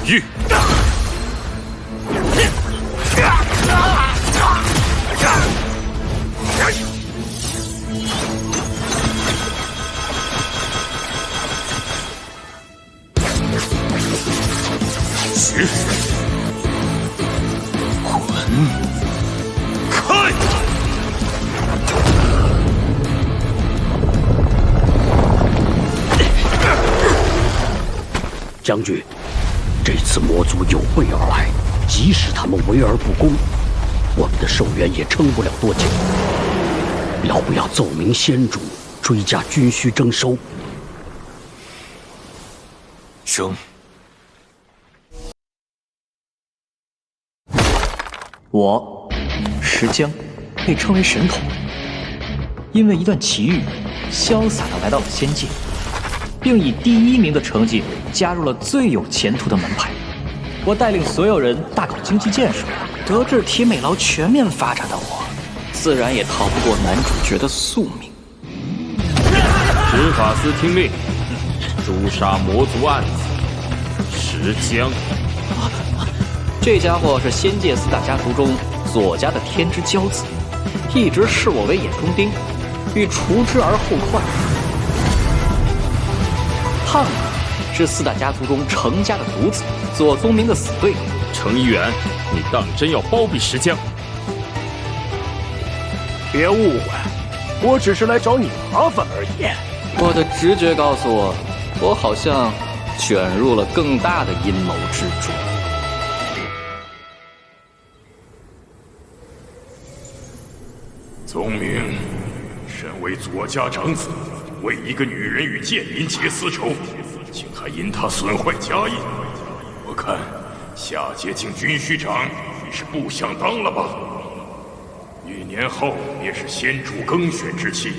玉。去！滚！开！将军，这次魔族有备而来，即使他们围而不攻，我们的寿元也撑不了多久。要不要奏明先主，追加军需征收？征。我石江被称为神童，因为一段奇遇，潇洒地来到了仙界，并以第1名的成绩加入了最有前途的门派。我带领所有人大搞经济建设，德智体美劳全面发展的我，自然也逃不过男主角的宿命。执法司听令，诛杀魔族案子，石江。这家伙是仙界4大家族中左家的天之骄子，一直视我为眼中钉，欲除之而后快。胖子是4大家族中程家的独子，左宗明的死对头。程一元，你当真要包庇石江？别误会，我只是来找你麻烦而已。我的直觉告诉我，我好像卷入了更大的阴谋之中。宗明，身为左家长子，为一个女人与贱民结私仇，竟还因她损坏家业，我看下阶境军需长你是不想当了吧？1年后便是先主更选之期，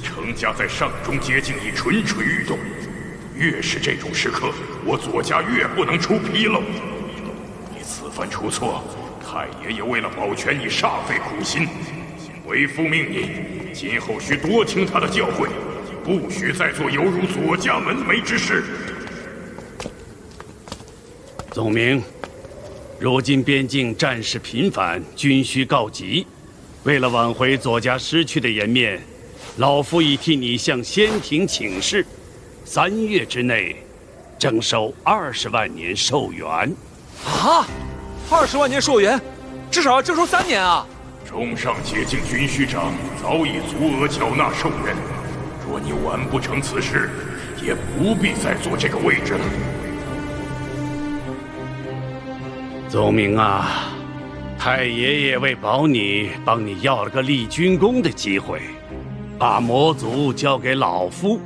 程家在上中阶境已蠢蠢欲动，越是这种时刻，我左家越不能出纰漏。你此番出错，太爷爷为了保全你煞费苦心。为父命你，今后需多听他的教诲，不许再做有辱左家门楣之事。宗明，如今边境战事频繁，军需告急，为了挽回左家失去的颜面，老夫已替你向先庭请示，3月之内征收20万年寿元。啊，20万年寿元，至少要征收3年啊！中上阶境军需长早已足额缴纳寿元，若你完不成此事，也不必再坐这个位置了。宗明啊，太爷爷为保你，帮你要了个立军功的机会，把魔族交给老夫，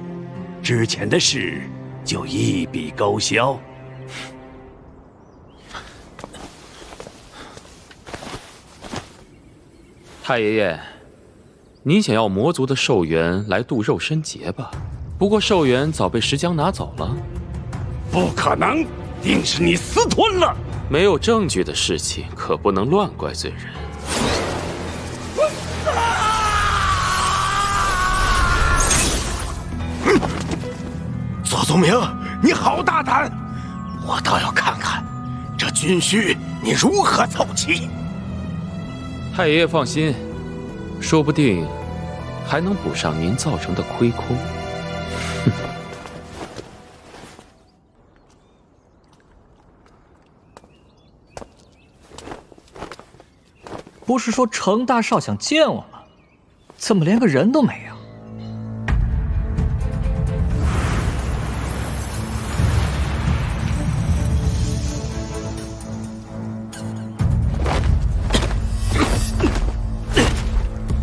之前的事就一笔勾销。太爷爷，你想要魔族的寿元来度肉身节吧？不过寿元早被石江拿走了。不可能，定是你私吞了。没有证据的事情可不能乱怪罪人。左宗明，你好大胆！我倒要看看这军需你如何凑齐。太爷爷放心，说不定还能补上您造成的亏空。不是说程大少想见我吗？怎么连个人都没有？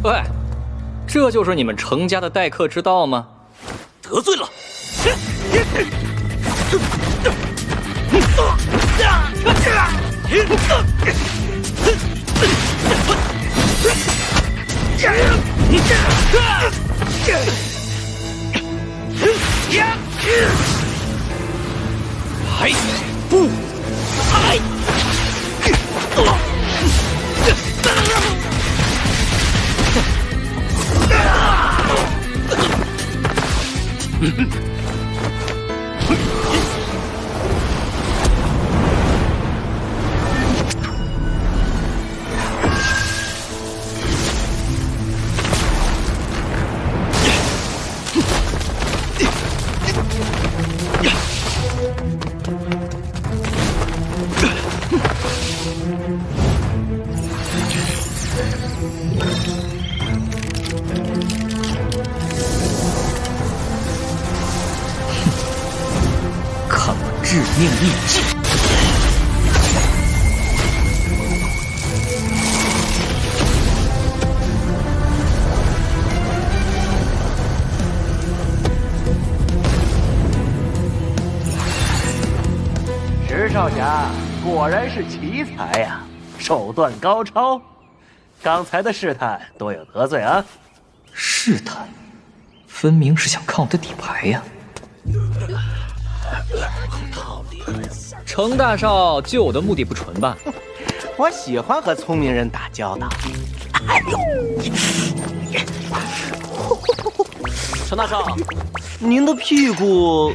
喂，这就是你们程家的待客之道吗？得罪了。来，不，来！命一击。石少侠果然是奇才呀，手段高超。刚才的试探多有得罪啊！试探，分明是想看我的底牌呀！程大少救我的目的不纯吧？我喜欢和聪明人打交道。哎呦！程大少，您的屁股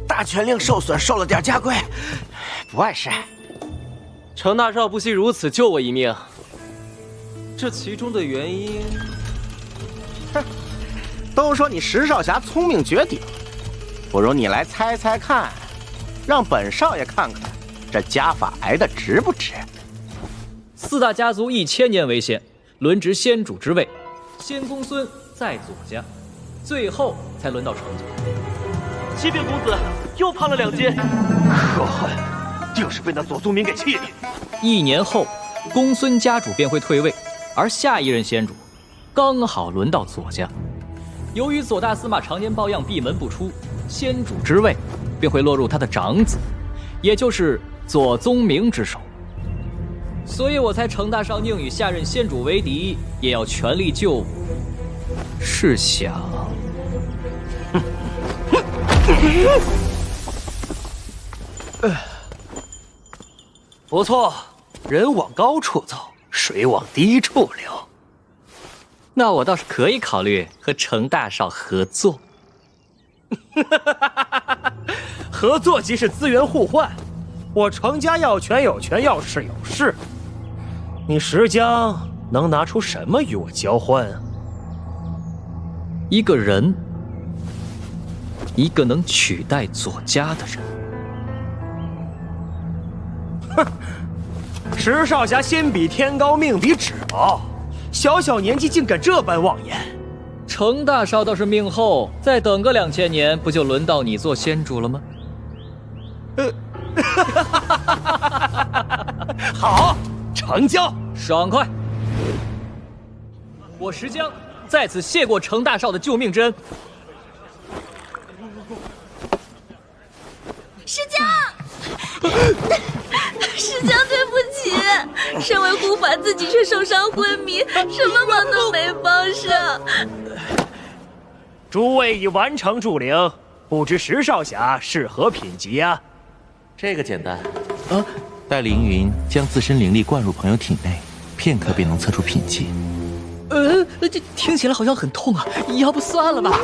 大权令受损，受了点家规，不碍事。程大少不惜如此救我一命，这其中的原因……哼，都说你石少侠聪明绝顶，不如你来猜猜看，让本少爷看看这家法挨得值不值。四大家族1000年为先，轮值先主之位，先公孙，再左家，最后才轮到程总。启禀公子，又胖了2斤。可恨，定是被那左宗明给气的。1年后，公孙家主便会退位，而下一任先主刚好轮到左家。由于左大司马常年抱恙闭门不出，先主之位便会落入他的长子，也就是左宗明之手。所以我猜程大少宁与下任先主为敌，也要全力救我。是想……不错，人往高处走，水往低处流。那我倒是可以考虑和程大少合作。合作即是资源互换，我程家要权有权，要势有势。你石江能拿出什么与我交换啊？一个人，一个能取代左家的人。哼，石少侠心比天高，命比纸薄，小小年纪竟敢这般妄言。程大少倒是命厚，再等个2000年，不就轮到你做先主了吗？好，成交，爽快！我石江在此谢过程大少的救命之恩。石江，石江，对不起，身为护法，自己却受伤昏迷，什么忙都没帮上。诸位已完成铸灵，不知石少侠是何品级啊？这个简单啊，待凌云将自身灵力灌入朋友体内，片刻便能测出品级。这听起来好像很痛啊，要不算了吧？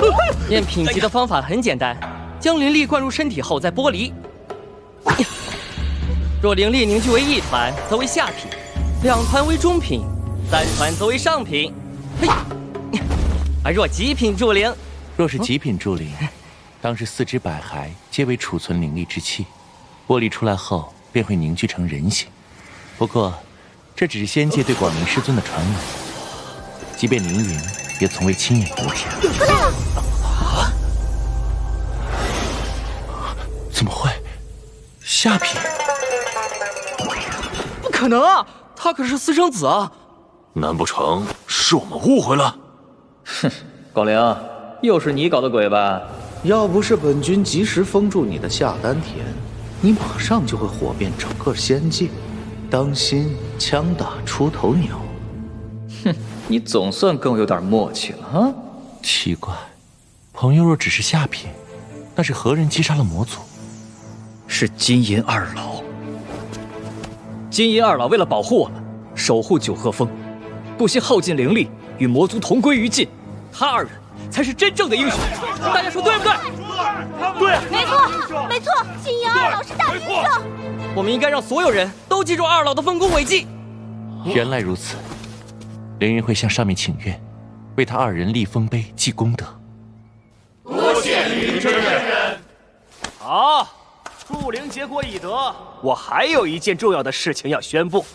验品级的方法很简单，将灵力灌入身体后再剥离。若灵力凝聚为1团，则为下品；2团为中品；3团则为上品。嘿，而若极品铸灵，若是极品铸灵，当是4肢百骸皆为储存灵力之器，剥离出来后便会凝聚成人形。不过，这只是仙界对广明师尊的传闻，即便凌云也从未亲眼得知。出来了！怎么会？下品？不可能啊！他可是私生子啊！难不成是我们误会了？哼，广陵，又是你搞的鬼吧？要不是本君及时封住你的下丹田，你马上就会火遍整个仙界。当心枪打出头鸟。哼，你总算跟我有点默契了啊！奇怪，朋友若只是下品，那是何人击杀了魔族？是金银二老。金银二老为了保护我们，守护九鹤峰，不惜耗尽灵力与魔族同归于尽。他2人才是真正的英雄，大家说对不对？对，没错，没错，金银二老是大英雄。我们应该让所有人都记住2老的丰功伟绩。原来如此，凌云会向上面请愿，为他2人立丰碑记功德。多谢凌云真人。好，铸灵结果已得，我还有一件重要的事情要宣布。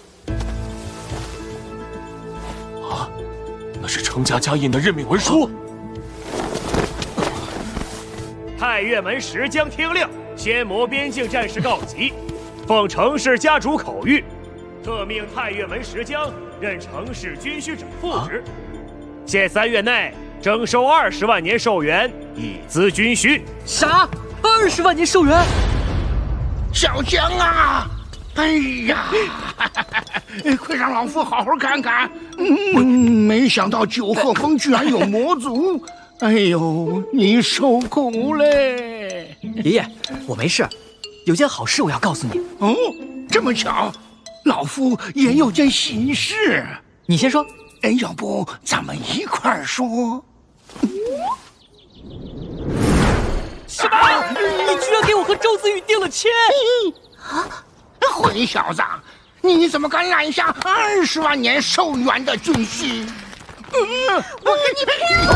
啊，那是程家家印的任命文书。太岳门石江听令，仙魔边境战事告急，奉城市家主口谕，特命太岳门石江任城市军需长副职，限3月内征收20万年寿元，以资军需。啥？20万年寿元？小江啊！哎呀，快让老夫好好看看。没想到九鹤峰居然有魔族。哎呦，你受苦嘞！爷爷，我没事，有件好事我要告诉你。哦，这么巧，老夫也有件喜事。你先说。要不咱们一块儿说？什么？你居然给我和周子宇定了亲？啊！混小子，你怎么敢揽下20万年寿元的军需？我跟你拼了！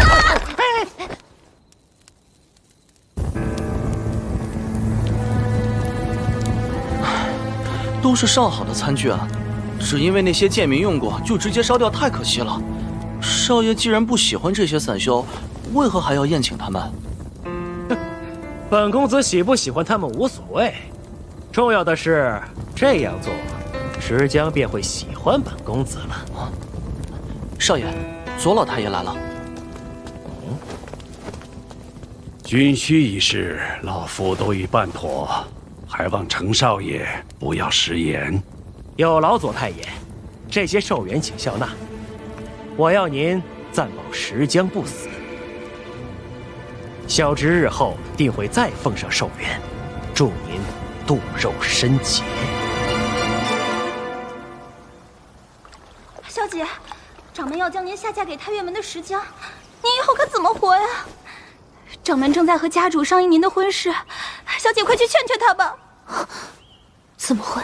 都是上好的餐具啊，只因为那些贱民用过就直接烧掉，太可惜了。少爷既然不喜欢这些散修，为何还要宴请他们？本公子喜不喜欢他们无所谓，重要的是这样做，石江便会喜欢本公子了。少爷，左老太爷来了。军需一事，老夫都已办妥，还望程少爷不要食言。有劳左太爷，这些寿元请笑纳。我要您暂保石江不死，小侄日后定会再奉上寿元，助您度肉身劫。小姐，掌门要将您下嫁给太岳门的石江，您以后可怎么活呀？掌门正在和家主商议您的婚事，小姐快去劝劝他吧。怎么会？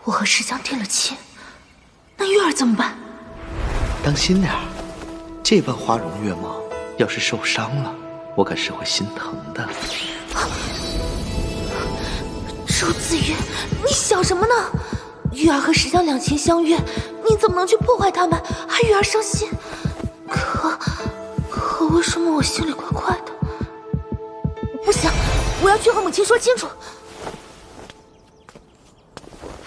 我和石江定了亲，那月儿怎么办？当心点儿，这般花容月貌，要是受伤了，我可是会心疼的。周子瑜，你想什么呢？月儿和石江两情相悦，你怎么能去破坏他们，害月儿伤心？可为什么我心里怪怪的？不行，我要去和母亲说清楚。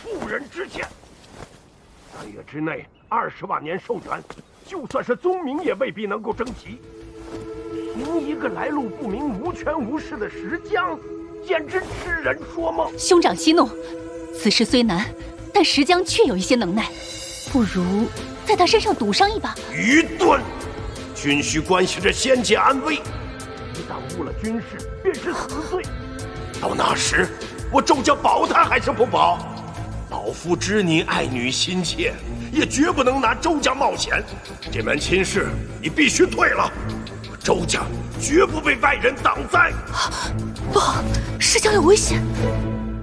妇人之见，3月之内20万年寿元，就算是宗明也未必能够征集。凭一个来路不明、无权无势的石江，简直痴人说梦。兄长息怒，此事虽难，但石江确有一些能耐，不如在他身上赌上一把。愚钝！军需关系着仙界安危，一旦误了军事，便是死罪。到那时，我周家保他还是不保？老夫知你爱女心切，也绝不能拿周家冒险。这门亲事你必须退了，周家绝不被外人挡在。不好，石江有危险。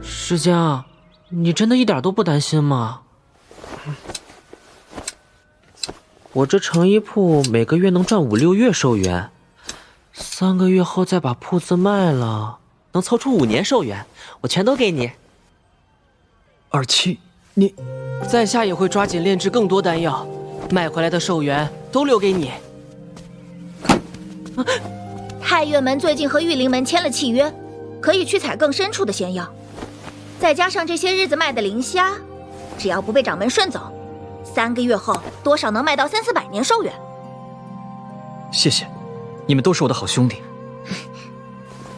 石江，你真的一点都不担心吗？我这成衣铺每个月能赚5、6月寿元，3个月后再把铺子卖了，能凑出5年寿元，我全都给你。27，你在下也会抓紧炼制更多丹药，卖回来的寿元都留给你。太岳门最近和玉灵门签了契约，可以去采更深处的仙药，再加上这些日子卖的灵虾，只要不被掌门顺走，3个月后多少能卖到300、400年寿元。谢谢，你们都是我的好兄弟。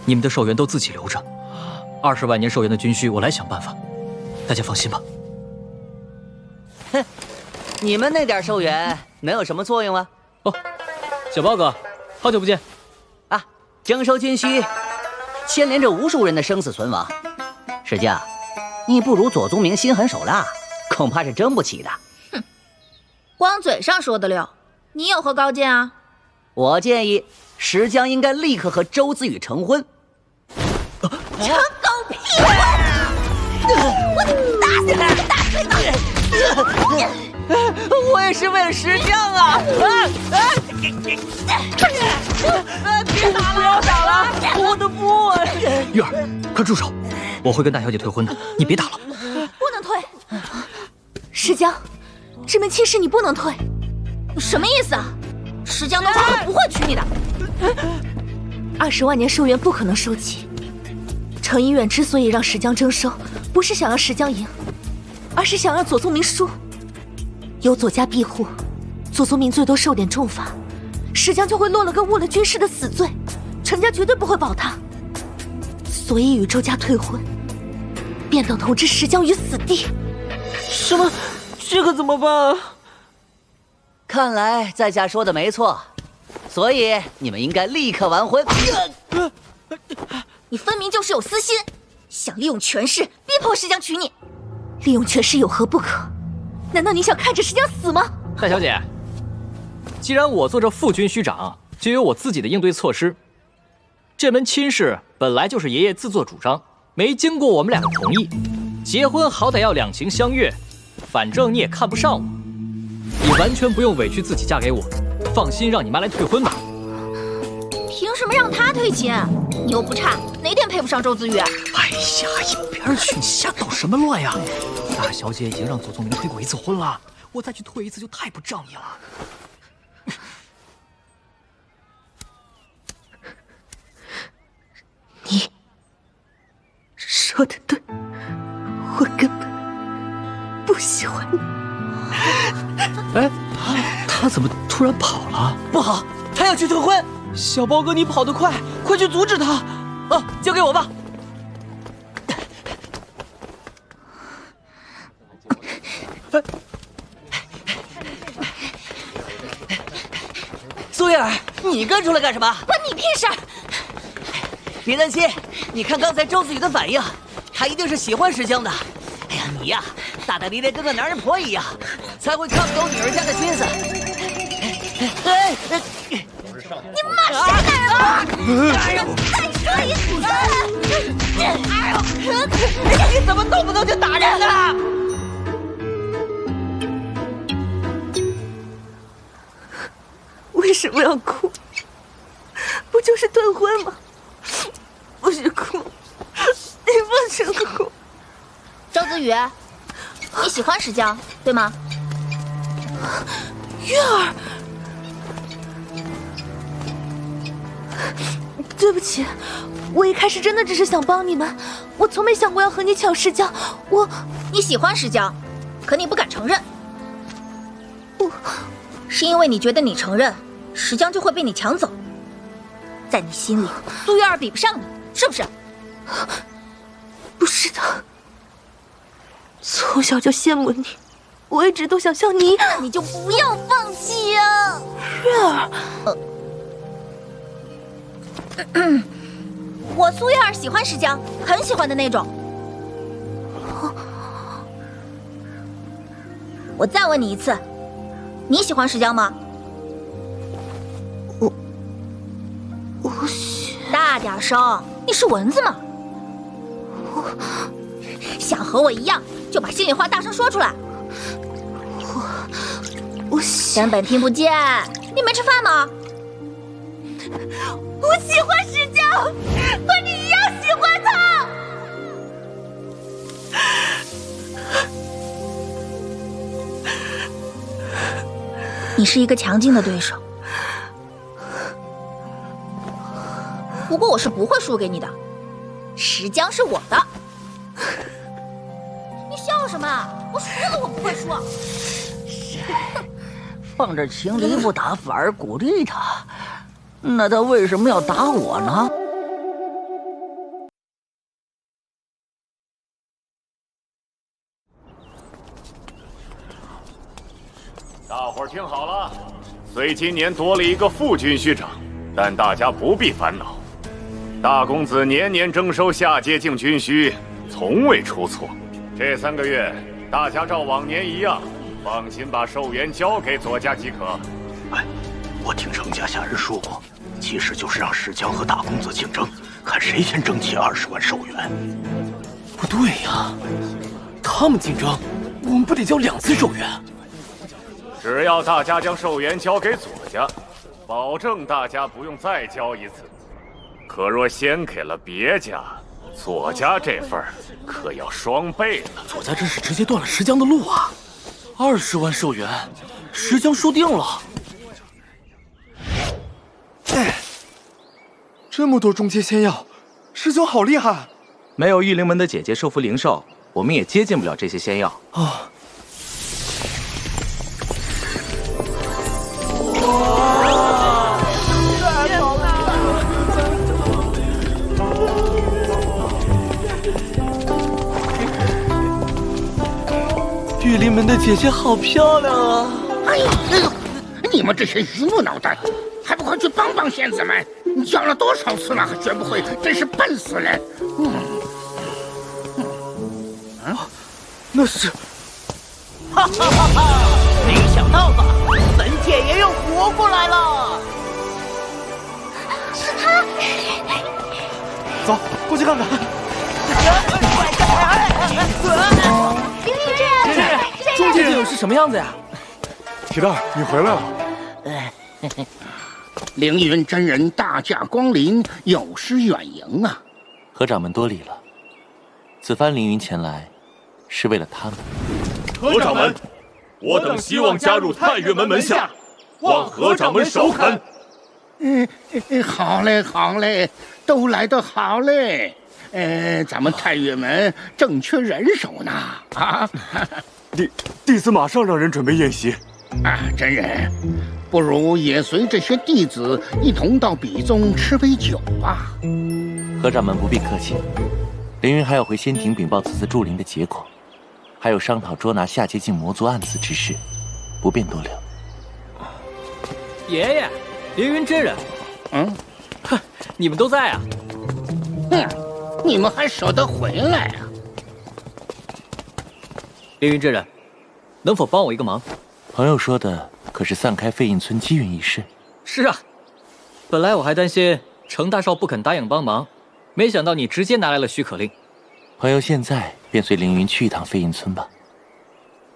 你们的寿元都自己留着，20万年寿元的军需我来想办法，大家放心吧。哼，你们那点寿元能有什么作用啊？哦，小豹哥，好久不见。啊，征收军需，牵连着无数人的生死存亡。石江，你不如左宗明心狠手辣，恐怕是争不起的。哼，光嘴上说得溜，你有何高见啊？我建议石江应该立刻和周子宇成婚。成狗屁话！我打死你！打死你！我也是为了石江啊！不要打了，我的布！月儿，快住手！我会跟大小姐退婚的，你别打了。不能退。石江，这门亲事你不能退。什么意思啊？石江都说不会娶你的。 20万年寿元不可能收集，程医院之所以让石江征收，不是想让石江赢，而是想让左宗明输。有左家庇护，左宗明最多受点重罚，石江就会落了个误了军师的死罪，程家绝对不会保他。所以与周家退婚，便等同置石江于死地。什么？这可怎么办啊？看来在下说的没错，所以你们应该立刻完婚。你分明就是有私心，想利用权势逼迫石江娶你。利用权势有何不可？难道你想看着石江死吗？大小姐，既然我做这副军须长，就有我自己的应对措施。这门亲事本来就是爷爷自作主张，没经过我们俩的同意。结婚好歹要两情相悦，反正你也看不上我，你完全不用委屈自己嫁给我，放心让你妈来退婚吧。凭什么让他退亲？你又不差，哪点配不上周子宇？哎呀，一边去！你瞎捣什么乱呀？大小姐已经让左宗明退过一次婚了，我再去退一次就太不仗义了。你说的对，我根本不喜欢你。哎，他怎么突然跑了？不好，他要去退婚！小包哥，你跑得快，快去阻止他！啊，交给我吧。苏月儿，你跟出来干什么？关你屁事！别担心，你看刚才周子宇的反应，他一定是喜欢石江的。哎呀，你呀，大大咧咧跟个男人婆一样，才会看不懂女人家的心思。你骂谁男人啊？再说一次！哎呦，你怎么动不动就打人啊？为什么要哭？不就是退婚吗？不许哭！你不许哭！周子宇，你喜欢石江对吗？月儿，对不起，我一开始真的只是想帮你们，我从没想过要和你抢石江。你喜欢石江，可你不敢承认。是因为你觉得你承认，石江就会被你抢走。在你心里，苏月儿比不上你，是不是？不是的，从小就羡慕你，我一直都想像你。那你就不要放弃呀，月儿。我苏月儿喜欢石江，很喜欢的那种。我再问你一次，你喜欢石江吗？我喜……大点声，你是蚊子吗？想和我一样，就把心里话大声说出来。我喜……根本听不见。你没吃饭吗？我喜欢石江，和你一样喜欢他。你是一个强劲的对手，不过我是不会输给你的。石江是我的。你笑什么？我输了我不会输。放着情敌不打，反而鼓励他，那他为什么要打我呢？大伙儿听好了，虽今年多了一个副军须长，但大家不必烦恼。大公子年年征收下阶境军需，从未出错。这3个月，大家照往年一样，放心把寿元交给左家即可。哎，我听程家下人说过，其实就是让石江和大公子竞争，看谁先争齐20万寿元。不对呀，他们竞争，我们不得交2次寿元？只要大家将寿元交给左家，保证大家不用再交一次。可若先给了别家，左家这份可要双倍了。左家这是直接断了石江的路啊！20万寿元，石江输定了。哎，这么多中阶仙药，师兄好厉害！没有玉灵门的姐姐收服灵兽，我们也接近不了这些仙药。哦。玉灵门的姐姐好漂亮啊！哎呦，你们这些榆木脑袋，还不快去帮帮仙子们！你教了多少次了，还学不会，真是笨死人！那是……哈哈哈哈！没想到吧，本姐也又活过来了。是他！走，过去看看。钟姐姐又是什么样子呀？铁蛋，你回来了。凌云真人大驾光临，有失远迎啊！合掌门多礼了。此番凌云前来，是为了他们。合掌门，我等希望加入太岳门门下，望合掌门首肯。好嘞，好嘞，都来得好嘞。咱们太岳门正缺人手呢。啊，弟子马上让人准备宴席。啊，真人，不如也随这些弟子一同到比宗吃杯酒吧。合掌门不必客气，凌云还要回仙庭禀报此次筑灵的结果，还有商讨捉拿下阶境魔族案子之事，不便多聊。爷爷，凌云真人，哼，你们都在啊？你们还舍得回来啊？凌云真人，能否帮我一个忙？朋友说的可是散开废印村机运一事？是啊，本来我还担心程大少不肯答应帮忙，没想到你直接拿来了许可令。朋友现在便随凌云去一趟废印村吧。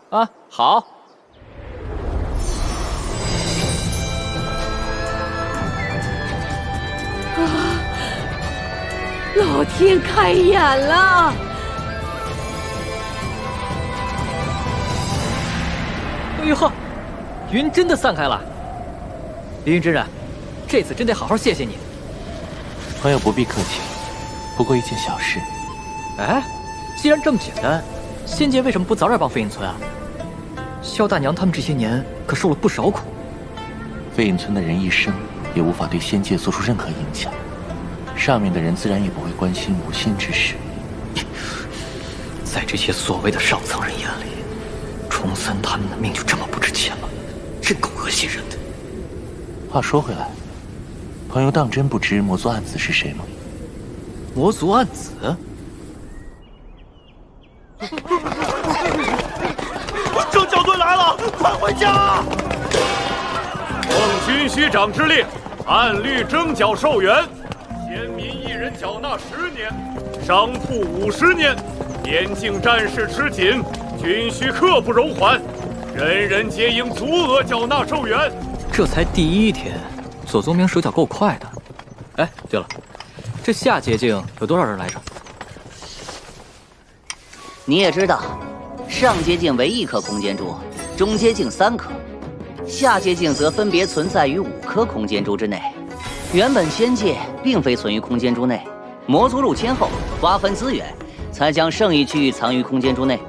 啊，好。老天开眼了！哎呦呵，云真的散开了。凌云真人，这次真得好好谢谢你。朋友不必客气，不过一件小事。哎，既然这么简单，仙界为什么不早点帮废印村啊？萧大娘他们这些年可受了不少苦。废印村的人一生也无法对仙界做出任何影响。上面的人自然也不会关心无心之事。在这些所谓的上层人眼里，重森他们的命就这么不值钱吗？真够恶心人的。话说回来，朋友当真不知魔族暗子是谁吗？魔族暗子？正教队来了，快回家！奉军须长之令，按律征缴寿元。先民一人缴纳10年，商铺50年，边境战事吃紧，军需刻不容缓，人人皆应足额缴纳寿元。这才第1天，左宗明手脚够快的。哎，对了，这下阶境有多少人来着？你也知道，上阶境为1颗空间珠，中阶境3颗，下阶境则分别存在于5颗空间珠之内。原本仙界并非存于空间珠内，魔族入侵后瓜分资源，才将剩余区域藏于空间珠内。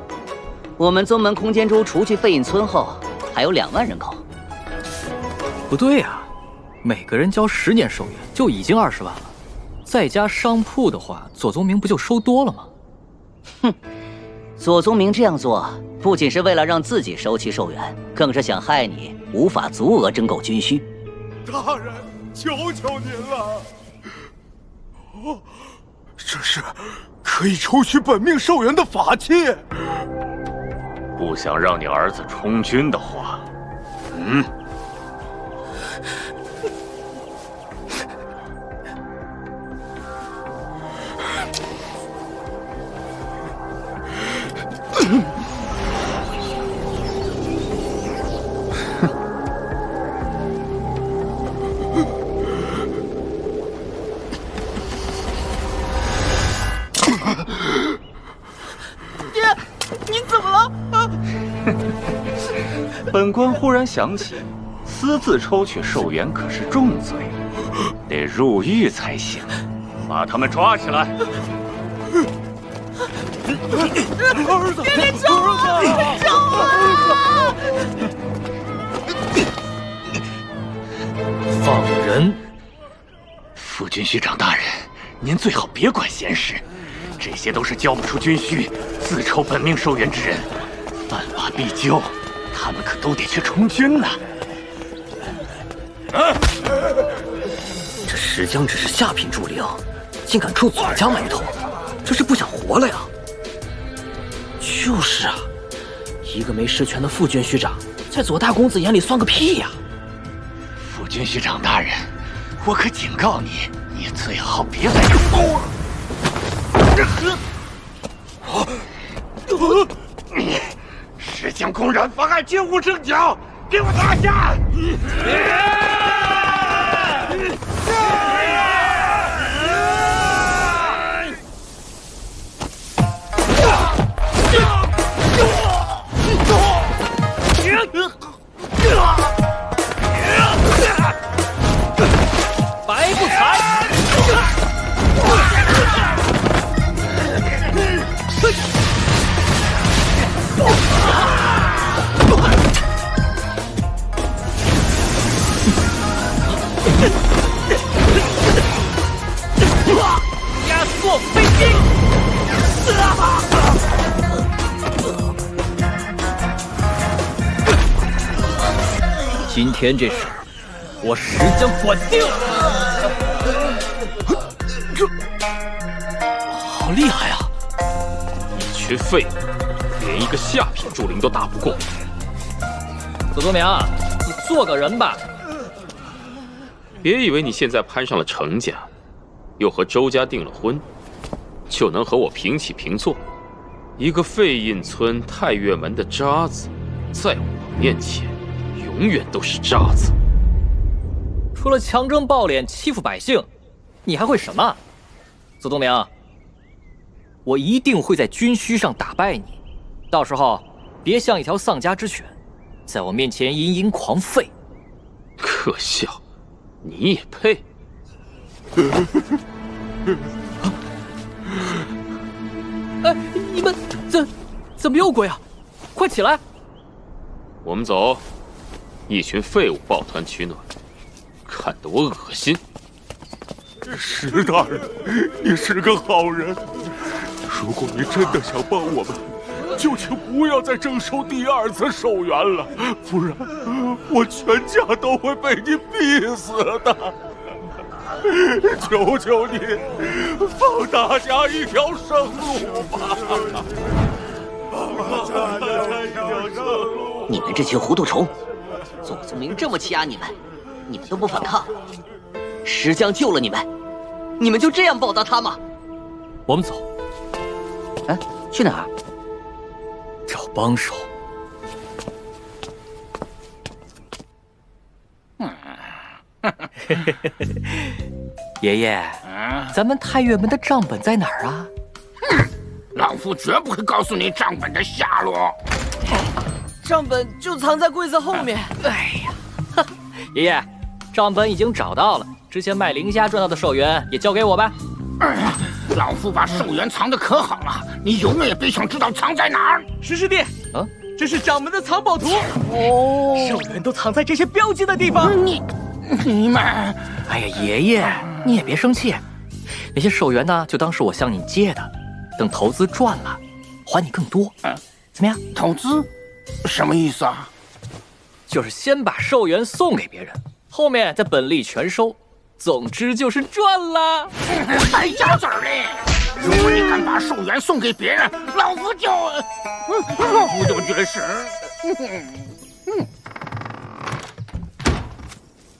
我们宗门空间珠除去废印村后，还有2万人口。不对呀，每个人交10年寿元就已经20万了，再加商铺的话，左宗明不就收多了吗？哼，左宗明这样做不仅是为了让自己收其寿元，更是想害你无法足额征购军需。大人。求求您了！这是可以抽取本命寿元的法器。不想让你儿子充军的话，爹，你怎么了？本官忽然想起，私自抽取寿元可是重罪，得入狱才行。把他们抓起来。儿子，别救我！救我！放人！副军须长大人，您最好别管闲事，这些都是交不出军需、自抽本命受援之人，犯法必究，他们可都得去充军呢。这石江只是下品驻灵，竟敢冲左家埋头，这是不想活了呀！就是啊，一个没实权的副军须长，在左大公子眼里算个屁呀！副军须长大人，我可警告你，你最好别再冲动了。石江公然妨碍监护圣教，给我拿下！白不才！压缩飞机！今天这事儿，我石江管定。好厉害啊！一群废物，连一个下品驻灵都打不过。左宗明，你做个人吧。别以为你现在攀上了程家，又和周家订了婚，就能和我平起平坐。一个废印村太岳门的渣子，在我面前永远都是渣子。除了强征暴敛、欺负百姓，你还会什么？左宗明，我一定会在军需上打败你，到时候别像一条丧家之犬，在我面前吟吟狂吠。可笑，你也配？哎，你们怎么又鬼啊？快起来！我们走。一群废物抱团取暖，看得我恶心。石大人，你是个好人。如果你真的想帮我们，就请不要再征收第二次寿元了，不然我全家都会被你逼死的。求求你，放大家一条生路吧！你们这群糊涂虫！左宗明这么欺压你们，你们都不反抗。石江救了你们，你们就这样报答他吗？我们走。哎，去哪儿？找帮手。爷爷，咱们太岳门的账本在哪儿啊？老夫绝不会告诉你账本的下落。账本就藏在柜子后面。哎呀，爷爷，账本已经找到了，之前卖灵虾赚到的寿元也交给我吧。老夫把寿元藏得可好了，你永远也别想知道藏在哪儿。石师弟，这是掌门的藏宝图。哦，寿元都藏在这些标记的地方。你们，哎呀，爷爷，你也别生气，那些寿元呢，就当是我向你借的，等投资赚了，还你更多。怎么样？投资？什么意思啊？就是先把寿元送给别人，后面再本利全收。总之就是赚了。还夹嘴嘞！如果你敢把寿元送给别人，老夫就绝食。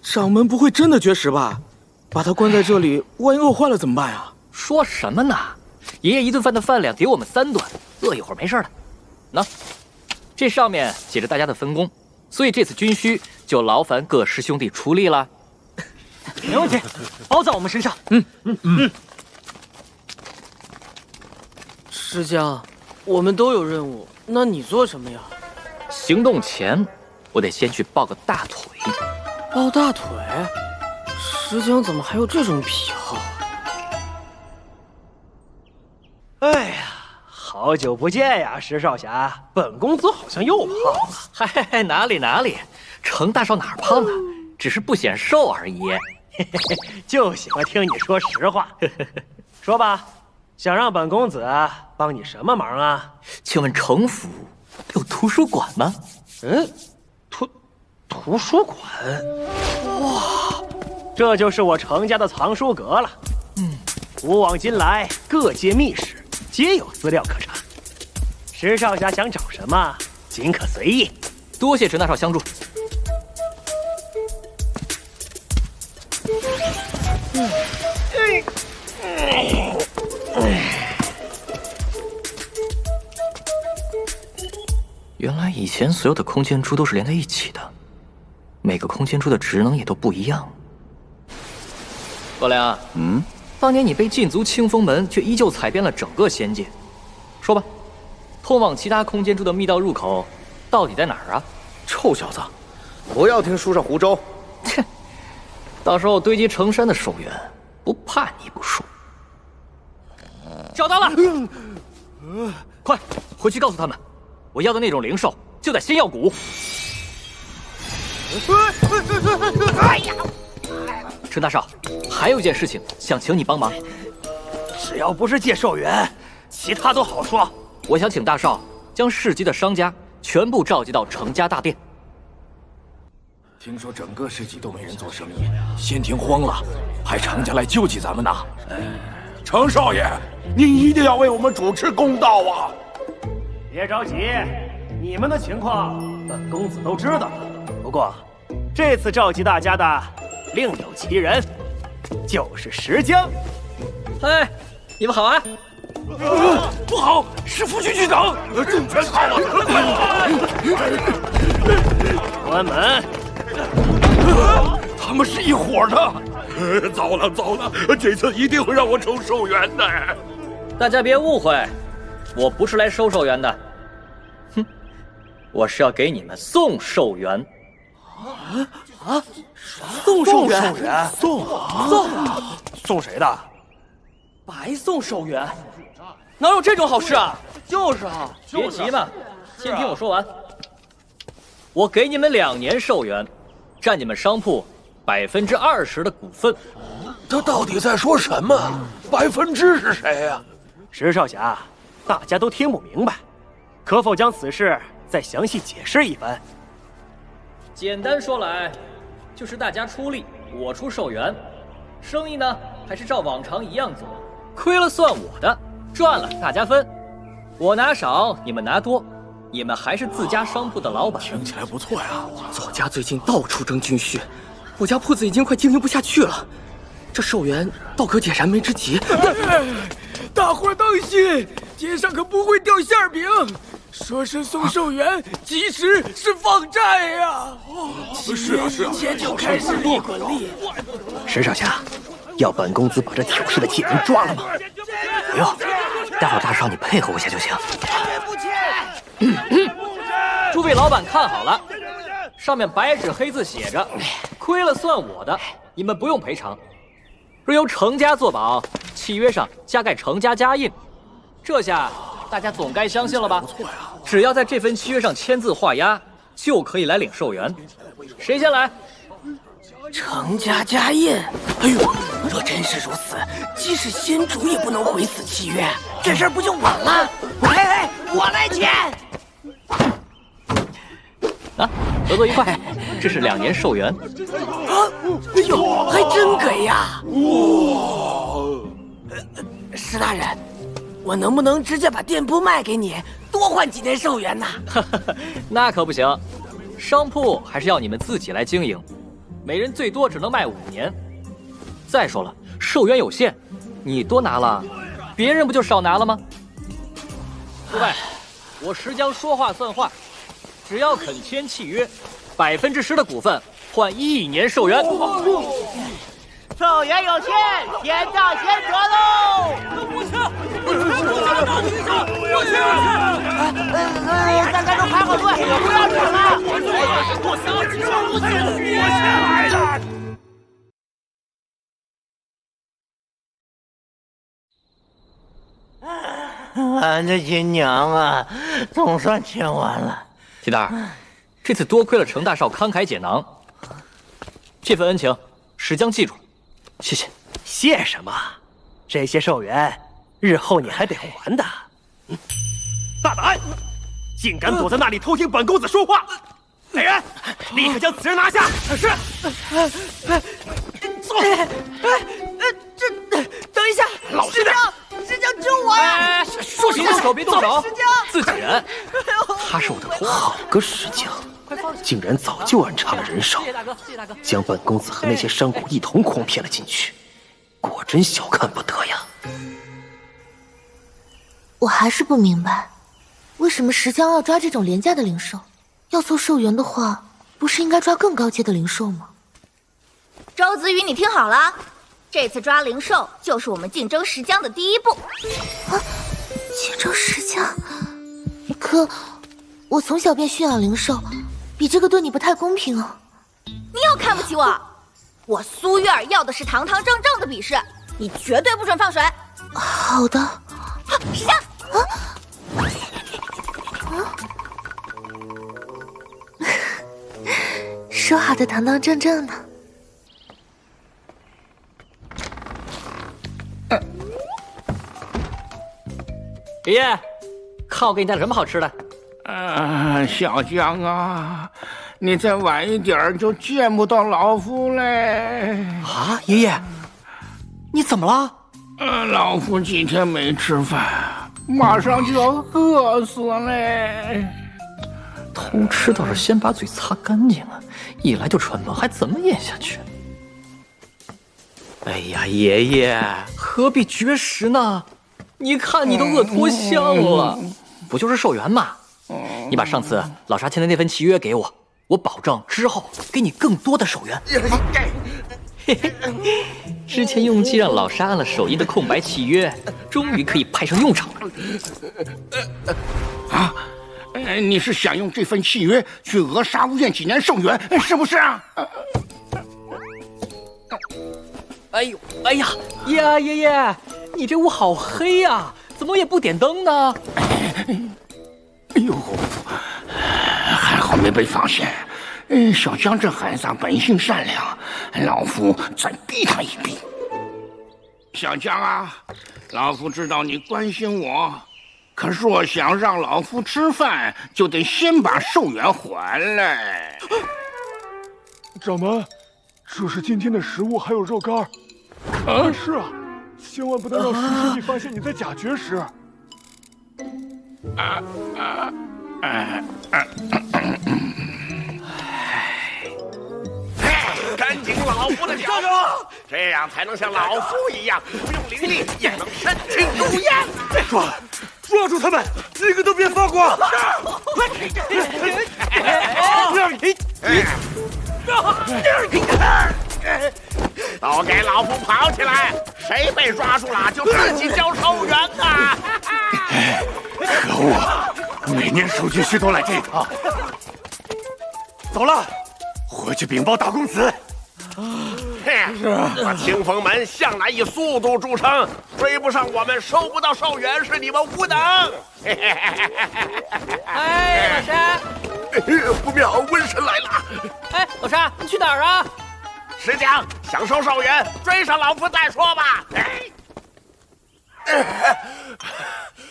掌门不会真的绝食吧？把他关在这里，万一饿坏了怎么办啊？说什么呢？爷爷一顿饭的饭量给我们3顿，饿一会儿没事的。喏，这上面写着大家的分工，所以这次军需就劳烦各师兄弟出力了。没问题，包在我们身上。石江，我们都有任务，那你做什么呀？行动前，我得先去抱个大腿。抱大腿？石江怎么还有这种癖好？哎呀，好好久不见呀，石少侠，本公子好像又胖了。嗨，哪里，程大少哪儿胖了，只是不显瘦而已。就喜欢听你说实话。说吧，想让本公子帮你什么忙啊？请问程府有图书馆吗？图书馆？哇，这就是我程家的藏书阁了。古往今来，各界秘史皆有资料可查。石少侠想找什么，尽可随意。多谢程大少相助。原来以前所有的空间珠都是连在一起的，每个空间珠的职能也都不一样。洛良，当年你被禁足清风门，却依旧踩遍了整个仙界。说吧，通往其他空间珠的密道入口到底在哪儿啊？臭小子，不要听书上胡诌。切，到时候堆积成山的寿元，不怕你不说。找到了，快回去告诉他们，我要的那种灵兽就在仙药谷。哎呀！程大少，还有一件事情想请你帮忙。只要不是借寿元，其他都好说。我想请大少将市集的商家全部召集到程家大殿。听说整个市集都没人做生意，仙庭慌了，派程家来救济咱们呢。程少爷，您一定要为我们主持公道啊！别着急，你们的情况本公子都知道了。不过，这次召集大家的另有其人，就是石江。嗨，你们好啊！不好，是副区区长，重拳操了！关门！他们是一伙的。糟了，这次一定会让我抽寿元的。大家别误会，我不是来收寿元的。哼，我是要给你们送寿元。送寿元？送谁的？白送寿元？哪有这种好事啊？就是啊，别急嘛，先听我说完。我给你们2年寿元，占你们商铺20%的股份。他到底在说什么？% 是谁呀？石少侠，大家都听不明白，可否将此事再详细解释一番？简单说来，就是大家出力，我出寿元，生意呢还是照往常一样做，亏了算我的，赚了大家分，我拿少，你们拿多，你们还是自家商铺的老板。听起来不错呀。左家最近到处争军需，我家铺子已经快经营不下去了，这寿元倒可解燃眉之急。大伙当心，街上可不会掉馅饼。说是送寿元，其实是放债呀！是啊，以前就开始利滚利。石少侠，要本公子把这挑事的贱人抓了吗？不用，待会儿大少你配合我一下就行。诸位老板看好了，上面白纸黑字写着，亏了算我的，你们不用赔偿。若由程家作保，契约上加盖程家家印，这下大家总该相信了吧？不错呀，只要在这份契约上签字画押，就可以来领寿元。谁先来？程家家印。哎呦，若真是如此，即使先主也不能毁此契约，这事儿不就稳了？哎，我来签。啊，合作愉快。这是2年寿元。啊，哎呦，还真给呀！哇，石大人，我能不能直接把店铺卖给你，多换几年寿元呢？那可不行，商铺还是要你们自己来经营，每人最多只能卖5年。再说了，寿元有限，你多拿了，别人不就少拿了吗？诸位，我石江说话算话，只要肯签契约，10%的股份换1年寿元。寿元有限，先到先得喽！我去！大家都排好队，不要吵了！我先来了。俺的亲娘啊，总算签完了。铁蛋儿，这次多亏了程大少慷慨解囊，这份恩情石江记住了，谢谢。谢什么？这些寿元，日后你还得还的。大胆，竟敢躲在那里偷听本公子说话！来人，立刻将此人拿下！是。等一下，老实点！石江救我呀！说别动手，别动手，自己人。他是我的同好个石江，竟然早就安插了人手，将本公子和那些山谷一同诓骗了进去，果真小看不得呀！我还是不明白，为什么石江要抓这种廉价的灵兽？要凑寿元的话，不是应该抓更高阶的灵兽吗？周子瑜，你听好了，这次抓灵兽就是我们竞争石江的第一步。啊，竞争石江？可我从小便驯养灵兽，比这个对你不太公平啊！你又看不起我？我苏月儿要的是堂堂正正的比试，你绝对不准放水。好的。石江，说好的堂堂正正的。爷爷，看我给你带了什么好吃的。小江啊，你再晚一点就见不到老夫嘞。啊，爷爷，你怎么了？老夫几天没吃饭，马上就要饿死嘞。偷吃倒是先把嘴擦干净啊，一来就穿帮，还怎么咽下去？哎呀，爷爷，何必绝食呢？你看你都饿脱相了，不就是寿元吗？你把上次老沙签的那份契约给我，我保证之后给你更多的寿元。嘿嘿，之前用计让老沙按了手印的空白契约，终于可以派上用场了。啊，你是想用这份契约去讹沙乌院几年寿元，是不是啊？哎呦，哎呀，呀，爷爷，你这屋好黑呀，怎么也不点灯呢？哎呦，还好没被发现。小江这孩子本性善良，老夫再逼他一逼。小江啊，老夫知道你关心我，可是我想让老夫吃饭，就得先把寿元还来。掌门，这是今天的食物，还有肉干。是啊，千万不能让师师弟发现你在假绝食。赶紧老夫的脚，这样才能像老夫一样，不用灵力也能身轻如燕。抓住他们，一个都别放过！都给老夫跑起来！谁被抓住了，就自己交寿元呐！可恶，每年守军师都来这一趟。走了，回去禀报大公子。我清风门向来以速度著称，追不上我们，收不到寿元是你们无能。哎，老沙，不妙，瘟神来了！哎，老沙，你去哪儿啊？石江，想收寿元，追上老夫再说吧。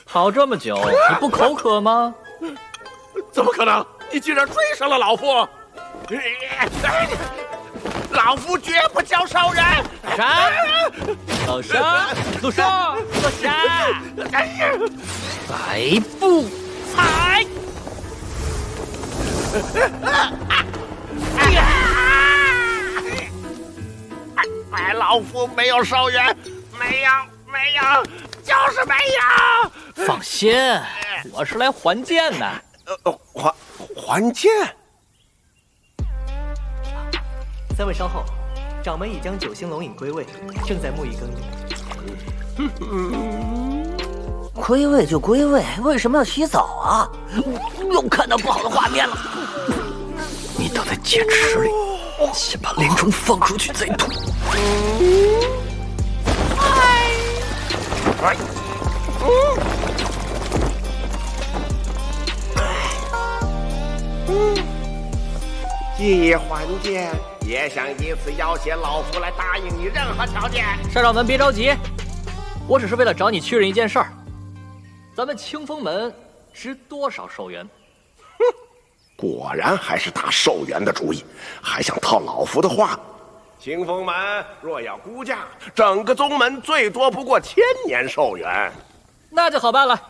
跑这么久，你不口渴吗？怎么可能？你竟然追上了老夫！老夫绝不交寿元！老沙，老沙，老沙，百步踩！老夫没有寿元，没有，就是没有。放心，我是来还剑的。还剑？三位稍后，掌门已将九星龙引归位，正在沐浴更衣。归位就归位，为什么要洗澡啊？又看到不好的画面了。你倒在剑池里，先把灵虫放出去再吐。一还见，也想以此要挟老夫来答应你任何条件。少掌门别着急，我只是为了找你确认一件事儿：咱们清风门值多少寿元？哼，果然还是打寿元的主意，还想套老夫的话。清风门若要估价，整个宗门最多不过1000年寿元。那就好办了，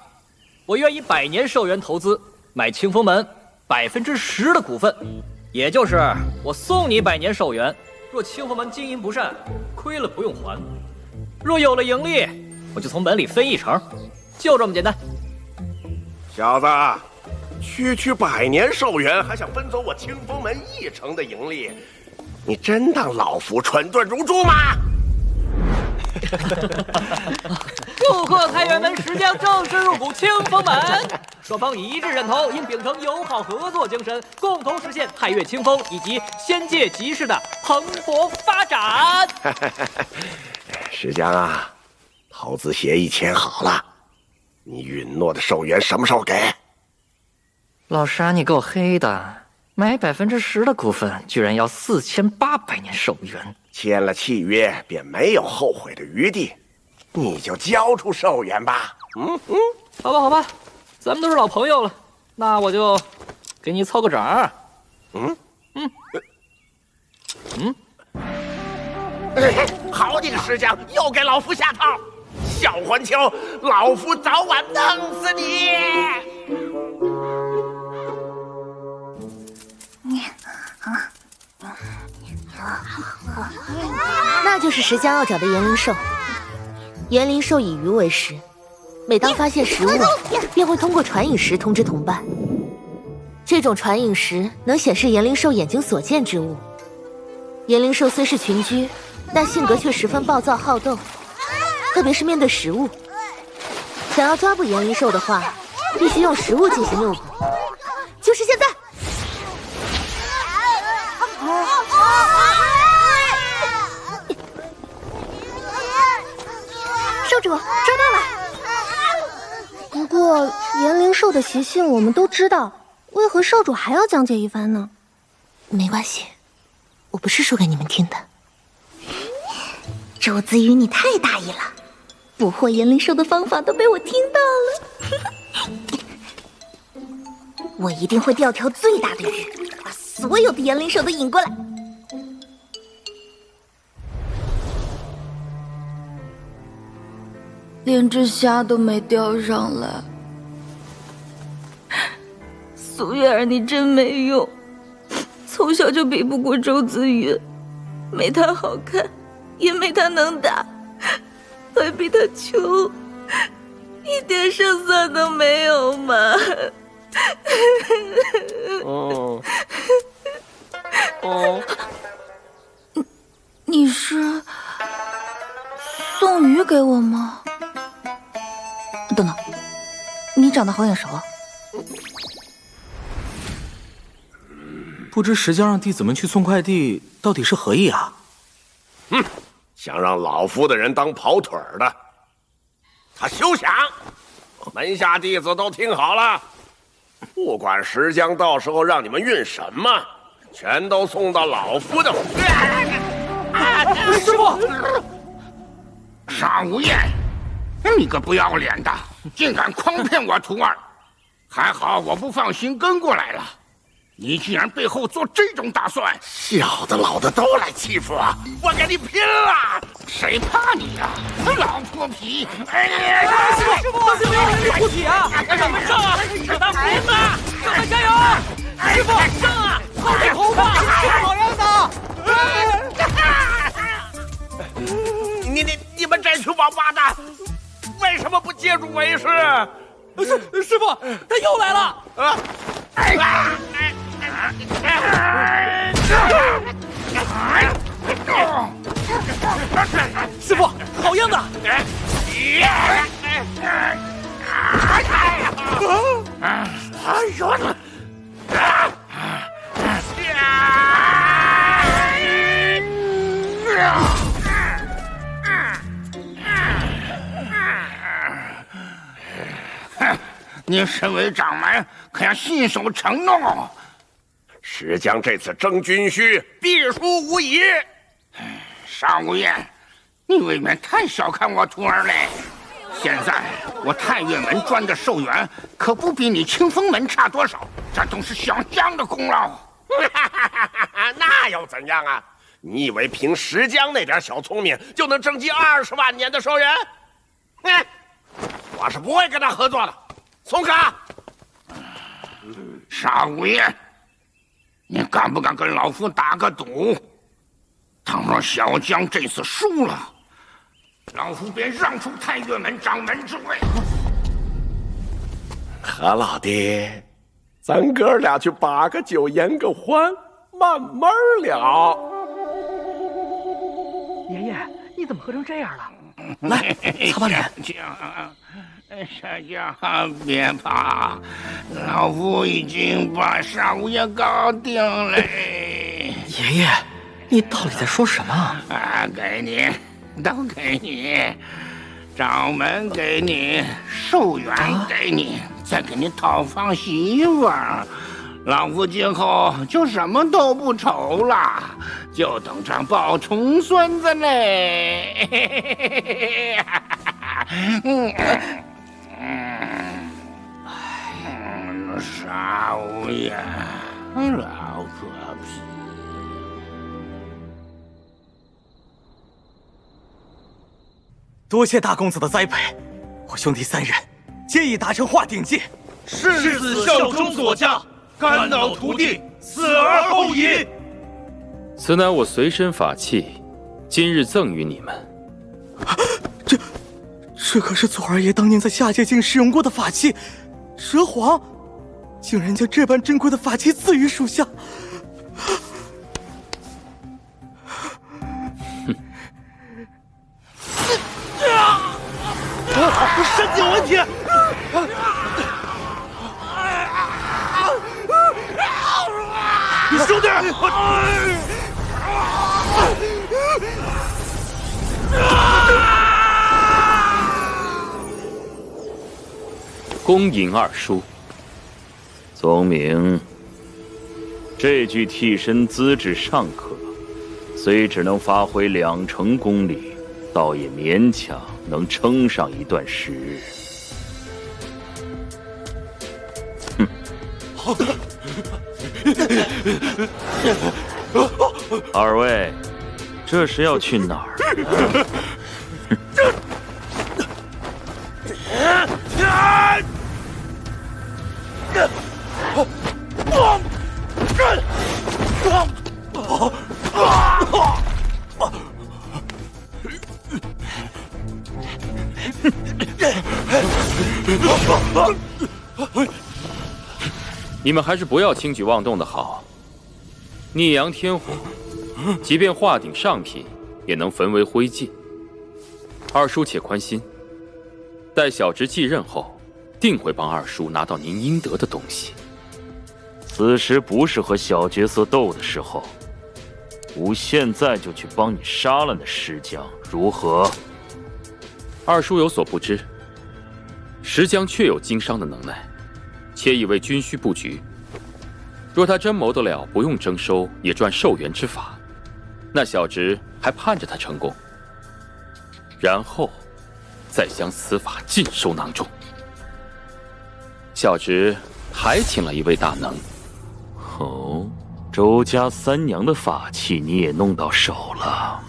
我愿意100年寿元投资买清风门10%的股份。也就是我送你100年寿元，若清风门经营不善，亏了不用还；若有了盈利，我就从门里分1成，就这么简单。小子，区100年寿元，还想分走我清风门1成的盈利，你真当老夫蠢钝如猪吗？祝贺太原门石将正式入股清风门，双方一致认同，应秉承友好合作精神，共同实现太岳清风以及仙界集市的蓬勃发展。石将啊，投资协议签好了，你允诺的寿元什么时候给？老沙，你够黑的，买10%的股份居然要4800年寿元。签了契约便没有后悔的余地，你就交出寿元吧。好吧好吧，咱们都是老朋友了，那我就给你凑个整儿。好你个石匠，又给老夫下套！小环球，老夫早晚弄死你！那就是石江要找的炎灵兽。炎灵兽以鱼为食，每当发现食物，便会通过传影石通知同伴。这种传影石能显示炎灵兽眼睛所见之物。炎灵兽虽是群居，但性格却十分暴躁好斗，特别是面对食物。想要抓捕炎灵兽的话，必须用食物进行诱捕，就是现在。少主，抓到了。不过炎灵兽的习性我们都知道，为何少主还要讲解一番呢？没关系，我不是说给你们听的。周子瑜，你太大意了，捕获炎灵兽的方法都被我听到了。我一定会钓条最大的鱼，把所有的炎灵兽都引过来。连只虾都没钓上来，苏月儿你真没用，从小就比不过周子瑜，没他好看，也没他能打，还比他穷，一点胜算都没有嘛。你是送鱼给我吗？等等，你长得好眼熟啊！不知石江让弟子们去送快递，到底是何意啊？想让老夫的人当跑腿儿的，他休想！门下弟子都听好了，不管石江到时候让你们运什么，全都送到老夫的府。师傅，沙无厌，你个不要脸的，竟敢诓骗我徒儿！还好我不放心跟过来了，你竟然背后做这种打算！小的老的都来欺负我，我跟你拼了！谁怕你呀，老泼皮！师傅，师傅，你护体啊！咱们上啊！让他拼吧！让他加油！师傅上啊！薅你头发！好样的！你们这群王八蛋，为什么不借助为师？师傅，他又来了！师傅，好样的！哎呦！你身为掌门，可要信守承诺。石江这次征军需必输无疑。沙无言，你未免太小看我徒儿嘞！现在我太岳门赚的寿元可不比你清风门差多少，这都是小江的功劳。那又怎样啊？你以为凭石江那点小聪明就能征集20万年的寿元？哼，我是不会跟他合作的。松卡，沙无言，你敢不敢跟老夫打个赌？倘若小江这次输了，老夫便让出太岳门掌门之位。何老弟，咱哥俩去把个酒言个欢，慢慢聊。爷爷，你怎么喝成这样了？来，擦把脸。小江，别怕，老夫已经把沙无言搞定了。爷爷，你到底在说什么？啊，给你，都给你，掌门给你，寿元给你，再给你讨房媳妇儿。老夫今后就什么都不愁了，就等着抱重孙子嘞。沙无言，老婆皮。多谢大公子的栽培，我兄弟3人皆已达成化鼎境，誓死效忠左家，肝脑涂地，死而后已。此乃我随身法器，今日赠予你们。这可是左二爷当年在下界境使用过的法器，蛇皇竟然将这般珍贵的法器赐予属下。身体有问题！兄弟！恭迎二叔。宗明，这具替身资质尚可，虽只能发挥2成功力，倒也勉强能撑上一段时日。二位，这是要去哪儿？你们还是不要轻举妄动的好。逆阳天火，即便化鼎上品，也能焚为灰烬。二叔且宽心，待小侄继任后，定会帮二叔拿到您应得的东西。此时不是和小角色斗的时候，吾现在就去帮你杀了那石江，如何？二叔有所不知，石江确有经商的能耐，且已为军需布局。若他真谋得了不用征收也赚寿元之法，那小侄还盼着他成功，然后再将此法尽收囊中。小侄还请了一位大能。哦，周家三娘的法器你也弄到手了？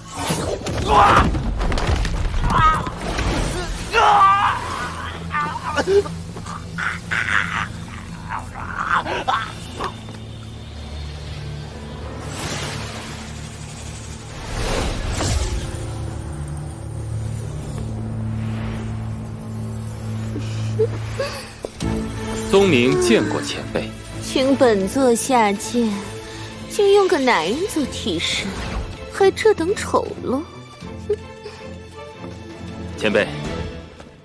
宗明见过前辈，请本座下界，竟用个男人做替身，还这等丑陋。前辈，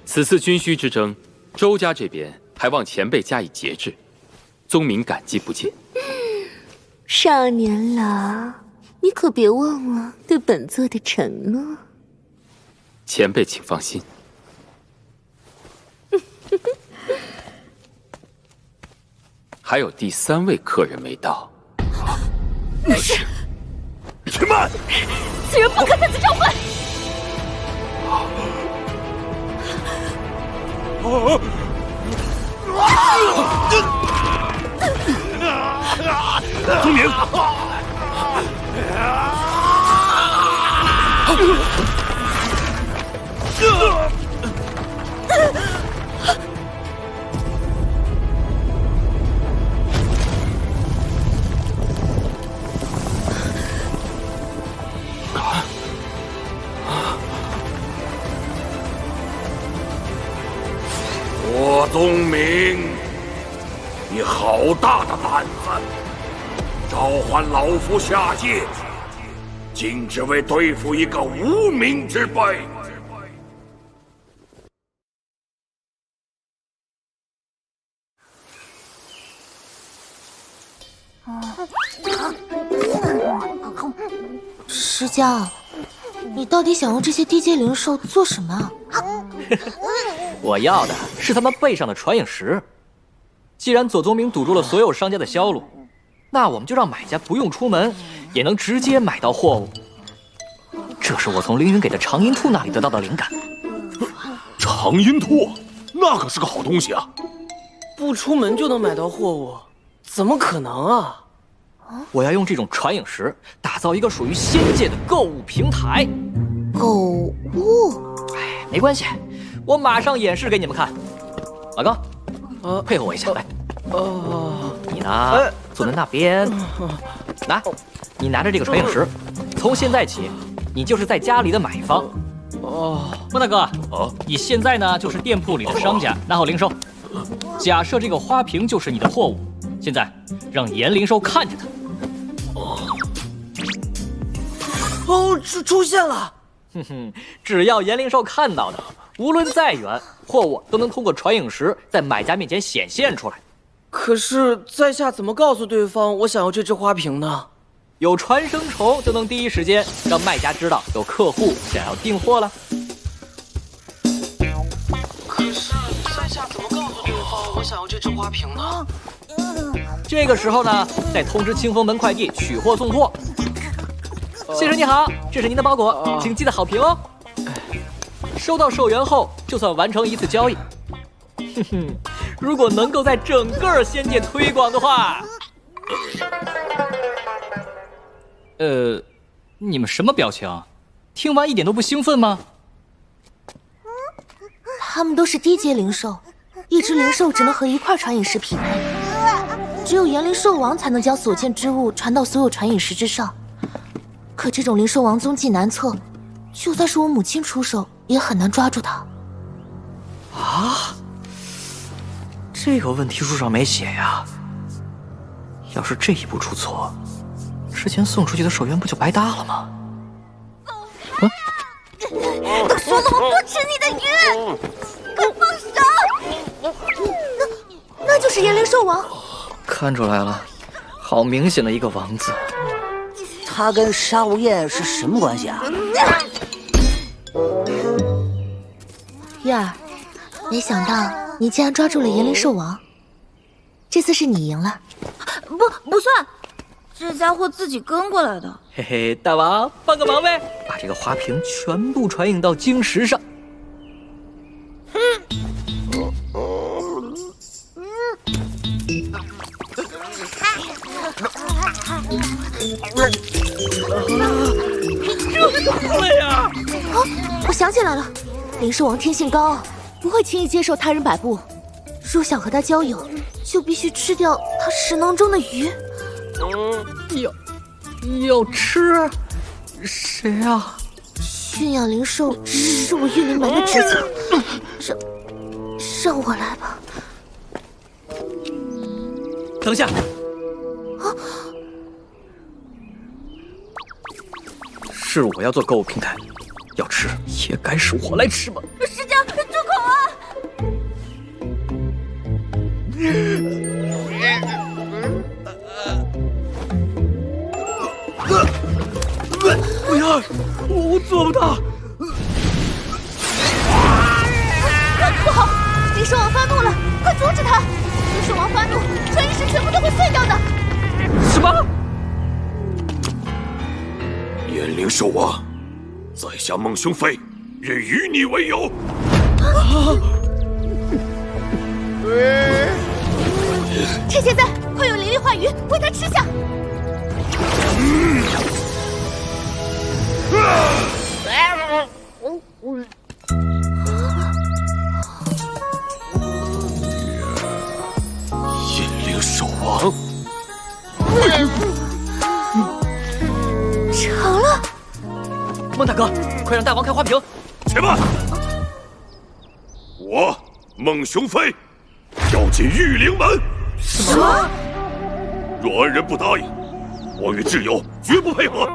此次军需之争，周家这边还望前辈加以节制，宗明感激不尽。少年郎，你可别忘了对本座的承诺。前辈请放心。还有第3位客人没到。是，且慢！此人不可再次召唤。宗明，我宗明，你好大的胆子！召唤老夫下界，竟只为对付一个无名之辈！石江，你到底想用这些低阶灵兽做什么啊？我要的是他们背上的传影石。既然左宗明堵住了所有商家的销路，那我们就让买家不用出门也能直接买到货物。这是我从凌云给的长音兔那里得到的灵感。长音兔，那可是个好东西啊！不出门就能买到货物，怎么可能啊？我要用这种传影石打造一个属于仙界的购物平台。购物？哎，没关系，我马上演示给你们看。老高，配合我一下，来。你呢？坐在那边。来，你拿着这个传影石，从现在起，你就是在家里的买方。莫大哥，你现在呢就是店铺里的商家，拿好零售。假设这个花瓶就是你的货物，现在让严灵兽看着它。出现了！哼哼，只要严灵兽看到的，无论再远，货物都能通过传影石在买家面前显现出来。可是在下怎么告诉对方我想要这只花瓶呢？有传声虫就能第一时间让卖家知道有客户想要订货了。可是在下怎么告诉对方我想要这只花瓶呢？这个时候呢，再通知清风门快递取货送货。先生你好，这是您的包裹，请记得好评哦。收到售源后，就算完成一次交易。哼哼，如果能够在整个仙界推广的话，你们什么表情？听完一点都不兴奋吗？他们都是低阶灵兽，一只灵兽只能和一块传影石匹配，只有炎灵兽王才能将所见之物传到所有传影石之上。可这种灵兽王踪迹难测，就算是我母亲出手，也很难抓住它。啊，这个问题书上没写呀。要是这一步出错，之前送出去的手源不就白搭了吗？都说了我不吃你的鱼，快放手！那就是炎灵兽王。看出来了，好明显的一个王字。他跟沙无厌是什么关系啊？月儿，没想到你竟然抓住了炎灵兽王，这次是你赢了。不算，这家伙自己跟过来的。嘿嘿，大王帮个忙呗，把这个花瓶全部传影到晶石上。对呀！我想起来了，灵兽王天性高傲，不会轻易接受他人摆布。若想和他交友，就必须吃掉他食囊中的鱼。要吃？谁啊？驯养灵兽是我御灵门的职责，让我来吧。等下。是我要做购物平台，要吃也该是我来吃吧。石江，住口啊！不要，我做不到。不好，灵兽王发怒了，快阻止他！灵兽王发怒，传影石全部都会碎掉的。什么？灵兽王，在下孟雄飞，愿与你为友。趁现在，快用灵力化鱼为他吃下！夜灵兽王，成了！孟大哥，快让大王开花瓶！且慢！我孟雄飞要进御灵门。什么？若恩人不答应，我与挚友绝不配合。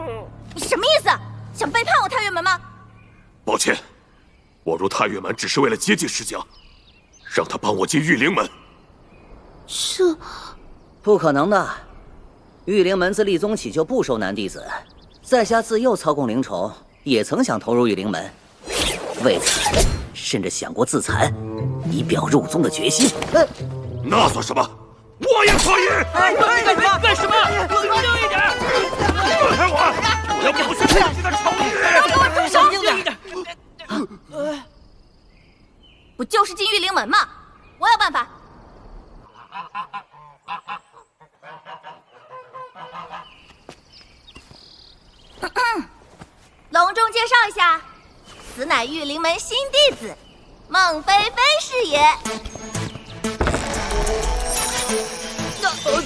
什么意思？想背叛我太岳门吗？抱歉，我入太岳门只是为了接近石江，让他帮我进御灵门。这不可能的，御灵门自立宗起就不收男弟子。在下自幼操控灵虫，也曾想投入御灵门，为此甚至想过自残，以表入宗的决心。那算什么？我也可以！干什么？冷静一点！放开我！我要保全自己的丑女！给我住手！不就是进御灵门吗？我有办法。隆重介绍一下，此乃御灵门新弟子孟菲菲是也。我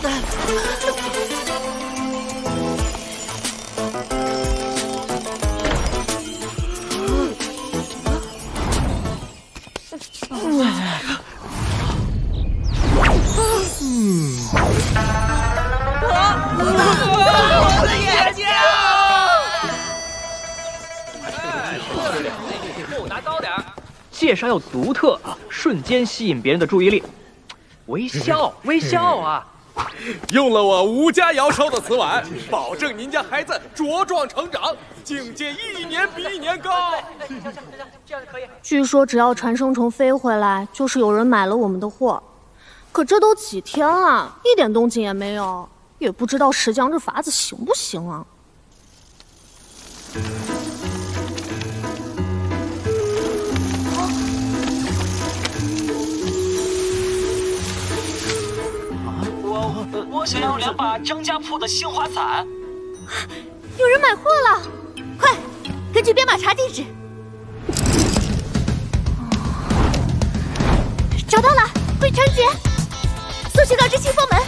的眼睛！手拿高点，介绍要独特，瞬间吸引别人的注意力。微笑，微笑啊！用了我吴家窑烧的瓷碗，保证您家孩子茁壮成长，境界一年比一年高。这样就可以。据说只要传声虫飞回来，就是有人买了我们的货。可这都几天了，一点动静也没有，也不知道石江这法子行不行啊？我想要2把张家铺的杏花伞。有人买货了，快，根据编码查地址。找到了，归城姐，速去告知清风门。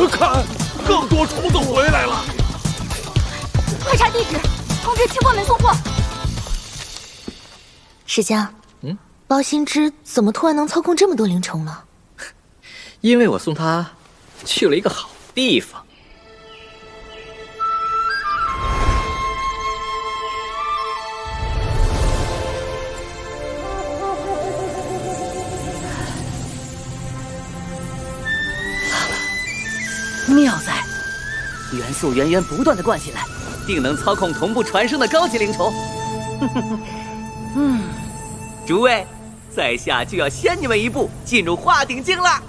看，更多虫子回来了。快查地址，通知清风门送货。石江，包心之怎么突然能操控这么多灵虫呢？因为我送他去了一个好地方。妙在，元素源源不断的灌进来，定能操控同步传声的高级灵虫。诸位，在下就要先你们一步进入化鼎境了。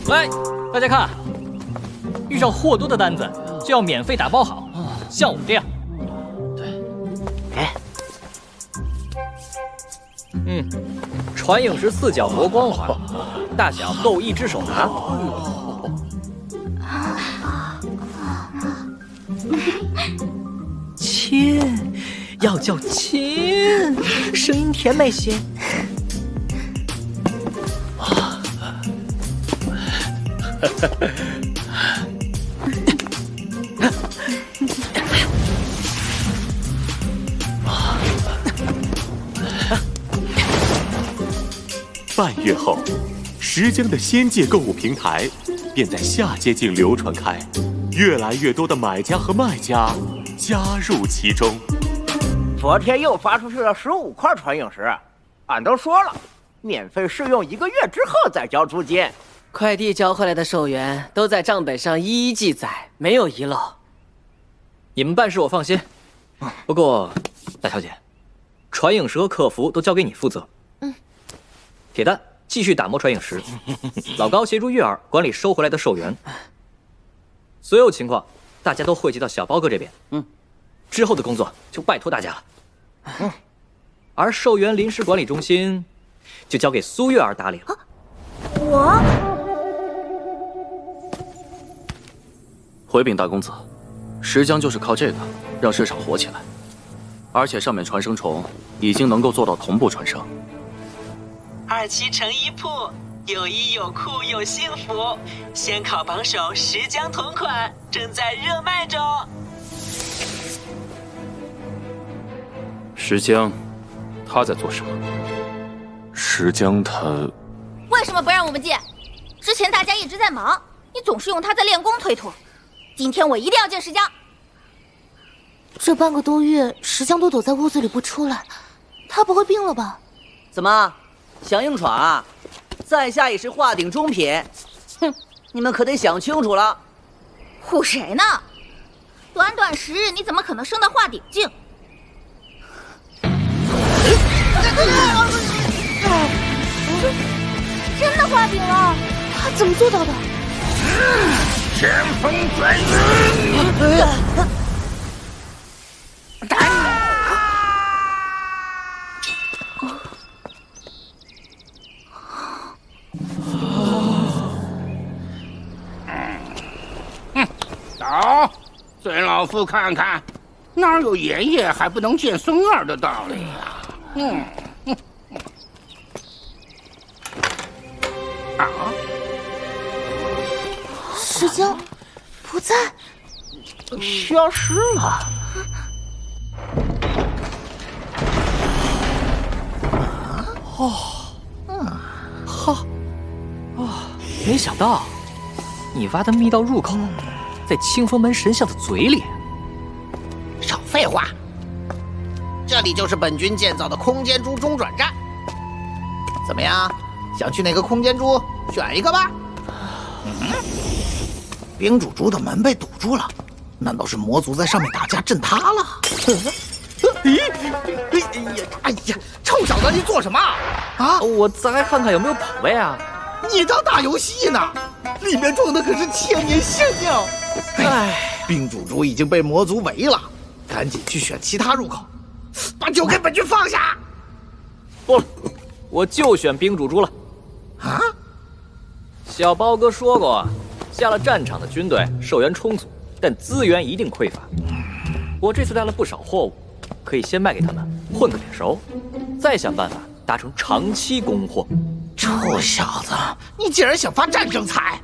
来，大家看，遇上货多的单子就要免费打包好，像我们这样。传影石4角磨光滑，大小够1只手拿。亲，要叫亲，声音甜美些。半月后，石江的仙界购物平台便在下界境流传开，越来越多的买家和卖家加入其中。昨天又发出去了15块传影石，俺都说了，免费试用1个月之后再交租金。快递交回来的寿元都在账本上一一记载，没有遗漏。你们办事我放心。不过，大小姐，传影石和客服都交给你负责。铁蛋继续打磨传影石，老高协助月儿管理收回来的寿元。所有情况大家都汇集到小包哥这边。之后的工作就拜托大家了。而寿元临时管理中心就交给苏月儿打理了。我回禀大公子，石浆就是靠这个让市场火起来，而且上面传声虫已经能够做到同步传声。2期成衣铺，有衣有裤有幸福，先考榜首石浆同款正在热卖中。石浆，他在做什么？石浆他为什么不让我们见？之前大家一直在忙，你总是用他在练功推脱。今天我一定要见石浆。这半个多月，石浆都躲在屋子里不出来，他不会病了吧？怎么，想硬闯啊？在下也是画鼎中品，哼，你们可得想清楚了。唬谁呢？短短10日，你怎么可能升到画鼎境？真的画鼎了？他怎么做到的？旋风转云！走，随老夫看看，哪有爷爷还不能见孙儿的道理呀？石浆不在，消失了。没想到你挖的密道入口在清风门神像的嘴里。少废话，这里就是本军建造的空间珠中转站。怎么样，想去哪个空间珠？选一个吧。冰主珠的门被堵住了，难道是魔族在上面打架震塌了？哎呀，臭小子，你做什么啊？我再看看有没有宝贝啊。你当打游戏呢？里面装的可是千年仙药。哎，冰主珠已经被魔族围了，赶紧去选其他入口，把酒给本军放下。不了，我就选冰主珠了。啊？小包哥说过，下了战场的军队寿元充足，但资源一定匮乏。我这次带了不少货物，可以先卖给他们，混个脸熟，再想办法达成长期供货。臭小子，你竟然想发战争财！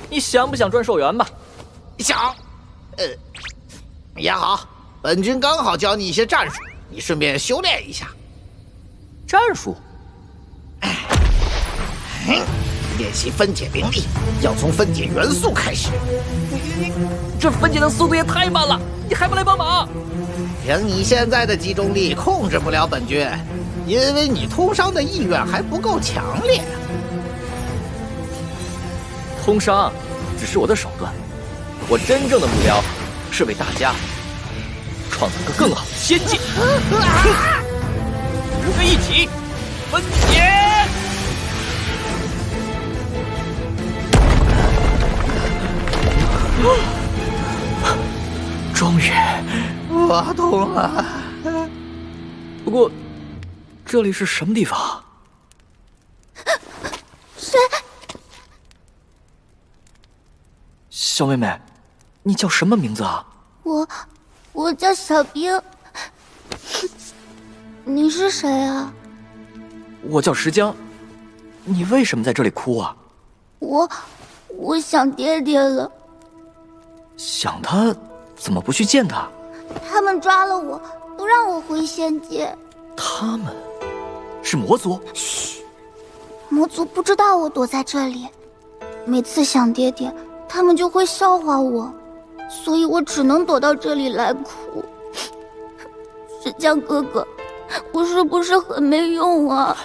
你想不想赚寿元吧？想。也好，本军刚好教你一些战术，你顺便修炼一下。战术？练习分解灵力，要从分解元素开始。这分解的速度也太慢了，你还不来帮忙？凭你现在的集中力，控制不了本军，因为你通商的意愿还不够强烈。通商只是我的手段，我真正的目标是为大家创造个更好的仙界。五个一起分解。终于，我懂了。不过，这里是什么地方？谁？小妹妹，你叫什么名字啊？我叫小冰。你是谁啊？我叫石浆。你为什么在这里哭啊？我想爹爹了。想他，怎么不去见他？他们抓了我，不让我回仙界。他们是魔族？嘘，魔族不知道我躲在这里。每次想爹爹，他们就会笑话我，所以我只能躲到这里来哭。石浆哥哥，我是不是很没用啊？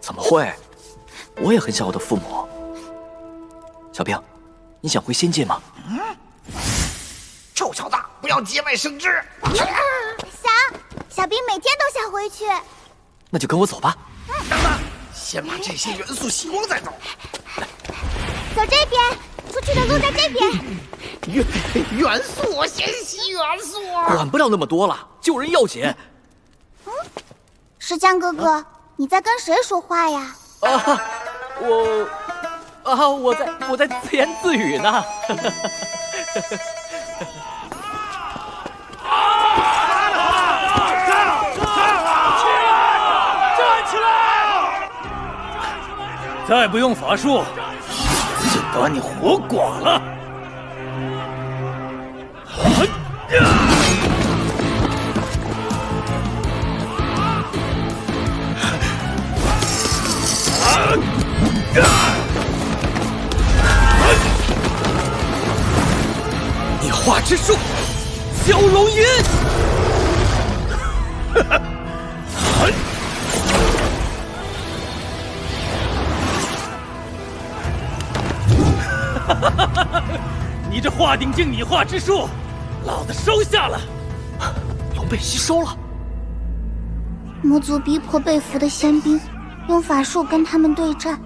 怎么会？我也很想我的父母。小冰，你想回仙界吗？臭小子，不要节外生枝！小冰每天都想回去。那就跟我走吧。等等，先把这些元素吸光再走。走这边，出去的路在这边。元素，先吸元素。管不了那么多了，救人要紧。石江哥哥，你在跟谁说话呀？我在自言自语呢。站起来！再不用法术，就把你活剐了。你化之术，消龙云。你这化鼎境拟化之术，老子收下了。龙被吸收了。魔族逼迫被俘的仙兵，用法术跟他们对战，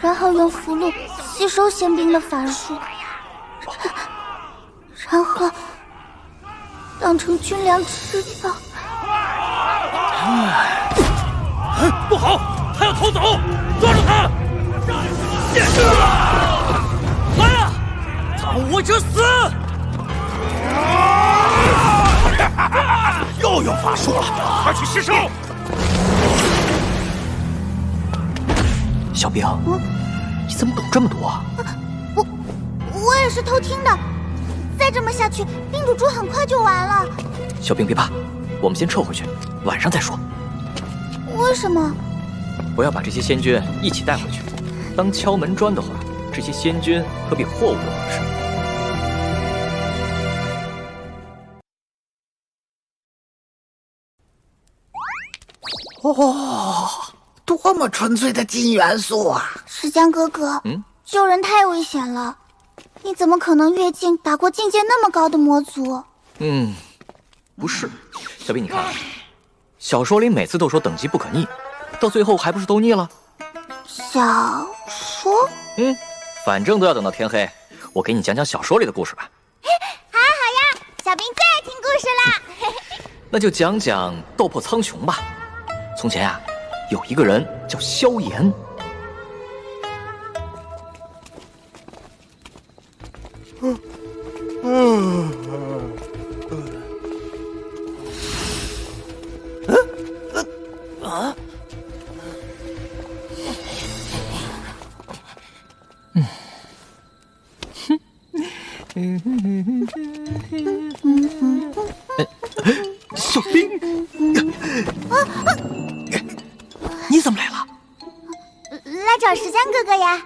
然后用符箓吸收仙兵的法术，然后当成军粮吃掉。不好，他要逃走，抓住他！来啊，挡我者死！又有法术了，快去施手！小兵，你怎么懂这么多啊？我也是偷听的。再这么下去，冰毒珠很快就完了。小兵别怕，我们先撤回去，晚上再说。为什么？不要把这些仙君一起带回去。当敲门砖的话，这些仙君可比货物的合适。哦，多么纯粹的金元素啊！石江哥哥，救人太危险了，你怎么可能越境打过境界那么高的魔族？不是，小兵你看，小说里每次都说等级不可逆，到最后还不是都逆了？小说？反正都要等到天黑，我给你讲讲小说里的故事吧。好呀，小兵最爱听故事啦。那就讲讲斗破苍穹吧。从前呀，有一个人叫萧炎。小兵，你怎么来了？来找石江哥哥呀。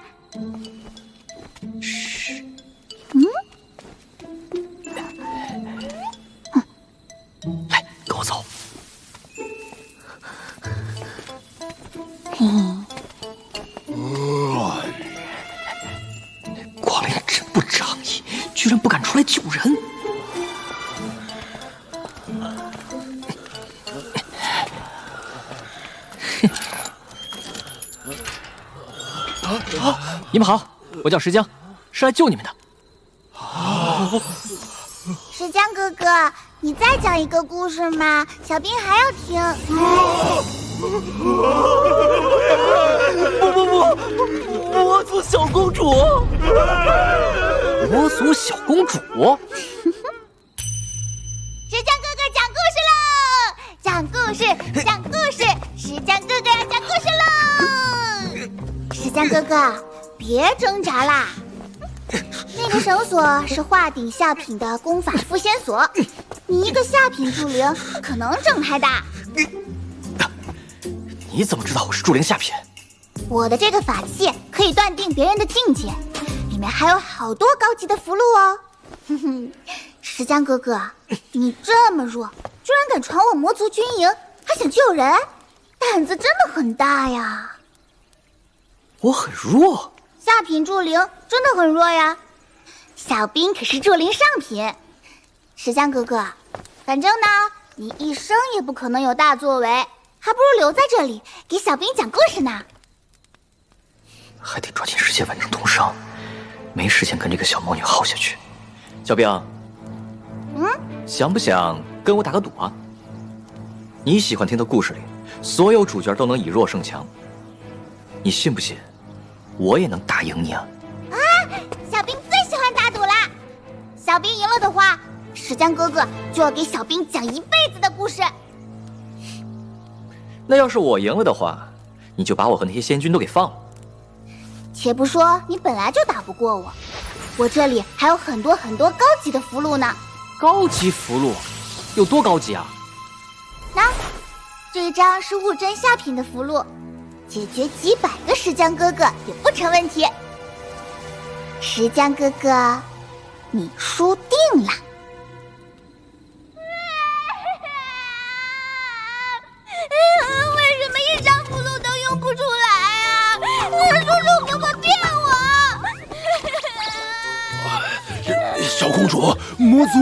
来，跟我走。光灵真不仗义，居然不敢出来救人。你们好，我叫石江，是来救你们的。石江哥哥，你再讲一个故事嘛，小兵还要听。不，魔族小公主，魔族小公主。石江哥哥讲故事喽！讲故事，讲故事，石江哥哥要讲故事喽！石江哥哥，别挣扎啦！那个绳索是化鼎下品的功法附仙索，你一个下品助灵，不可能挣太大。你怎么知道我是助灵下品？我的这个法器可以断定别人的境界，里面还有好多高级的符箓哦。哼哼，石江哥哥，你这么弱，居然敢闯我魔族军营，还想救人，胆子真的很大呀！我很弱，下品助灵真的很弱呀。小兵可是助灵上品。石江哥哥，反正呢，你一生也不可能有大作为，还不如留在这里给小兵讲故事呢。还得抓紧时间完成统伤，没时间跟这个小魔女耗下去。小兵，嗯，想不想跟我打个赌啊？你喜欢听的故事里，所有主角都能以弱胜强，你信不信？我也能打赢你啊！啊，小兵最喜欢打赌啦！小兵赢了的话，石江哥哥就要给小兵讲一辈子的故事。那要是我赢了的话，你就把我和那些仙君都给放了。且不说你本来就打不过我，我这里还有很多高级的符箓呢。高级符箓有多高级啊？那这一张是物真下品的符箓，解决几百个石江哥哥也不成问题。石江哥哥，你输定了。为什么一张符箓都用不出来啊？叔叔给我骗我！小公主，魔族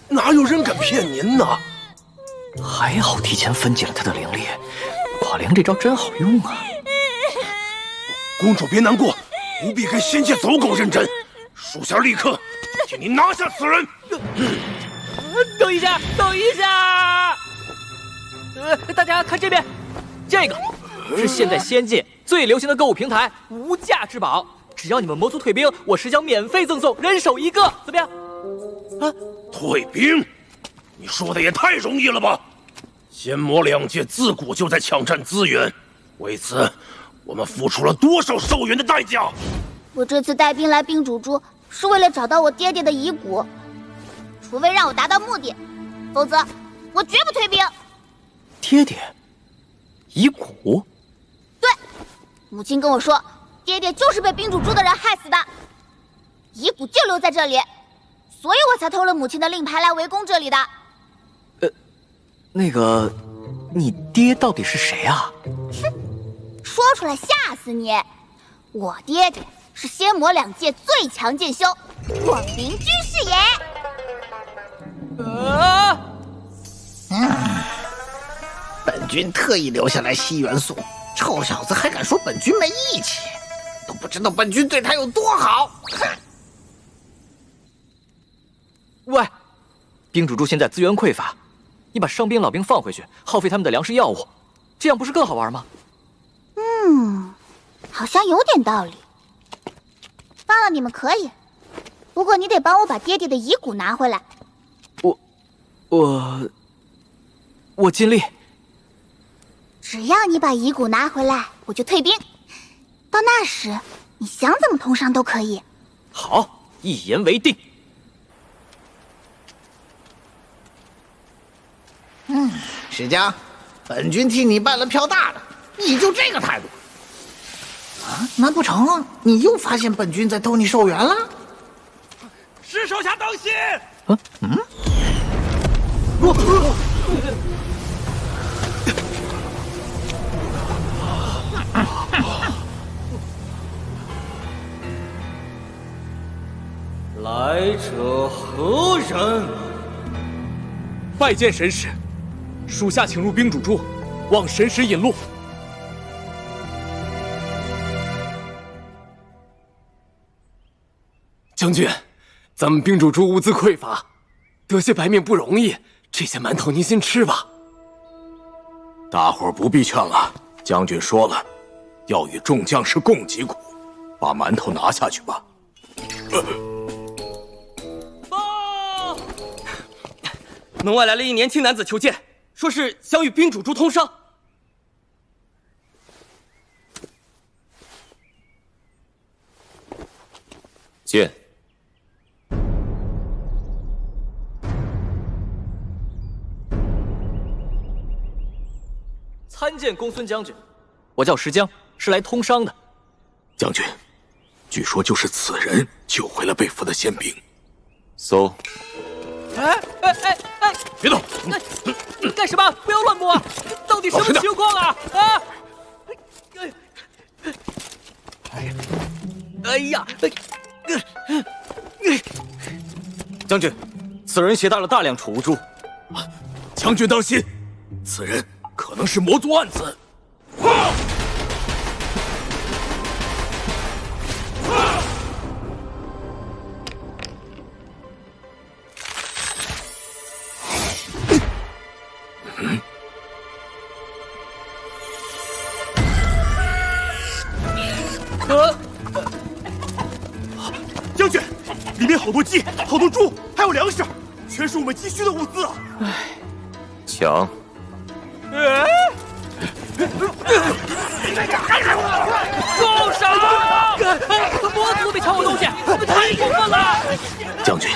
哪有人敢骗您呢？还好提前分解了他的灵力，垮灵这招真好用啊！公主别难过，不必跟仙界走狗认真。属下立刻替你拿下此人。等一下，等一下！大家看这边，这个是现在仙界最流行的购物平台，无价之宝。只要你们魔族退兵，我石江免费赠送，人手一个，怎么样？啊，退兵？你说的也太容易了吧！仙魔两界自古就在抢占资源，为此我们付出了多少寿元的代价？我这次带兵来冰主珠，是为了找到我爹爹的遗骨。除非让我达到目的，否则我绝不退兵。爹爹，遗骨？对，母亲跟我说，爹爹就是被冰主珠的人害死的，遗骨就留在这里，所以我才偷了母亲的令牌来围攻这里的。那个，你爹到底是谁啊？哼，说出来吓死你！我爹爹是仙魔两界最强剑修，广陵居士也。本君特意留下来吸元素，臭小子还敢说本君没义气，都不知道本君对他有多好。哼！喂，冰主珠现在资源匮乏，你把伤兵老兵放回去，耗费他们的粮食药物，这样不是更好玩吗？好像有点道理。放了你们可以，不过你得帮我把爹爹的遗骨拿回来。我尽力。只要你把遗骨拿回来，我就退兵。到那时，你想怎么通商都可以。好，一言为定。石江，本君替你办了票大的，你就这个态度？啊，难不成你又发现本君在偷你寿元了？石手下当心！来者何人？拜见神使，属下请入冰主珠，望神使引路。将军，咱们冰主珠物资匮乏，得些白面不容易，这些馒头您先吃吧。大伙儿不必劝了，将军说了，要与众将士共疾苦，把馒头拿下去吧。门外来了一年轻男子求见，说是想与冰主珠通商。见。参见公孙将军，我叫石江，是来通商的。将军，据说就是此人救回了被俘的仙兵。搜。别动！干什么？不要乱摸啊！到底什么情况啊？啊！哎呀！将军，此人携带了大量储物珠。将军当心，此人可能是魔族暗子。将军，里面好多鸡，好多猪，还有粮食，全是我们急需的物资啊！抢！住手！魔族都没抢我东西，太过分了！将军，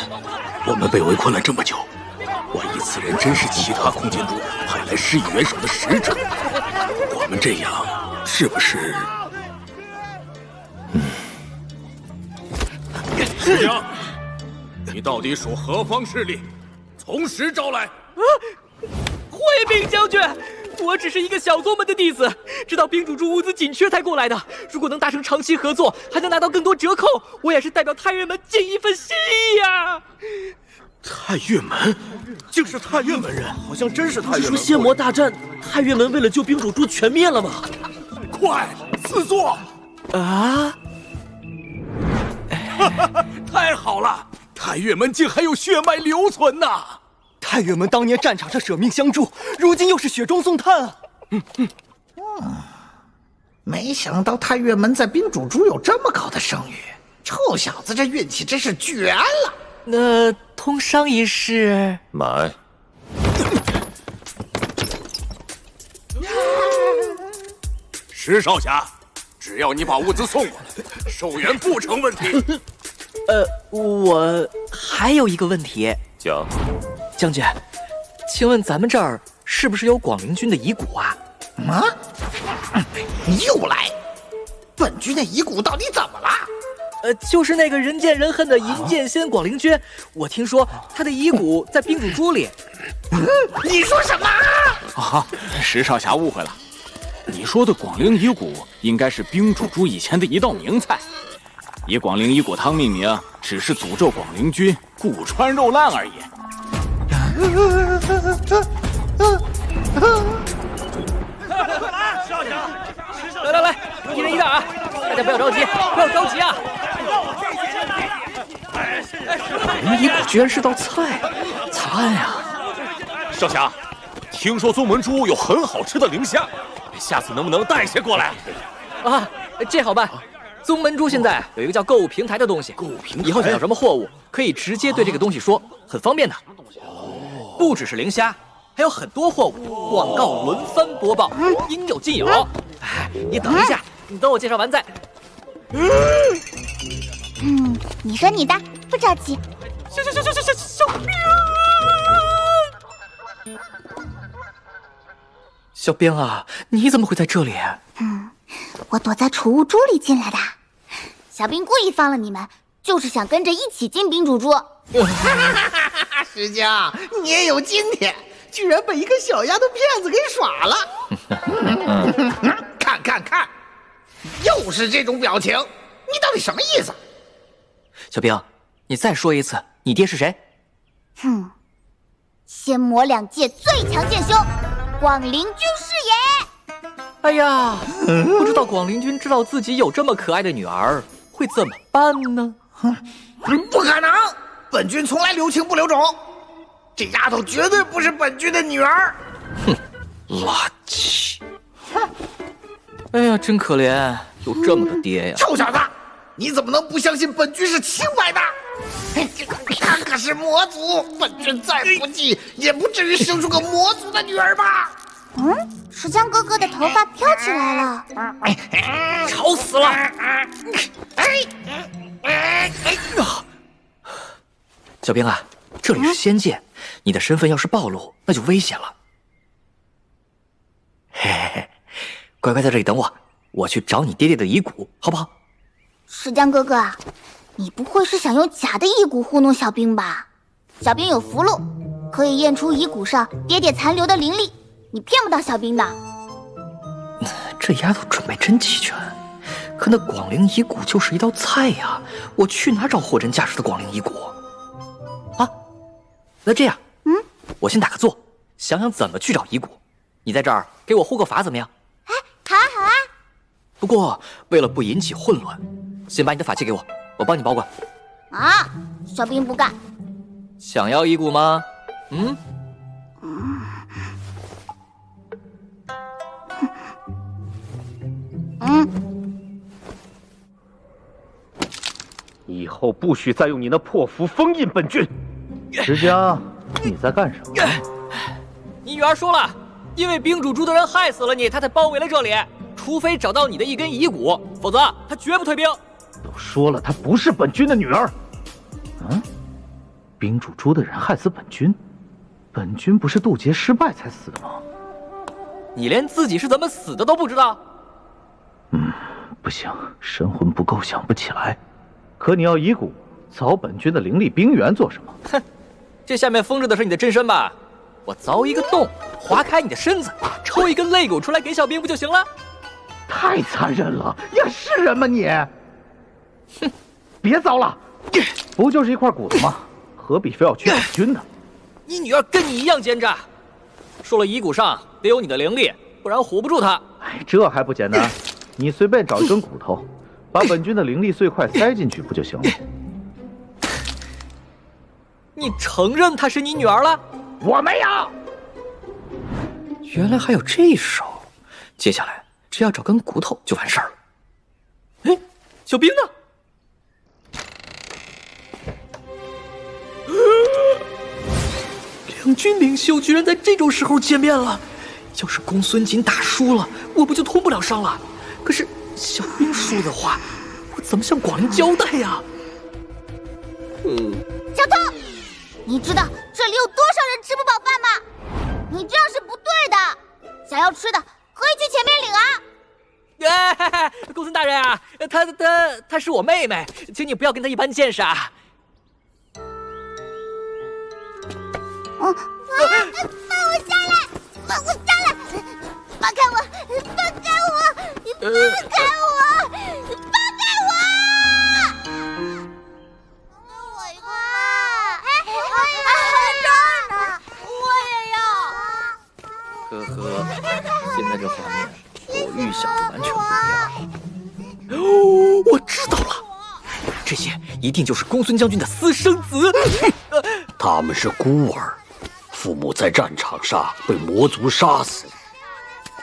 我们被围困了这么久，万一此人真是其他空间主派来施以援手的使者，我们这样是不是？石江，你到底属何方势力？从实招来！回禀将军，我只是一个小宗门的弟子，知道冰主柱物资紧缺才过来的。如果能达成长期合作，还能拿到更多折扣，我也是代表太岳门尽一份心意呀。太岳门，竟是太岳门人，好像真是太岳门。说仙魔大战，太岳门为了救冰主柱全灭了吗？快赐座！啊！太好了，太岳门竟还有血脉留存呐！太岳门当年战场上舍命相助，如今又是雪中送炭啊！没想到太岳门在冰主珠有这么高的声誉，臭小子这运气真是绝了。那通商一事，买。石少侠，只要你把物资送过来，售源不成问题。我还有一个问题。讲。将军，请问咱们这儿是不是有广陵君的遗骨啊？啊？你又来？本君的遗骨到底怎么了？就是那个人见人恨的银剑仙广陵君，我听说他的遗骨在冰主珠里。你说什么？啊，石少侠误会了，你说的广陵遗骨应该是冰主珠以前的一道名菜，以广陵遗骨汤命名，只是诅咒广陵君骨穿肉烂而已。来，一人一袋啊！大家不要着急，不要着急啊！遗骨居然是道菜，餐呀！少侠，听说宗门猪有很好吃的灵虾，下次能不能带些过来？啊，这好办。宗门猪现在有一个叫购物平台的东西，以后想要什么货物，可以直接对这个东西说，很方便的。不只是灵虾，还有很多货物，广告轮番播报，应有尽有。哎，你等一下，你等我介绍完再。你说你的，不着急。小兵啊，你怎么会在这里？我躲在储物珠里进来的。小兵故意放了你们，就是想跟着一起进冰主珠。石江，你也有今天，居然被一个小丫头片子给耍了。看，又是这种表情，你到底什么意思？小兵，你再说一次，你爹是谁？仙魔两界最强剑修，广陵君是也。哎呀，不知道广陵君知道自己有这么可爱的女儿，会怎么办呢？不可能，本君从来留情不留种，这丫头绝对不是本君的女儿。垃圾！哎呀，真可怜，有这么个爹呀！臭小子，你怎么能不相信本君是清白的？他可是魔族，本君再不济也不至于生出个魔族的女儿吧？石江哥哥的头发飘起来了，吵死了！小兵啊，这里是仙界，你的身份要是暴露，那就危险了。嘿嘿嘿，乖乖在这里等我，我去找你爹爹的遗骨，好不好？石江哥哥，你不会是想用假的遗骨糊弄小兵吧？小兵有符箓，可以验出遗骨上爹爹残留的灵力，你骗不到小兵的。这丫头准备真齐全，可那广陵遗骨就是一道菜呀，我去哪找货真价实的广陵遗骨？啊，那这样，我先打个坐，想想怎么去找遗骨。你在这儿给我护个法怎么样？好啊好啊。不过为了不引起混乱，先把你的法器给我，我帮你保管。啊，小兵不干。想要遗骨吗？以后不许再用你那破符封印本君。石江，你在干什么？你女儿说了，因为冰主猪的人害死了你，她才包围了这里。除非找到你的一根遗骨，否则她绝不退兵。都说了，她不是本君的女儿。嗯，冰主猪的人害死本君，本君不是渡劫失败才死的吗？你连自己是怎么死的都不知道？不行，神魂不够，想不起来。可你要遗骨，凿本君的灵力冰原做什么？哼，这下面封着的是你的真身吧？我凿一个洞，划开你的身子，抽一根肋骨出来给小兵不就行了？太残忍了！你还是人吗你？哼，别凿了，不就是一块骨头吗？何必非要去本君呢？你女儿跟你一样奸诈，说了遗骨上得有你的灵力，不然唬不住她。哎，这还不简单？你随便找一根骨头，把本君的灵力碎块塞进去不就行了？你承认她是你女儿了？我没有。原来还有这手，接下来只要找根骨头就完事儿了。哎，小兵呢？两军领袖居然在这种时候见面了，要是公孙锦打输了，我不就通不了商了？可是小兵输的话，我怎么向广陵交代呀？小偷，你知道这里有多少人吃不饱饭吗？你这样是不对的，想要吃的可以去前面领啊。哎，公孙大人啊，她是我妹妹，请你不要跟她一般见识啊。放我下来！放我下来！放开我！放开我！放开我！放开我！给我一个！这儿呢！我也要！呵呵，现在这画面和我预想的完全不一样。哦，我知道了，这些一定就是公孙将军的私生子。他们是孤儿。父母在战场上被魔族杀死，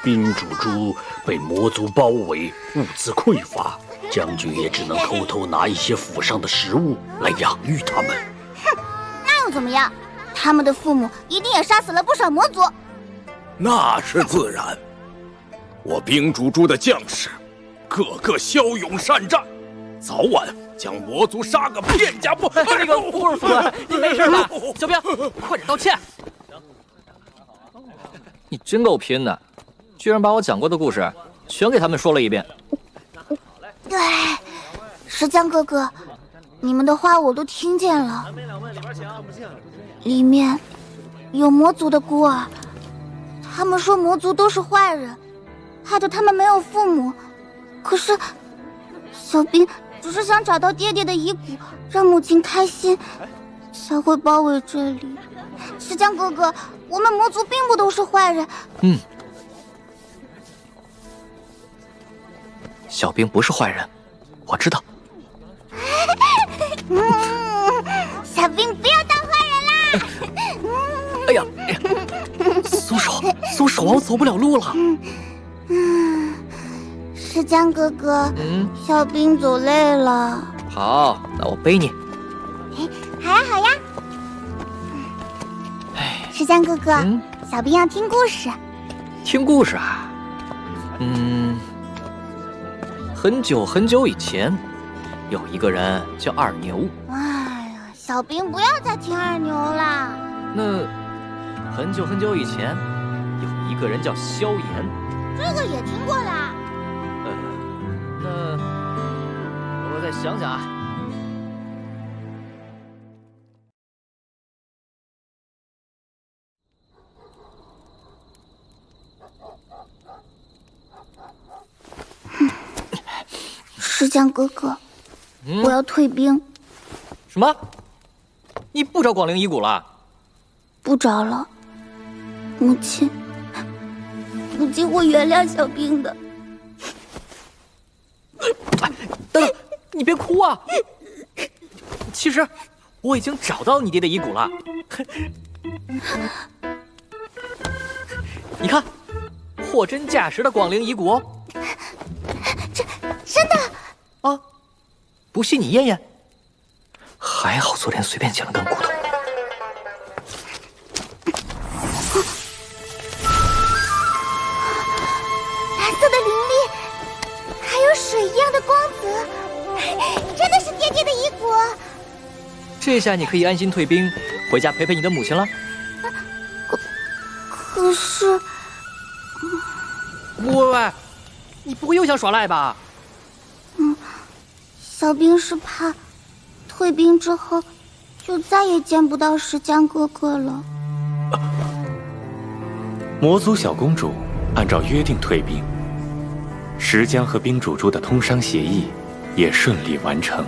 冰主猪被魔族包围，物资匮乏，将军也只能偷偷拿一些府上的食物来养育他们。哼，那又怎么样？他们的父母一定也杀死了不少魔族。那是自然，我冰主猪的将士个个骁勇善战，早晚将魔族杀个片甲不。那个夫人，你没事吧？小兵，快点道歉。你真够拼的，居然把我讲过的故事全给他们说了一遍。对，石江哥哥，你们的话我都听见了。里面有魔族的孤儿，他们说魔族都是坏人，害得他们没有父母。可是小兵只是想找到爹爹的遗骨，让母亲开心，才会包围这里。石江哥哥，我们魔族并不都是坏人。小兵不是坏人，我知道。小兵不要当坏人啦！哎呀，松手，松手啊！我走不了路了。石江哥哥，小兵走累了。好，那我背你。好呀，好呀。石江哥哥，小兵要听故事。听故事啊？很久很久以前，有一个人叫二牛。哎呀，小兵不要再听二牛了。那很久很久以前，有一个人叫萧炎。这个也听过啦。那我再想想啊。石江哥哥，我要退兵。什么？你不找广陵遗骨了？不找了。母亲会原谅小兵的。等等，你别哭啊！其实我已经找到你爹的遗骨了。你看，货真价实的广陵遗骨哦。真的？啊！不信你验验。还好昨天随便捡了根骨头。蓝色的灵力，还有水一样的光泽，真的是爹爹的遗骨。这下你可以安心退兵，回家陪陪你的母亲了。可是，喂，你不会又想耍赖吧？小兵是怕退兵之后就再也见不到石江哥哥了。魔族小公主按照约定退兵，石江和冰煮猪的通商协议也顺利完成。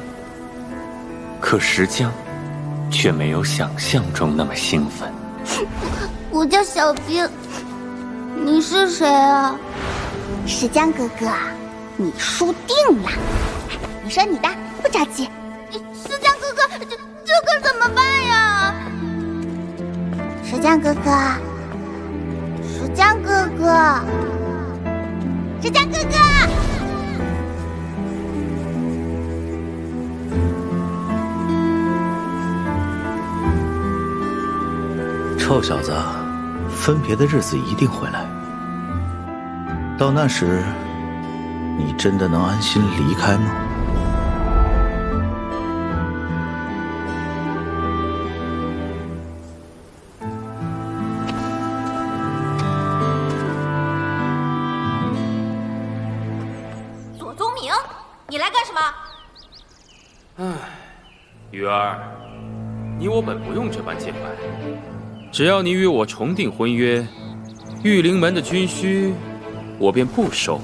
可石江却没有想象中那么兴奋。我叫小兵，你是谁啊？石江哥哥，你输定了。你说你的，不着急。石江哥哥，这可怎么办呀？石江哥哥，石江哥哥，石江哥哥。臭小子，分别的日子一定会来。到那时，你真的能安心离开吗？左宗明，你来干什么？唉，鱼儿，你我本不用这般见白。只要你与我重订婚约，玉灵门的军需，我便不收了。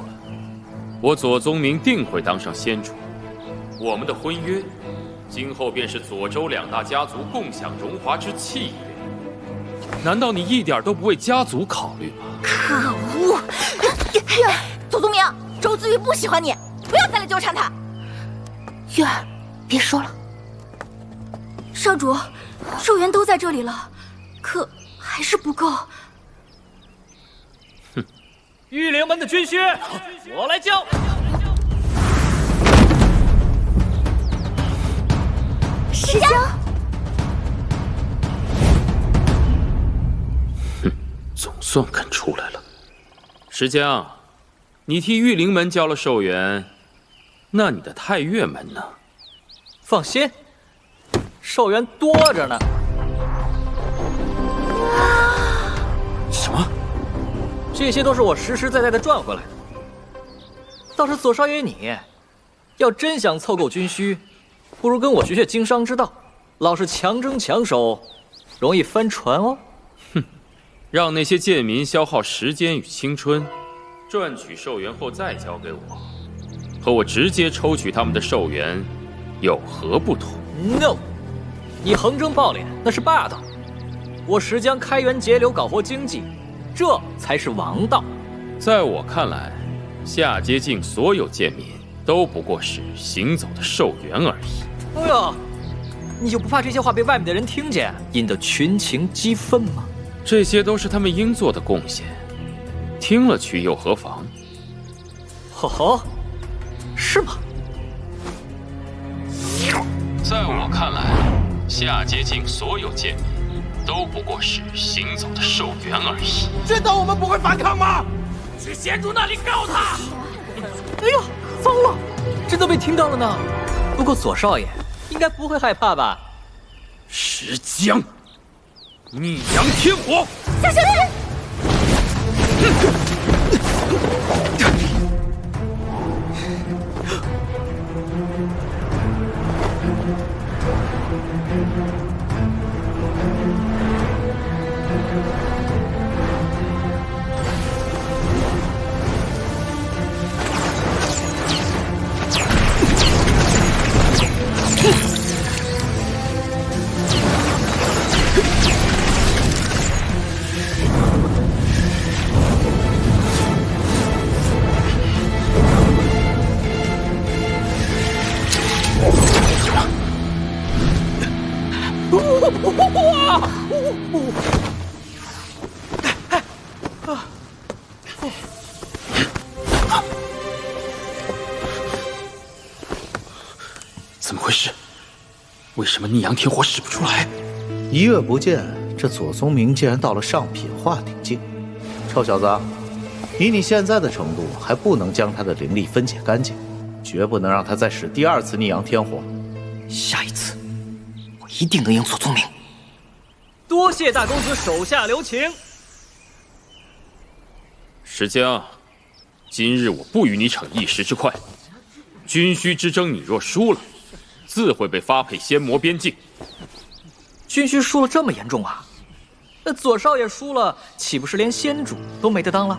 我左宗明定会当上先主。我们的婚约，今后便是左周两大家族共享荣华之契约。难道你一点都不为家族考虑吗？可恶！左宗明，周子玉不喜欢你，不要再来纠缠他。月儿，别说了。少主，寿元都在这里了。可还是不够。哼，玉灵门的军需，我来教。石江，哼，总算肯出来了。石江，你替玉灵门交了寿元，那你的太岳门呢？放心，寿元多着呢。什么？这些都是我实实在在的赚回来的。倒是左少爷你，要真想凑够军需，不如跟我学学经商之道。老是强争强守，容易翻船哦。哼，让那些贱民消耗时间与青春，赚取寿元后再交给我，和我直接抽取他们的寿元有何不同 ？No， 你横征暴敛那是霸道。我石江开源节流，搞活经济，这才是王道。在我看来，下阶境所有贱民都不过是行走的寿元而已。哎呀，你就不怕这些话被外面的人听见，引得群情激愤吗？这些都是他们应做的贡献，听了去又何妨？呵呵，是吗？在我看来，下阶境所有贱民都不过是行走的寿元而已。真的我们不会反抗吗？去贤主那里告他！哎呀，糟了，真的被听到了呢。不过左少爷应该不会害怕吧？石江，逆阳天火！小兄弟！怎么回事？为什么逆阳天火使不出来？一月不见，这左宗明竟然到了上品化顶境。臭小子，以你现在的程度，还不能将他的灵力分解干净，绝不能让他再使第2次逆阳天火。下一次，我一定能赢左宗明。多谢大公子手下留情。石江，今日我不与你逞一时之快。军需之争，你若输了，自会被发配仙魔边境。军需输了这么严重啊？那左少爷输了，岂不是连仙主都没得当了？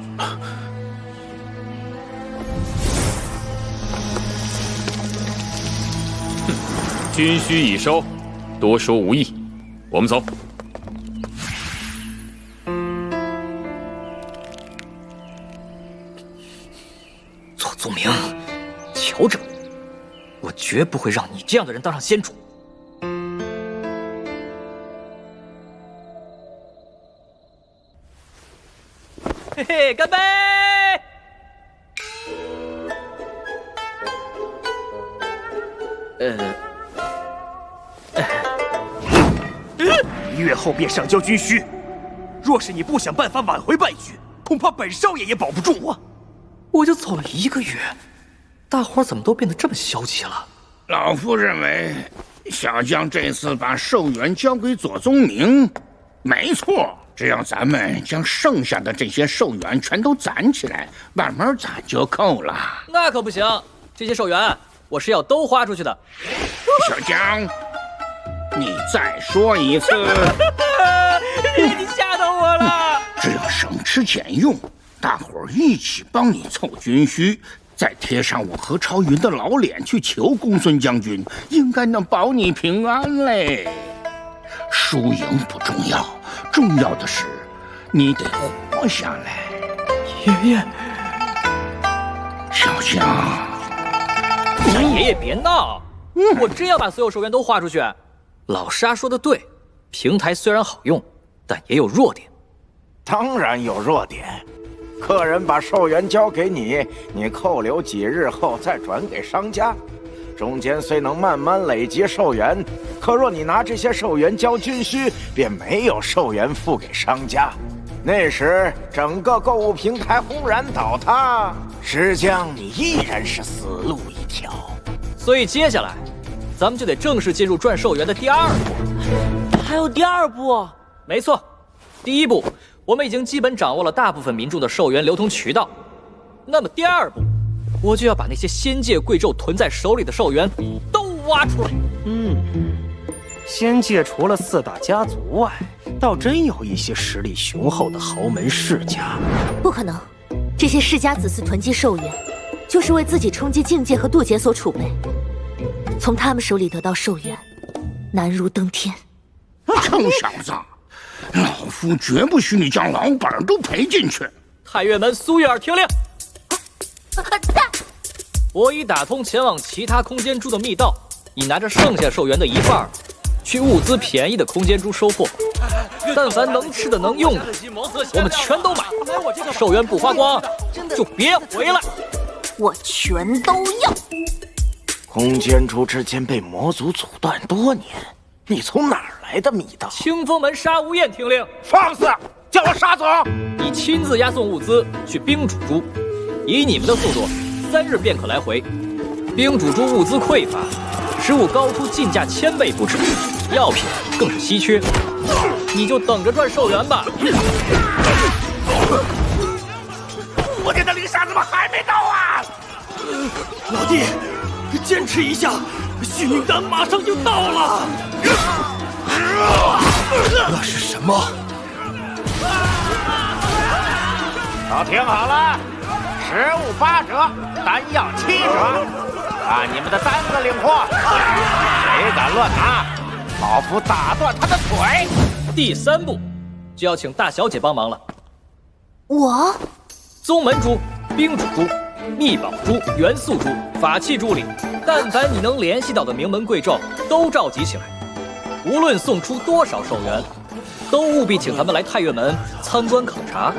军需已收，多说无益，我们走。左宗明，瞧着，我绝不会让你这样的人当上仙主。嘿嘿，干杯！1月后便上交军需，若是你不想办法挽回败局，恐怕本少爷也保不住我。我就走了1个月，大伙怎么都变得这么消极了？老夫认为，小将这次把寿元交给左宗明，没错。只要咱们将剩下的这些寿元全都攒起来，慢慢攒就够了。那可不行，这些寿元我是要都花出去的。小将，你再说一次。你吓到我了。只要省吃俭用，大伙儿一起帮你凑军需，再贴上我和朝云的老脸去求公孙将军，应该能保你平安嘞。输赢不重要，重要的是你得活下来。爷爷，小将，爷爷别闹，我真要把所有寿元都花出去。老沙说的对，平台虽然好用，但也有弱点。当然有弱点。客人把寿元交给你，你扣留几日后再转给商家，中间虽能慢慢累积寿元，可若你拿这些寿元交军需，便没有寿元付给商家。那时整个购物平台轰然倒塌，石江你依然是死路一条。所以接下来，咱们就得正式进入赚寿元的第2步。还有第2步？没错，第1步我们已经基本掌握了大部分民众的寿元流通渠道，那么第2步，我就要把那些仙界贵胄囤在手里的寿元都挖出来。仙界除了4大家族外，倒真有一些实力雄厚的豪门世家。不可能，这些世家子嗣囤积寿元，就是为自己冲击境界和渡劫所储备。从他们手里得到寿元，难如登天。臭小子，老夫绝不许你将老本都赔进去。太岳门苏月儿听令。我已打通前往其他空间珠的密道，你拿着剩下寿元的1半，去物资便宜的空间珠收货。但凡能吃的能用的，我们全都买。寿元不花光，就别回来。我全都要。空间珠之间被魔族阻断多年，你从哪儿来的密道？清风门杀无厌听令。放肆！叫我沙总！你亲自押送物资去冰煮珠，以你们的速度，3日便可来回。冰煮珠物资匮乏，食物高出进价1000倍不止，药品更是稀缺。你就等着赚寿元吧。我家的灵沙怎么还没到啊？老弟，坚持一下，续命丹马上就到了。那是什么？都听好了，食物8折，丹药7折，看你们的单子领货，谁敢乱拿，老夫打断他的腿。第3步，就要请大小姐帮忙了。我？宗门珠、冰煮珠、秘宝珠、元素珠、法器珠里，但凡你能联系到的名门贵胄，都召集起来。无论送出多少寿元，都务必请他们来太岳门参观考察。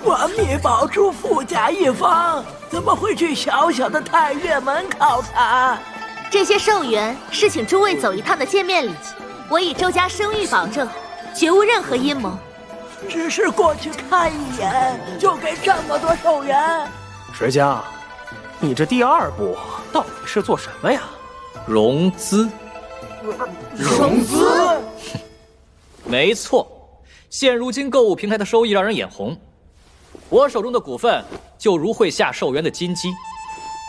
我秘宝珠富甲一方，怎么会去小小的太岳门考察？这些寿元是请诸位走一趟的见面礼，我以周家声誉保证，绝无任何阴谋。只是过去看一眼，就给这么多寿元。石江，你这第二步到底是做什么呀？融资。融资？没错，现如今购物平台的收益让人眼红，我手中的股份就如会下寿元的金鸡，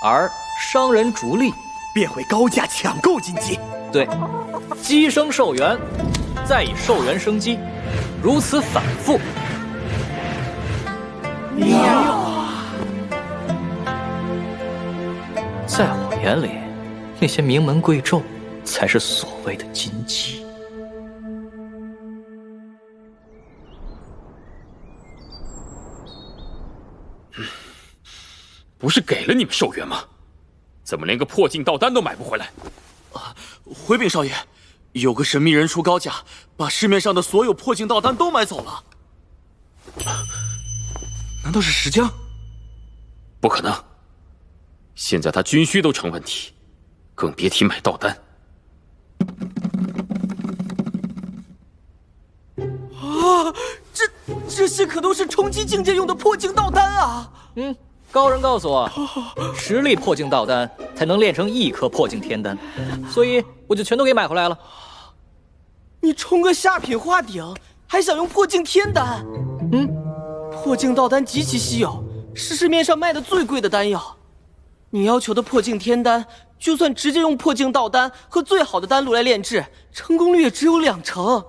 而商人逐利便会高价抢购金鸡。对，鸡生寿元，再以寿元生鸡，如此反复。妙啊！在我眼里，那些名门贵胄才是所谓的金鸡。不是给了你们寿元吗？怎么连个破镜道丹都买不回来？回禀少爷，有个神秘人出高价，把市面上的所有破镜道丹都买走了。难道是石江？不可能！现在他军需都成问题，更别提买道丹。啊，这些可都是冲击境界用的破镜道丹啊！高人告诉我，10粒破镜道丹才能炼成1颗破镜天丹，所以我就全都给买回来了。你冲个下品化顶，还想用破镜天丹？破镜道丹极其稀有，是市面上卖的最贵的丹药。你要求的破镜天丹，就算直接用破镜道丹和最好的丹炉来炼制，成功率也只有20%。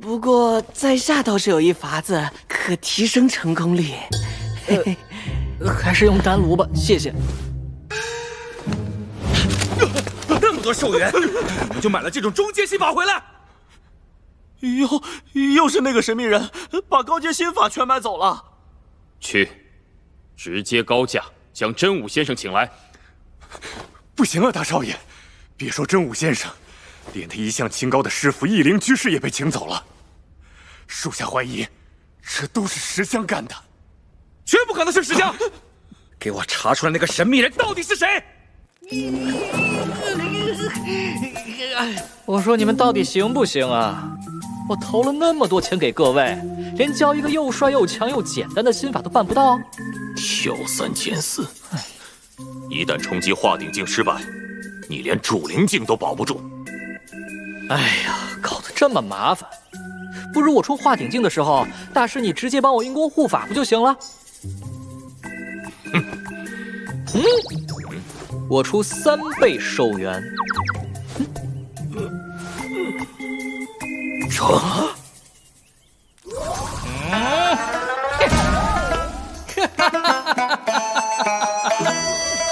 不过在下倒是有一法子可提升成功率。还是用丹炉吧，谢谢。那么多寿元，怎么就买了这种中阶心法回来？又是那个神秘人，把高阶心法全买走了。去，直接高价将真武先生请来。不行啊，大少爷，别说真武先生，连他一向清高的师傅义灵居士也被请走了。属下怀疑，这都是石江干的。绝不可能是石江！给我查出来那个神秘人到底是谁！我说你们到底行不行啊？我投了那么多钱给各位，连教一个又帅又强又简单的心法都办不到。挑三拣四，一旦冲击化顶境失败，你连主灵境都保不住。哎呀，搞得这么麻烦，不如我冲化顶境的时候，大师你直接帮我因功护法不就行了？我出3倍寿元。成。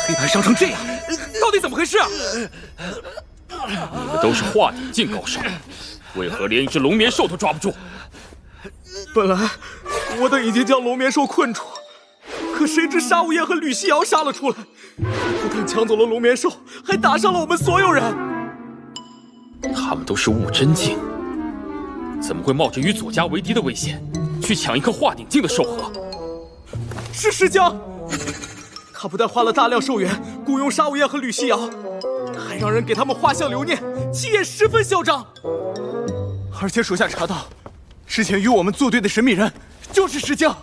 黑牌伤成这样，到底怎么回事啊？你们都是化顶境高手，为何连一只龙眠兽都抓不住？本来我等已经将龙眠兽困住，可谁知沙无厌和吕西瑶杀了出来，不但抢走了龙眠兽，还打伤了我们所有人。他们都是悟真境，怎么会冒着与左家为敌的危险，去抢一颗化顶境的兽核？是石江，他不但花了大量寿元雇佣沙无厌和吕西瑶，还让人给他们画像留念，气焰十分嚣张。而且属下查到，之前与我们作对的神秘人就是石江。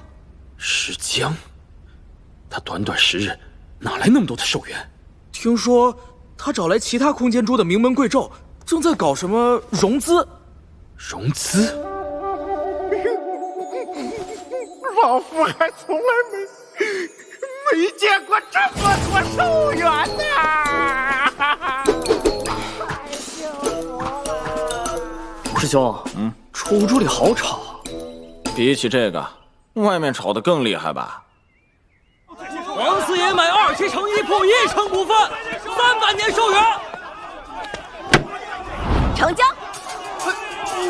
石江，他短短10日哪来那么多的寿元？听说他找来其他空间珠的名门贵胄，正在搞什么融资。融资？老夫还从来没见过这么多寿元呐！师兄，出租里好吵啊！比起这个，外面吵得更厉害吧？王四爷买2期成衣铺1成股份，300年寿元。成交。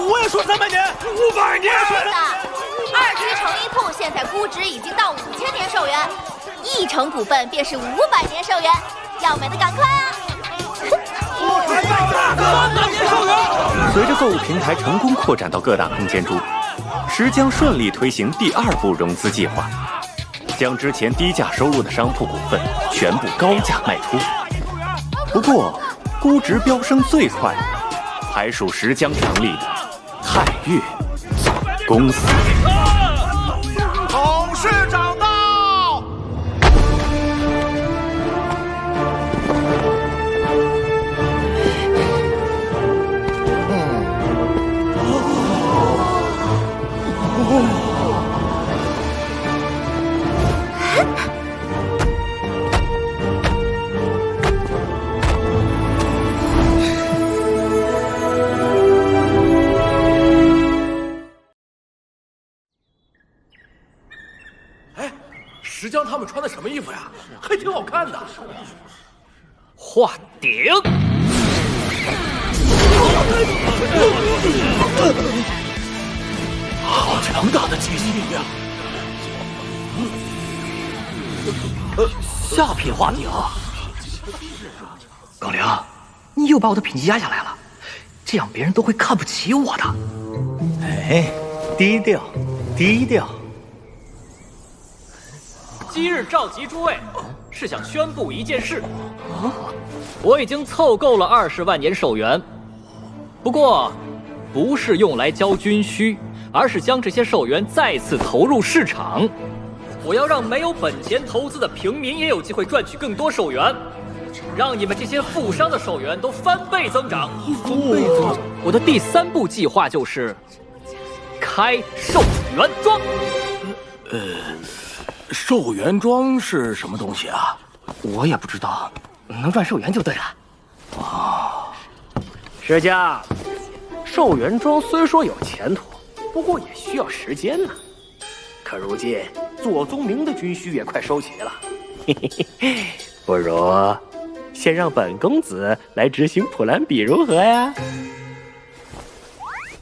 我也说300年，500年。是的，2期成衣铺现在估值已经到5000年寿元，1成股份便是500年寿元，要买的赶快啊！300年寿元。随着购物平台成功扩展到各大空间珠，石江顺利推行第2步融资计划。将之前低价收入的商铺股份全部高价卖出。不过，估值飙升最快的还属石江成立的泰岳总公司。董事长到！石江他们穿的什么衣服呀？还挺好看的。画顶！好强大的气息呀！下品画顶。耿玲，你又把我的品级压下来了，这样别人都会看不起我的。哎，低调，低调。今日召集诸位，是想宣布一件事。我已经凑够了20万年寿元，不过不是用来交军需，而是将这些寿元再次投入市场。我要让没有本钱投资的平民也有机会赚取更多寿元，让你们这些富商的寿元都翻倍增长。我的第3步计划就是开寿元庄。寿元庄是什么东西啊？我也不知道，能赚寿元就对了。哦，石江，寿元庄虽说有前途，不过也需要时间呢。可如今左宗明的军需也快收齐了，不如先让本公子来执行普兰比如何呀？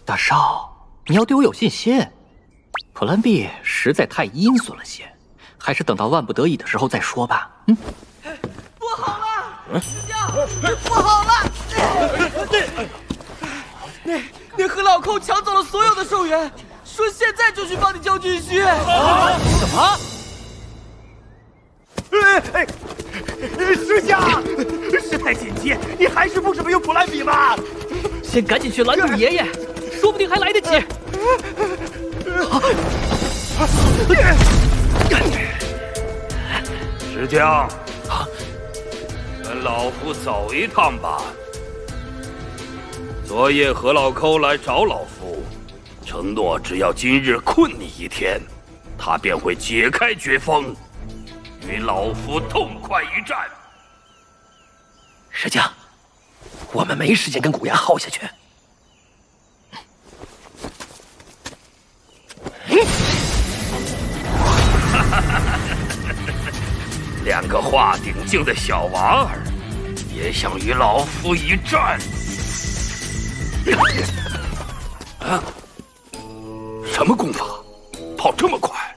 大少，你要对我有信心。普兰 B 实在太阴损了些，还是等到万不得已的时候再说吧。不好了，石江，不好了！那和老寇抢走了所有的寿元，说现在就去帮你交军需。什么？石江，事态紧急，你还是不准备用普兰比吧？先赶紧去拦住爷爷，说不定还来得及。石江，跟老夫走一趟吧。昨夜何老抠来找老夫，承诺只要今日困你一天，他便会解开绝封，与老夫痛快一战。石江，我们没时间跟古崖耗下去。2个画顶境的小娃儿，也想与老夫一战？啊！什么功法？跑这么快？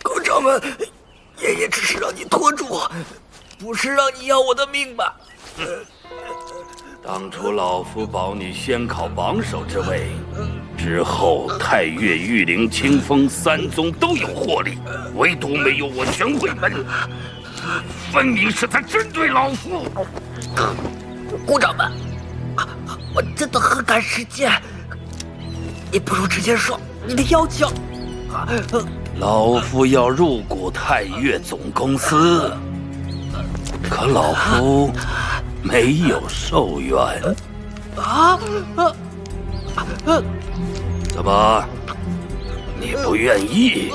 狗掌门，爷爷只是让你拖住，不是让你要我的命吧？当初老夫保你先考榜首之位，之后太岳、玉灵、清风3宗都有获利，唯独没有我玄慧门，分明是在针对老夫。顾掌门，我真的很赶时间，你不如直接说你的要求。老夫要入股太岳总公司，可老夫没有寿元。怎么，你不愿意？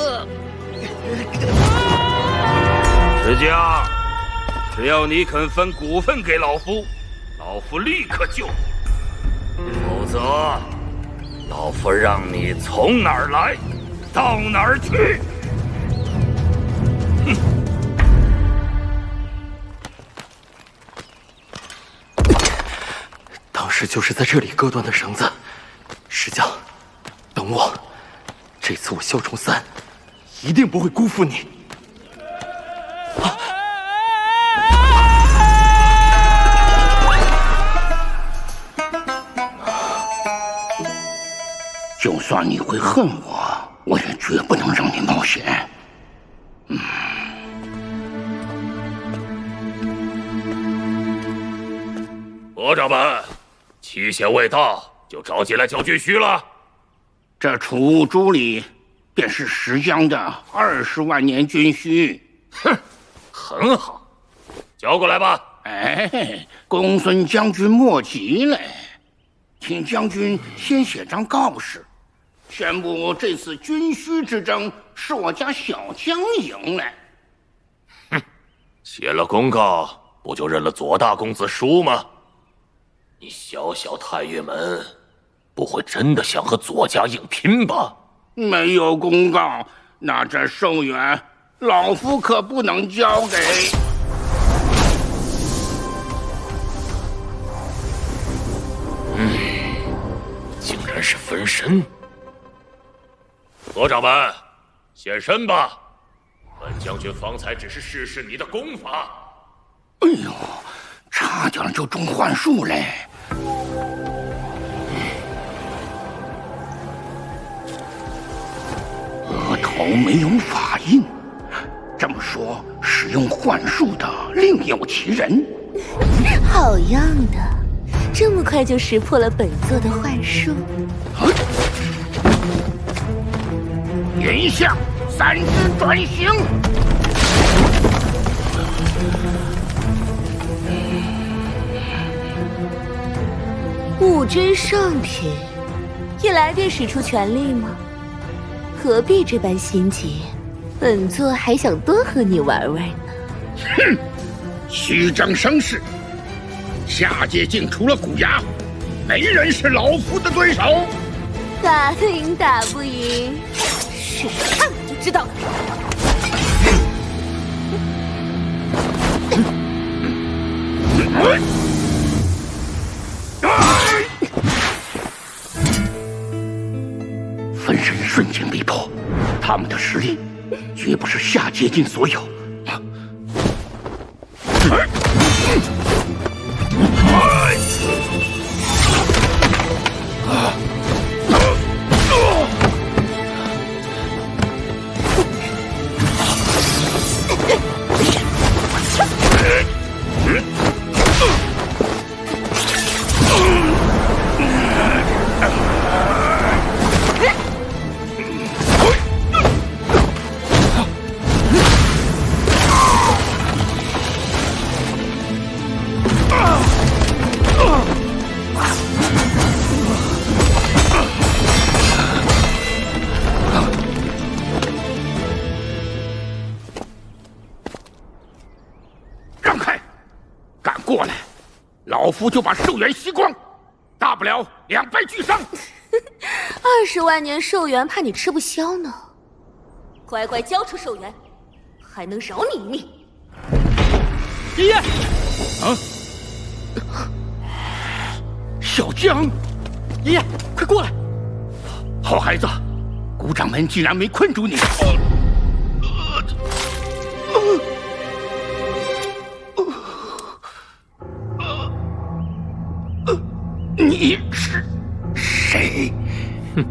石江，只要你肯分股份给老夫，老夫立刻救你；否则，老夫让你从哪儿来到哪儿去。哼！当时就是在这里割断的绳子。石江，等我，这次我萧崇3一定不会辜负你。算你会恨我，我也绝不能让你冒险。合掌们，期限未到就着急来交军需了。这储物珠里便是石江的20万年军需。哼，很好，交过来吧。哎，公孙将军莫急嘞，请将军先写张告示，宣布这次军需之争是我家小江赢了。哼，写了公告，不就认了左大公子输吗？你小小太岳门，不会真的想和左家硬拼吧？没有公告，那这寿元老夫可不能交给。竟然是分身！合掌们，现身吧！本将军方才只是试试你的功法。哎呦，差点就中幻术嘞！额头没有法印，这么说，使用幻术的另有其人。好样的，这么快就识破了本座的幻术。言下3支转型。物真上品，一来便使出全力吗？何必这般心急？本座还想多和你玩玩呢。哼，虚张声势。下界境除了古崖，没人是老夫的对手。打不赢，打不赢，试试看就知道了。分身瞬间被破，他们的实力绝不是下界境所有。老夫就把寿元吸光，大不了2败俱伤。20万年寿元，怕你吃不消呢。乖乖交出寿元，还能饶你一命。爷爷，小江，爷爷，快过来！好孩子，谷掌门竟然没困住你。你是谁？哼，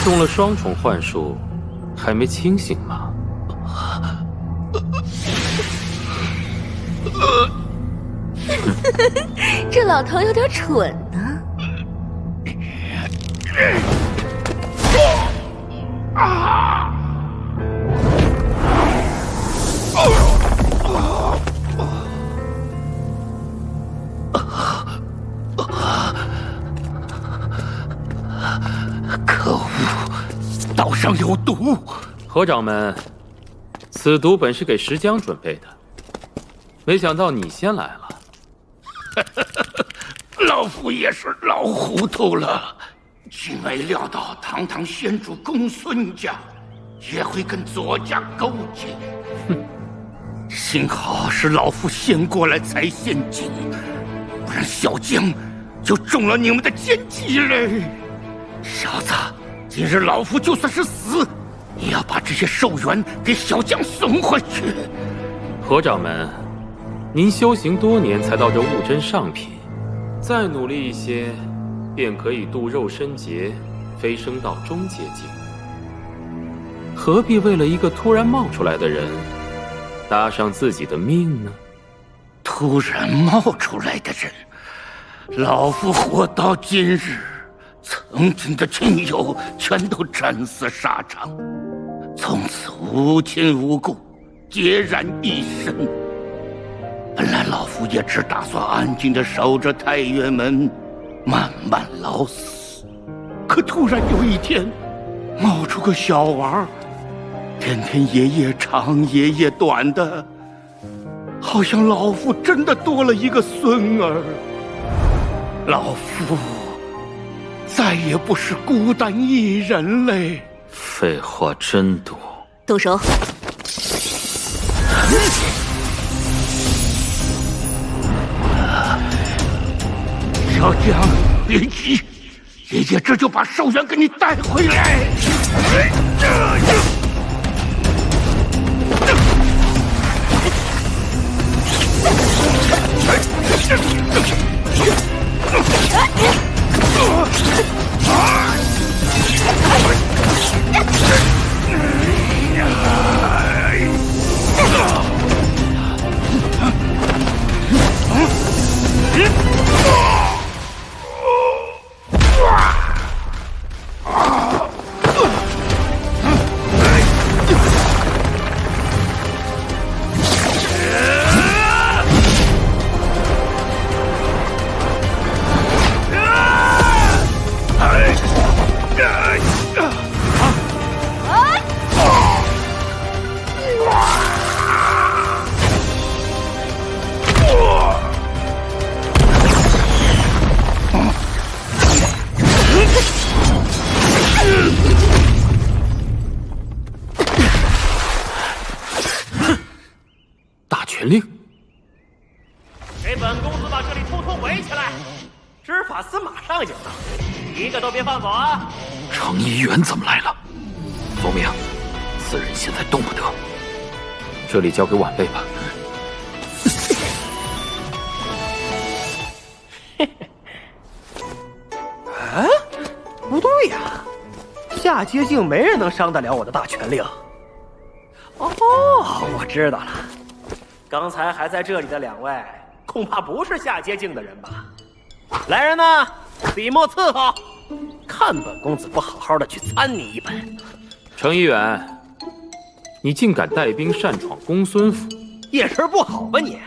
中了双重幻术，还没清醒吗？这老头有点蠢呢。可恶，刀上有毒！合掌门，此毒本是给石江准备的，没想到你先来了。老夫也是老糊涂了，竟没料到堂堂先主公孙家也会跟左家勾结。哼，幸好是老夫先过来才陷阱，不然小江就中了你们的奸计嘞！小子，今日老夫就算是死，也要把这些寿元给小江送回去。合掌门，您修行多年才到这物真上品，再努力一些，便可以渡肉身劫，飞升到中阶境，何必为了一个突然冒出来的人搭上自己的命呢？突然冒出来的人，老夫活到今日，曾经的亲友全都战死沙场，从此无亲无故，孑然一身。本来老夫也只打算安静地守着太岳门，慢慢老死。可突然有一天，冒出个小娃，天天爷爷长爷爷短的，好像老夫真的多了一个孙儿。老夫再也不是孤单一人嘞。废话真多。动手！小将，别急，爷爷这就把寿元给你带回来。大权令，给本公子把这里通通围起来！执法司马上就到，一个都别放走啊！程一元怎么来了？宗明，此人现在动不得，这里交给晚辈吧。哎，不对呀，下阶境没人能伤得了我的大权令。哦，我知道了，刚才还在这里的两位，恐怕不是下阶境的人吧？来人呐，笔墨伺候，看本公子不好好的去参你一本。程一远，你竟敢带兵擅闯公孙府，眼神不好吧你？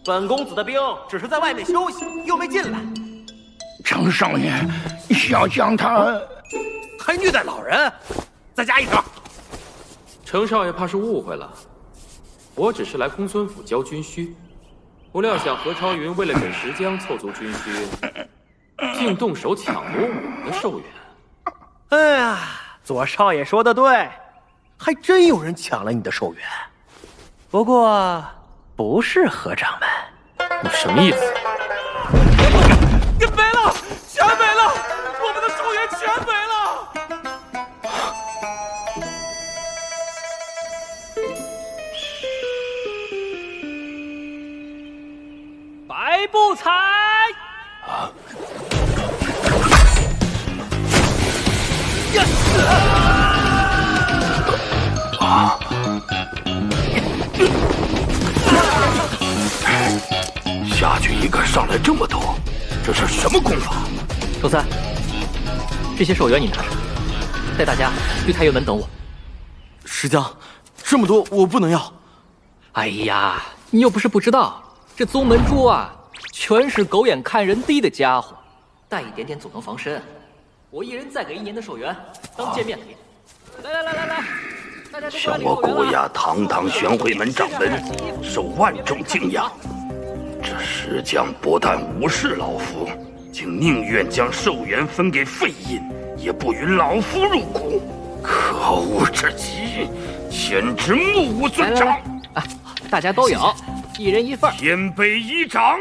本公子的兵只是在外面休息，又没进来。程少爷，小将他还虐待老人，再加一条。程少爷怕是误会了，我只是来公孙府交军需，不料想何超云为了给石江凑足军需，竟动手抢夺我的寿元。哎呀，左少爷说的对，还真有人抢了你的寿元。不过不是何掌门。你什么意思？没了，全没了，我们的寿元全没了。百步踩！下去一个上来这么多，这是什么功法？周三，这些寿元你拿着，带大家去太岳门等我。石江，这么多我不能要。哎呀，你又不是不知道，这宗门主啊，全是狗眼看人低的家伙，带一点点总能防身。我一人再给1年的寿元当见面礼。来，大家都过来领寿元了。向我郭雅堂堂玄会门掌门，受万众敬仰。这石江不但无视老夫，竟宁愿将寿元分给废印，也不允老夫入股。可恶之极，简直目无尊长！啊，大家都有，一人一份。天卑一掌，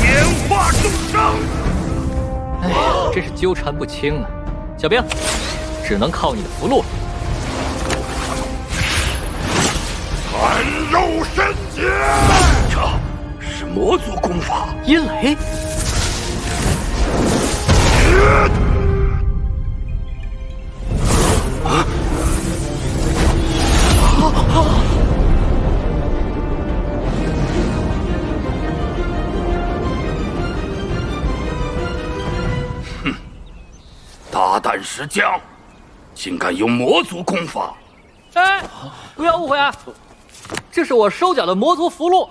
天化众生。哎，真是纠缠不清啊！小兵，只能靠你的符箓了。寒肉神剑，这是魔族功法。阴雷。胆石将，竟敢用魔族功法！哎，不要误会啊，这是我收缴的魔族符箓。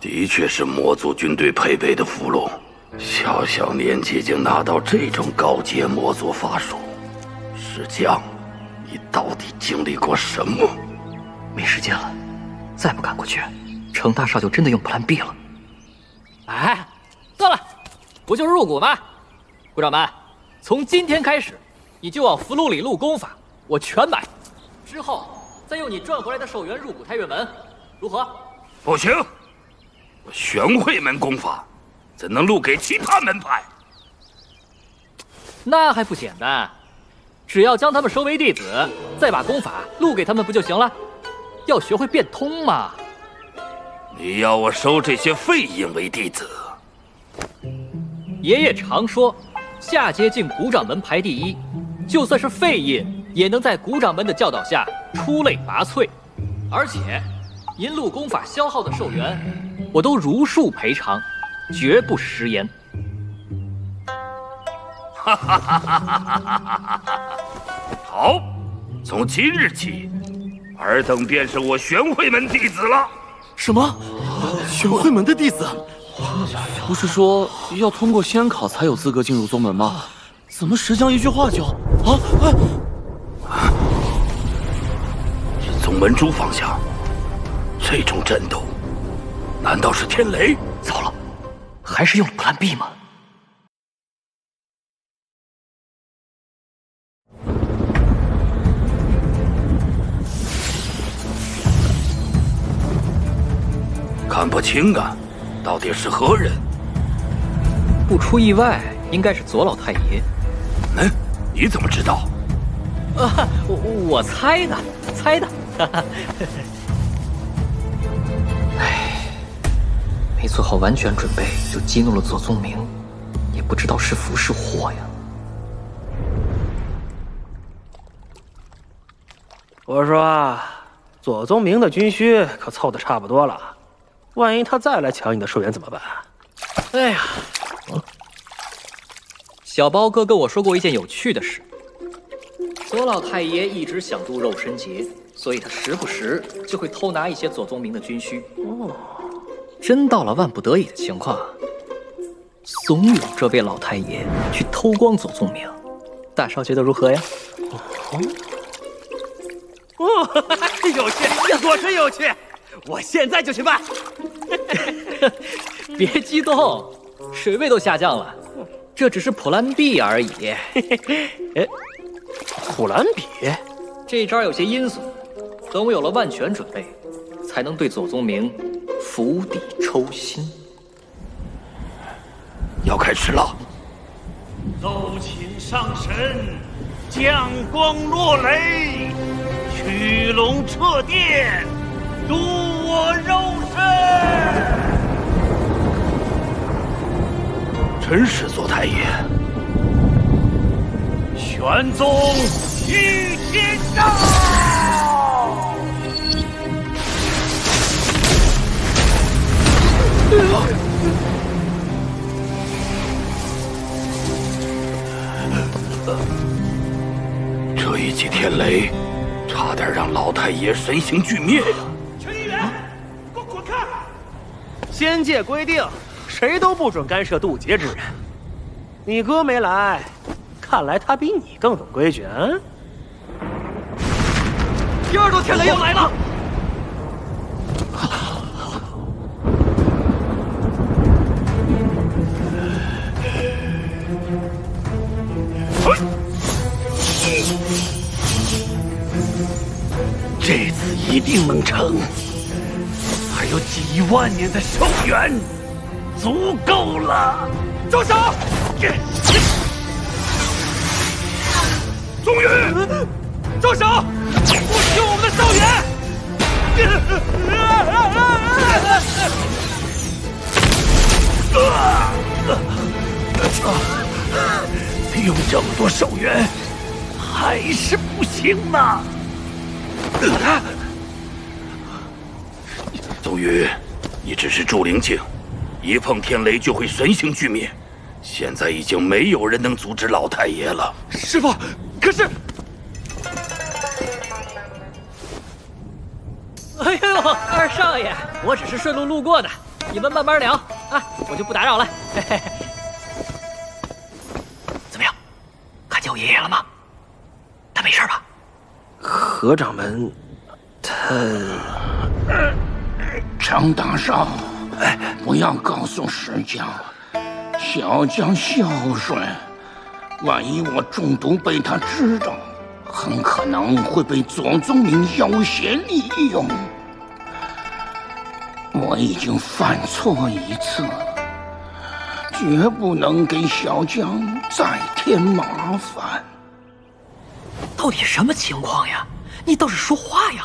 的确是魔族军队配备的符箓，小小年纪竟拿到这种高阶魔族法术，石将，你到底经历过什么？没时间了，再不赶过去，程大少就真的用 Plan B 了。哎，算了，不就是入股吗？股长们，从今天开始，你就往符箓里录功法，我全买。之后再用你赚回来的寿元入股太岳门，如何？不行，我玄慧门功法怎能录给其他门派？那还不简单，只要将他们收为弟子，再把功法录给他们不就行了？要学会变通嘛。你要我收这些废印为弟子？爷爷常说，下阶进股掌门排第一，就算是废印，也能在股掌门的教导下出类拔萃。而且，银录功法消耗的寿元，我都如数赔偿，绝不食言。哈哈哈哈哈！好，从今日起，尔等便是我玄慧门弟子了。什么？玄慧门的弟子？不是说要通过仙考才有资格进入宗门吗？怎么石将一句话就……是宗门主方向，这种战斗，难道是天雷？糟了，还是用了 Plan B 吗？看不清啊，到底是何人？不出意外，应该是左老太爷。嗯，你怎么知道？我猜的，猜的。唉，没做好完全准备就激怒了左宗明，也不知道是福是祸呀。我说，左宗明的军需可凑得差不多了。万一他再来抢你的寿元怎么办？哎呀，小包哥跟我说过一件有趣的事。左老太爷一直想渡肉身劫，所以他时不时就会偷拿一些左宗明的军需。哦，真到了万不得已的情况，怂恿这位老太爷去偷光左宗明。大少觉得如何呀？有趣，果真有趣！我现在就去办。别激动，水位都下降了，这只是Plan B而已。哎，Plan B，这招有些阴损，等我有了万全准备，才能对左宗明釜底抽薪。要开始了！奏请上神，降光落雷，驱龙掣电，渡我肉身。真是左太爷！玄宗御天道！这一记天雷，差点让老太爷神形俱灭呀！陈议员，给我滚开！仙界规定，谁都不准干涉渡劫之人。你哥没来，看来他比你更懂规矩啊！第二道天雷要来了！这次一定能成，还有几万年的寿元，足够了。住手！宗宇，住手！不许我们的寿元！用这么多寿元，还是不行吗？宗宇，你只是筑灵境，一碰天雷就会神形俱灭，现在已经没有人能阻止老太爷了。师傅，可是……哎呦，二少爷，我只是顺路路过的，你们慢慢聊啊，我就不打扰了。嘿嘿。怎么样，看见我爷爷了吗？他没事吧？何掌门，他……张大少，不要告诉石江，小江孝顺，万一我中毒被他知道，很可能会被左宗明要挟利用。我已经犯错一次了，绝不能给小江再添麻烦。到底什么情况呀？你倒是说话呀！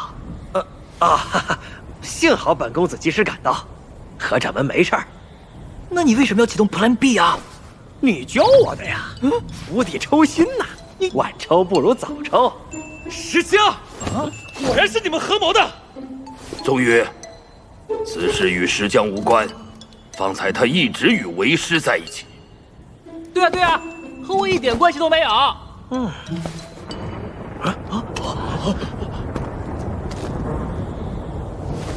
哈哈，幸好本公子及时赶到，何掌门没事儿。那你为什么要启动 Plan B 啊？你教我的呀，釜底抽薪呐！你晚抽不如早抽。石江，果然是你们合谋的。宗宇，此事与石江无关。方才他一直与为师在一起。对啊对啊，和我一点关系都没有。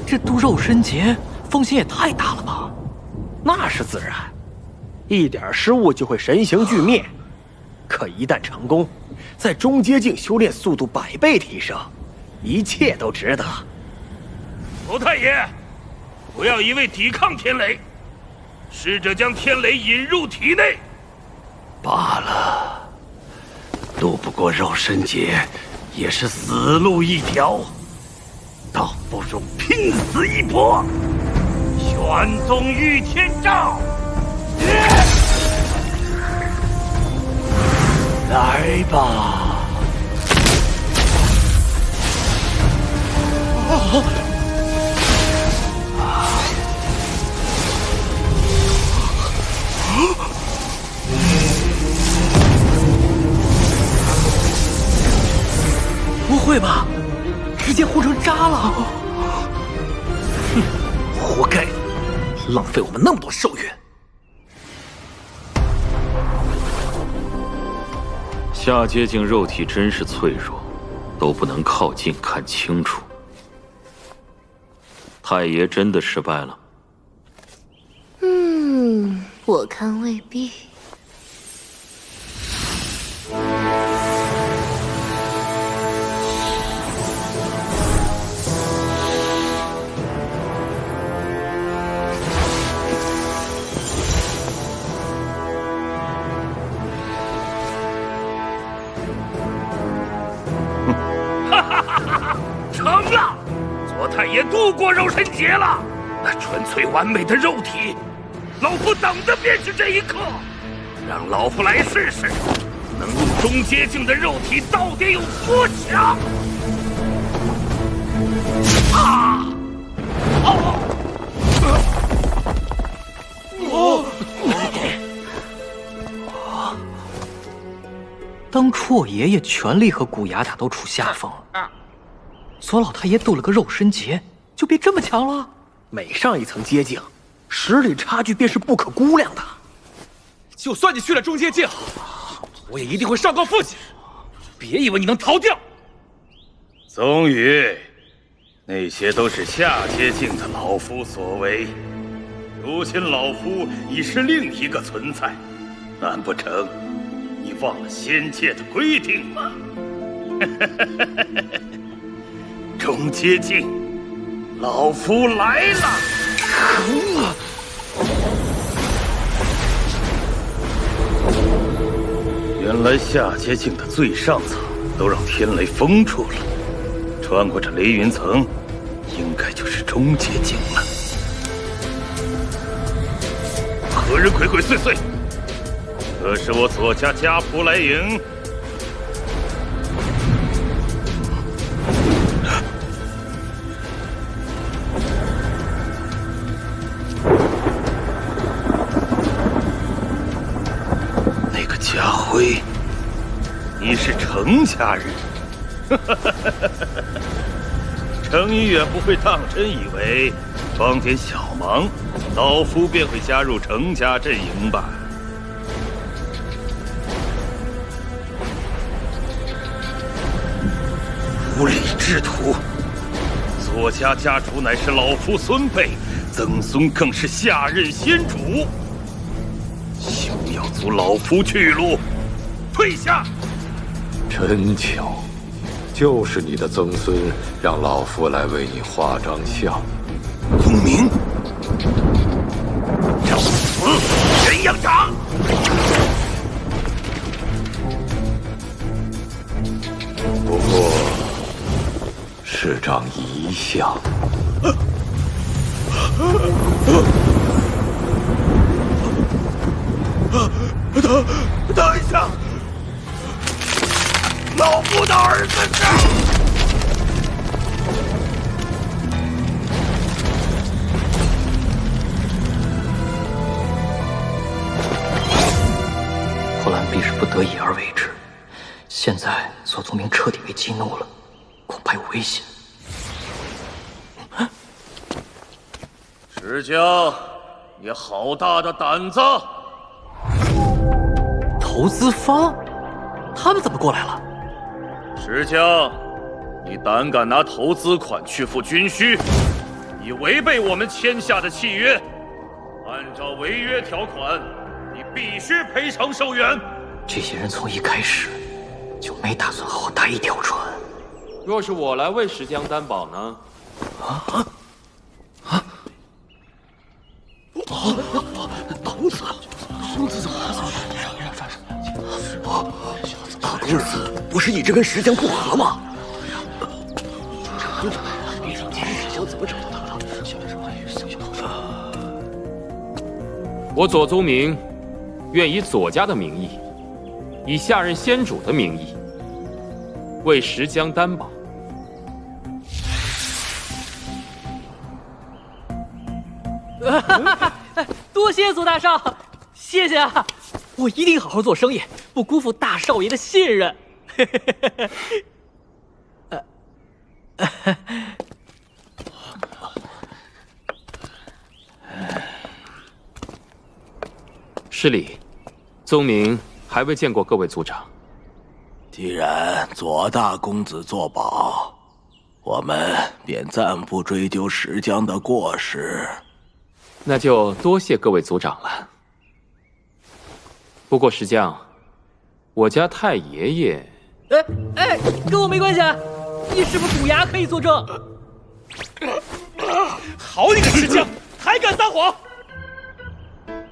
这渡肉身劫风险也太大了吧？那是自然，一点失误就会神形俱灭。可一旦成功，在中阶境修炼速度100倍提升，一切都值得。侯太爷，不要一味抵抗天雷，试着将天雷引入体内。罢了，渡不过肉身劫，也是死路一条。倒不如拼死一搏！玄宗御天诏，来吧！不会吧？直接糊成渣了！哼，活该，浪费我们那么多寿元。下阶境肉体真是脆弱，都不能靠近看清楚。太爷真的失败了？我看未必。成了，左太爷渡过肉身劫了。那纯粹完美的肉体，老夫等的便是这一刻。让老夫来试试，能入中阶境的肉体到底有多强！当初我爷爷全力和古雅打都处下风了，左老太爷渡了个肉身劫，就变这么强了？每上一层阶境，实力差距便是不可估量的。就算你去了中阶境，我也一定会上告父亲。别以为你能逃掉。宗宇，那些都是下阶境的老夫所为，如今老夫已是另一个存在，难不成你忘了仙界的规定吗？中阶境，老夫来了！原来下阶境的最上层都让天雷封住了，穿过这雷云层，应该就是中阶境了。何人鬼鬼祟祟？这是我左家家仆来迎。那个家辉，你是程家人。程一远不会当真以为帮点小忙，老夫便会加入程家阵营吧？无礼之徒！左家家主乃是老夫孙辈，曾孙更是下任先主，休要阻老夫去路！退下！真巧，就是你的曾孙让老夫来为你画张像。宗明，找死！人阳掌！不过是张遗像。等一下，老夫的儿子是。破烂必是不得已而为之。现在左宗明彻底被激怒了，恐怕有危险。石江，你好大的胆子！投资方，他们怎么过来了？石江，你胆敢拿投资款去付军需，你违背我们签下的契约。按照违约条款，你必须赔偿寿元。这些人从一开始就没打算和我搭一条船。若是我来为石江担保呢？公子，公子怎么了？大公子不是一直跟石江不和吗？石江怎么找到他的？我左宗明愿以左家的名义，以下任先主的名义，为石江担保。多谢左大少，谢谢啊！我一定好好做生意，不辜负大少爷的信任。失礼，宗明还未见过各位族长。既然左大公子作保，我们便暂不追究石江的过失。那就多谢各位族长了。不过石江，我家太爷爷……跟我没关系啊！你是不是虎牙可以作证？好你个石江，还敢撒谎！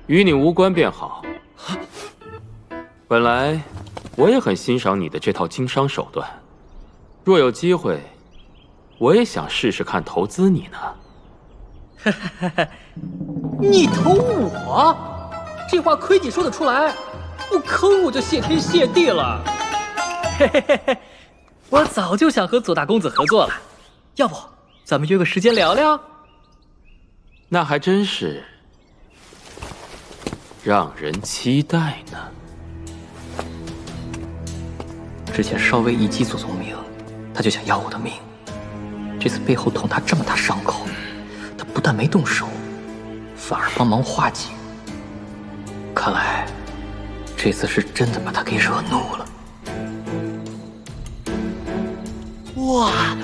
与你无关便好。本来我也很欣赏你的这套经商手段，若有机会，我也想试试看投资你呢。你投我？这话亏你说得出来，不坑我就谢天谢地了。我早就想和左大公子合作了，要不咱们约个时间聊聊？那还真是让人期待呢。之前稍微一击左宗明，他就想要我的命。这次背后捅他这么大伤口，他不但没动手，反而帮忙化解。看来这次是真的把他给惹怒了。哇，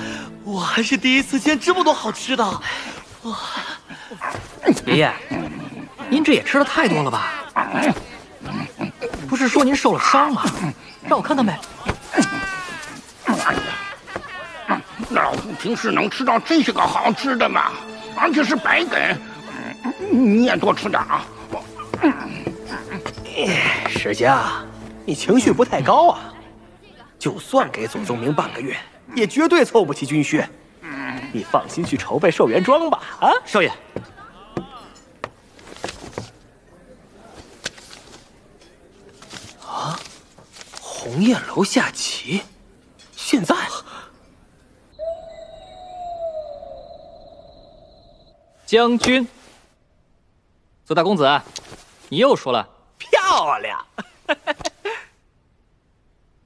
我还是第一次见这么多好吃的。哇，爷爷，您这也吃的太多了吧？不是说您受了伤吗？让我看看呗。老夫平时能吃到这些个好吃的吗？而且是白给，你也多吃点啊。石江，你情绪不太高啊！就算给左宗明半个月，也绝对凑不齐军需。你放心去筹备寿元庄吧。啊，少爷。啊，鸿雁楼下棋，现在。将军，左大公子，你又输了。漂亮！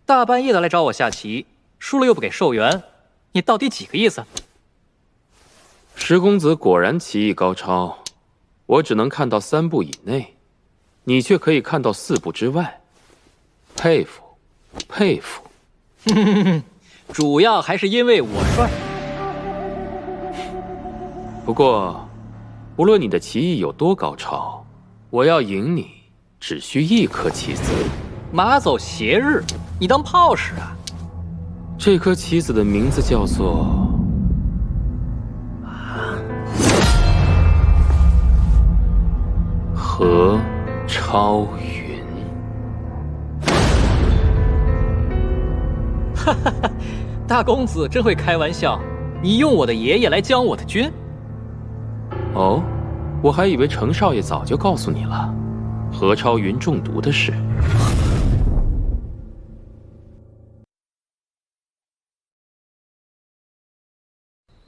大半夜的来找我下棋，输了又不给寿元，你到底几个意思？石公子果然棋艺高超，我只能看到3步以内，你却可以看到4步之外，佩服，佩服。主要还是因为我帅。不过，无论你的棋艺有多高超，我要赢你，只需1颗棋子。马走斜日，你当炮使啊？这颗棋子的名字叫做何超云。哈哈哈，大公子真会开玩笑，你用我的爷爷来将我的军？哦，我还以为程少爷早就告诉你了，何超云中毒的事。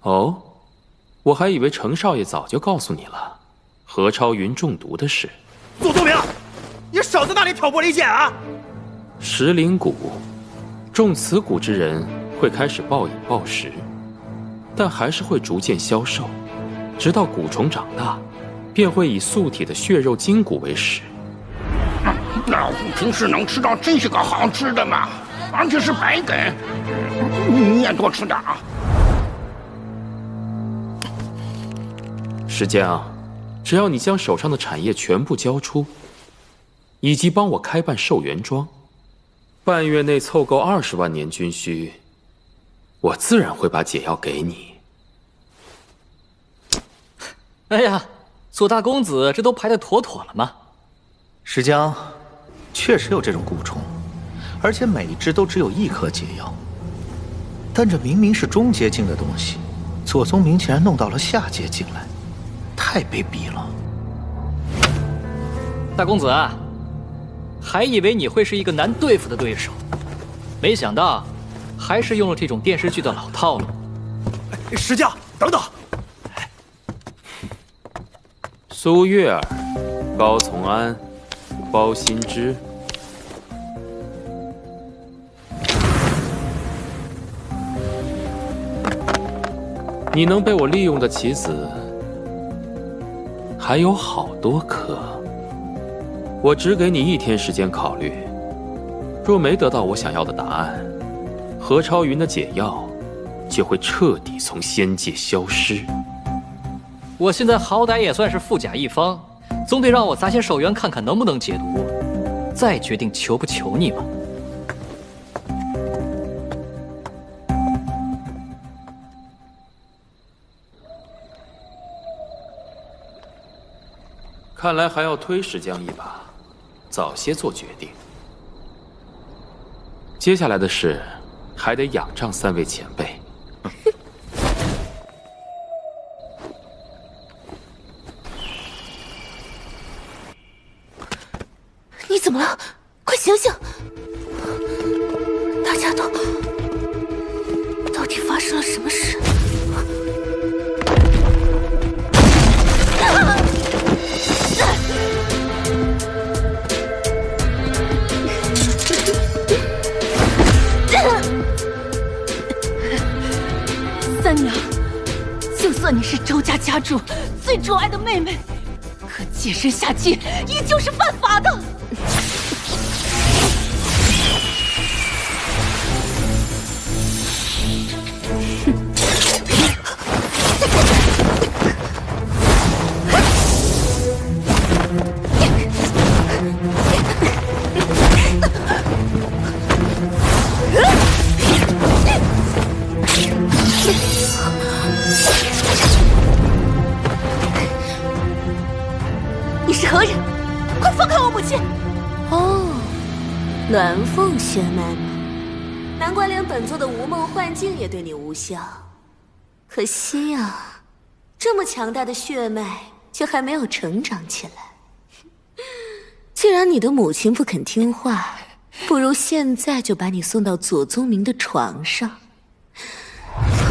哦，我还以为程少爷早就告诉你了，何超云中毒的事。左宗明，你少在那里挑拨离间啊！石灵谷，中此蛊之人会开始暴饮暴食，但还是会逐渐消瘦，直到蛊虫长大，便会以素体的血肉筋骨为食。老夫平时能吃到这些个好吃的吗？而且是白给，你也多吃点啊。石江，只要你将手上的产业全部交出，以及帮我开办寿元庄，半月内凑够20万年军需，我自然会把解药给你。哎呀，左大公子这都排得妥妥了吗？石江，确实有这种蛊虫，而且每一只都只有1颗解药。但这明明是中阶境的东西，左宗明竟然弄到了下阶境来，太卑鄙了。大公子啊，还以为你会是一个难对付的对手，没想到还是用了这种电视剧的老套路。石匠，等等！苏月儿、高从安、包心之，你能被我利用的棋子还有好多颗，我只给你1天时间考虑。若没得到我想要的答案，何超云的解药就会彻底从仙界消失。我现在好歹也算是富甲一方，总得让我砸些寿元看看能不能解毒，再决定求不求你吧。看来还要推石江一把，早些做决定。接下来的事还得仰仗3位前辈。你怎么了？快醒醒！大家到底发生了什么事？三娘，就算你是周家家主最钟爱的妹妹，可借尸下界依旧是犯法的。你是何人？快放开我母亲！哦，鸾凤血脉吗？难怪连本座的无梦幻境也对你无效。可惜啊，这么强大的血脉却还没有成长起来。既然你的母亲不肯听话，不如现在就把你送到左宗明的床上。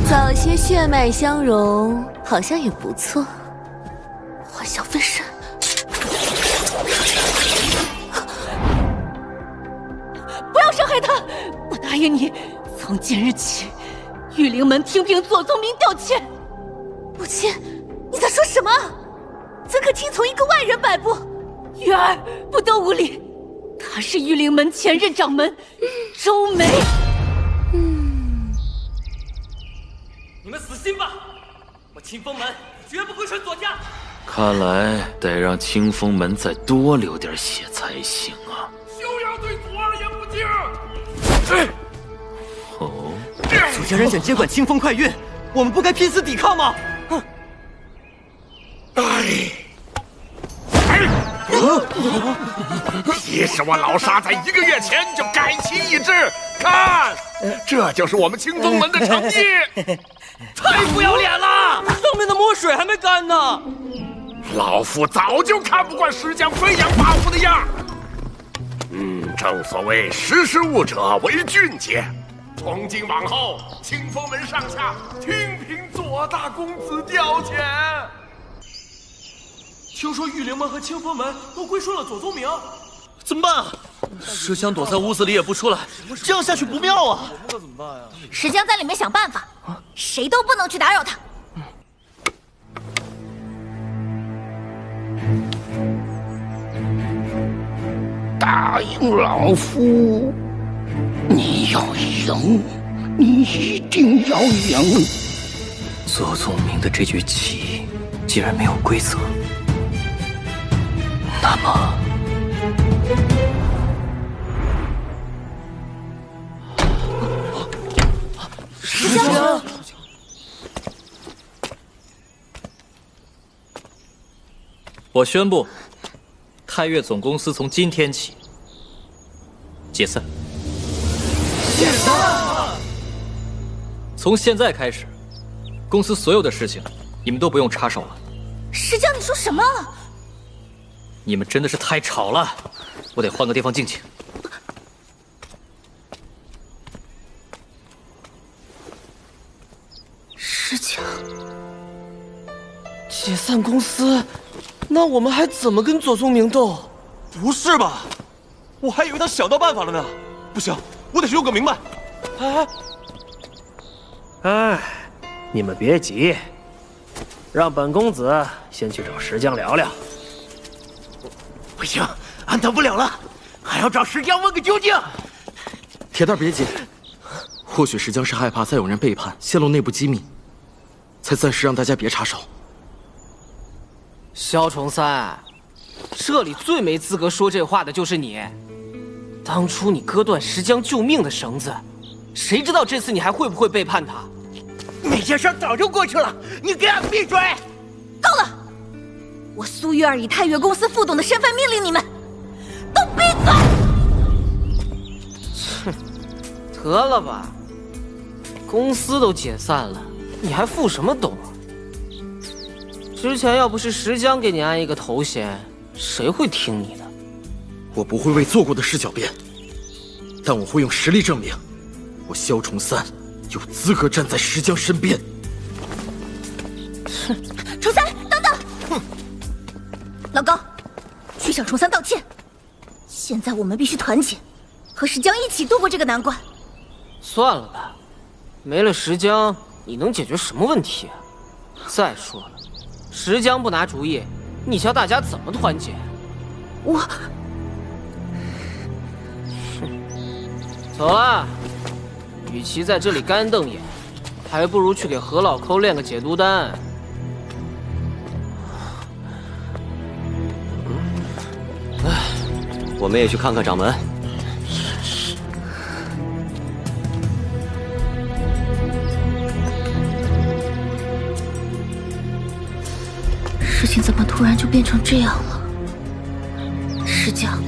早些血脉相融，好像也不错。幻想分身。不要伤害他！我答应你，从今日起，玉灵门听凭左宗明调遣。母亲，你在说什么？怎可听从一个外人摆布？月儿不得无礼，她是玉灵门前任掌门周梅。心吧！我清风门绝不归顺左家。看来得让清风门再多流点血才行啊！休要对左二爷不敬！哦，左家人想接管清风快运，我们不该拼死抵抗吗？也是我老沙在1个月前就改其意志，看，这就是我们清风门的诚意。太不要脸了！上面的墨水还没干呢。老夫早就看不惯石江飞扬跋扈的样儿。正所谓识时务者为俊杰。从今往后，清风门上下听凭左大公子调遣。听说御灵门和清风门都归顺了左宗明，怎么办啊？石江躲在屋子里也不出来，这样下去不妙啊！那怎么办呀？石江在里面想办法，谁都不能去打扰他。答应老夫，你要赢，你一定要赢。左宗明的这局棋既然没有规则，那么，石江，我宣布，太岳总公司从今天起解散。解散！从现在开始，公司所有的事情你们都不用插手了。石江，你说什么？你们真的是太吵了，我得换个地方静静。石江，解散公司，那我们还怎么跟左宗明斗？不是吧？我还以为他想到办法了呢。不行，我得去用个明白。哎，你们别急，让本公子先去找石江聊聊。不行，俺等不了了，还要找石江问个究竟。铁蛋别急，或许石江是害怕再有人背叛，泄露内部机密，才暂时让大家别插手。萧崇三，这里最没资格说这话的就是你。当初你割断石江救命的绳子，谁知道这次你还会不会背叛他？那件事早就过去了，你给俺闭嘴！够了！我苏玉儿以太岳公司副董的身份命令你们，都闭嘴！哼，得了吧，公司都解散了，你还副什么董啊？之前要不是石江给你安一个头衔，谁会听你的？我不会为做过的事狡辩，但我会用实力证明，我萧崇三有资格站在石江身边。哼，崇三，等等！哼，老高，去向崇三道歉。现在我们必须团结，和石江一起度过这个难关。算了吧，没了石江，你能解决什么问题啊？再说了，石江不拿主意，你叫大家怎么团结？我，走了。与其在这里干瞪眼，还不如去给何老抠炼个解毒丹。我们也去看看掌门。事情怎么突然就变成这样了？石江，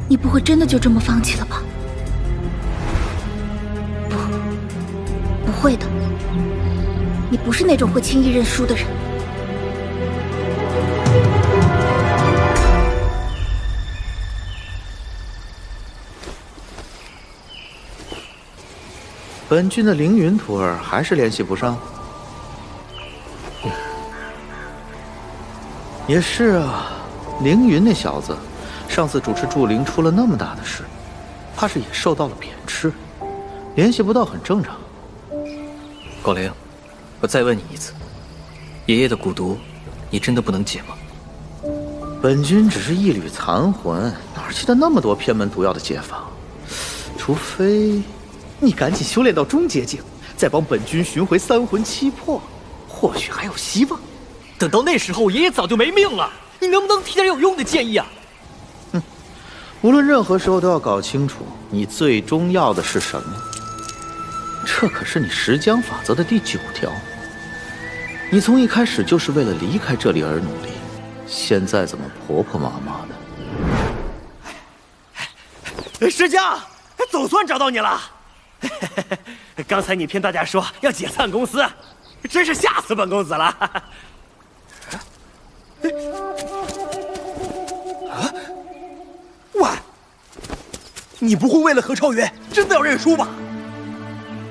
你不会真的就这么放弃了吧？不会的，你不是那种会轻易认输的人。本郡的凌云徒儿还是联系不上。也是啊，凌云那小子，上次主持祝灵出了那么大的事，怕是也受到了贬斥，联系不到很正常。广陵，我再问你一次，爷爷的蛊毒，你真的不能解吗？本君只是一缕残魂，哪记得那么多偏门毒药的解法？除非你赶紧修炼到中阶境，再帮本君寻回三魂七魄，或许还有希望。等到那时候，我爷爷早就没命了。你能不能提点有用的建议啊？无论任何时候都要搞清楚你最终要的是什么。这可是你石江法则的第9条。你从一开始就是为了离开这里而努力，现在怎么婆婆妈妈的？石江，总算找到你了。刚才你骗大家说要解散公司，真是吓死本公子了。喂，你不会为了何超云真的要认输吧？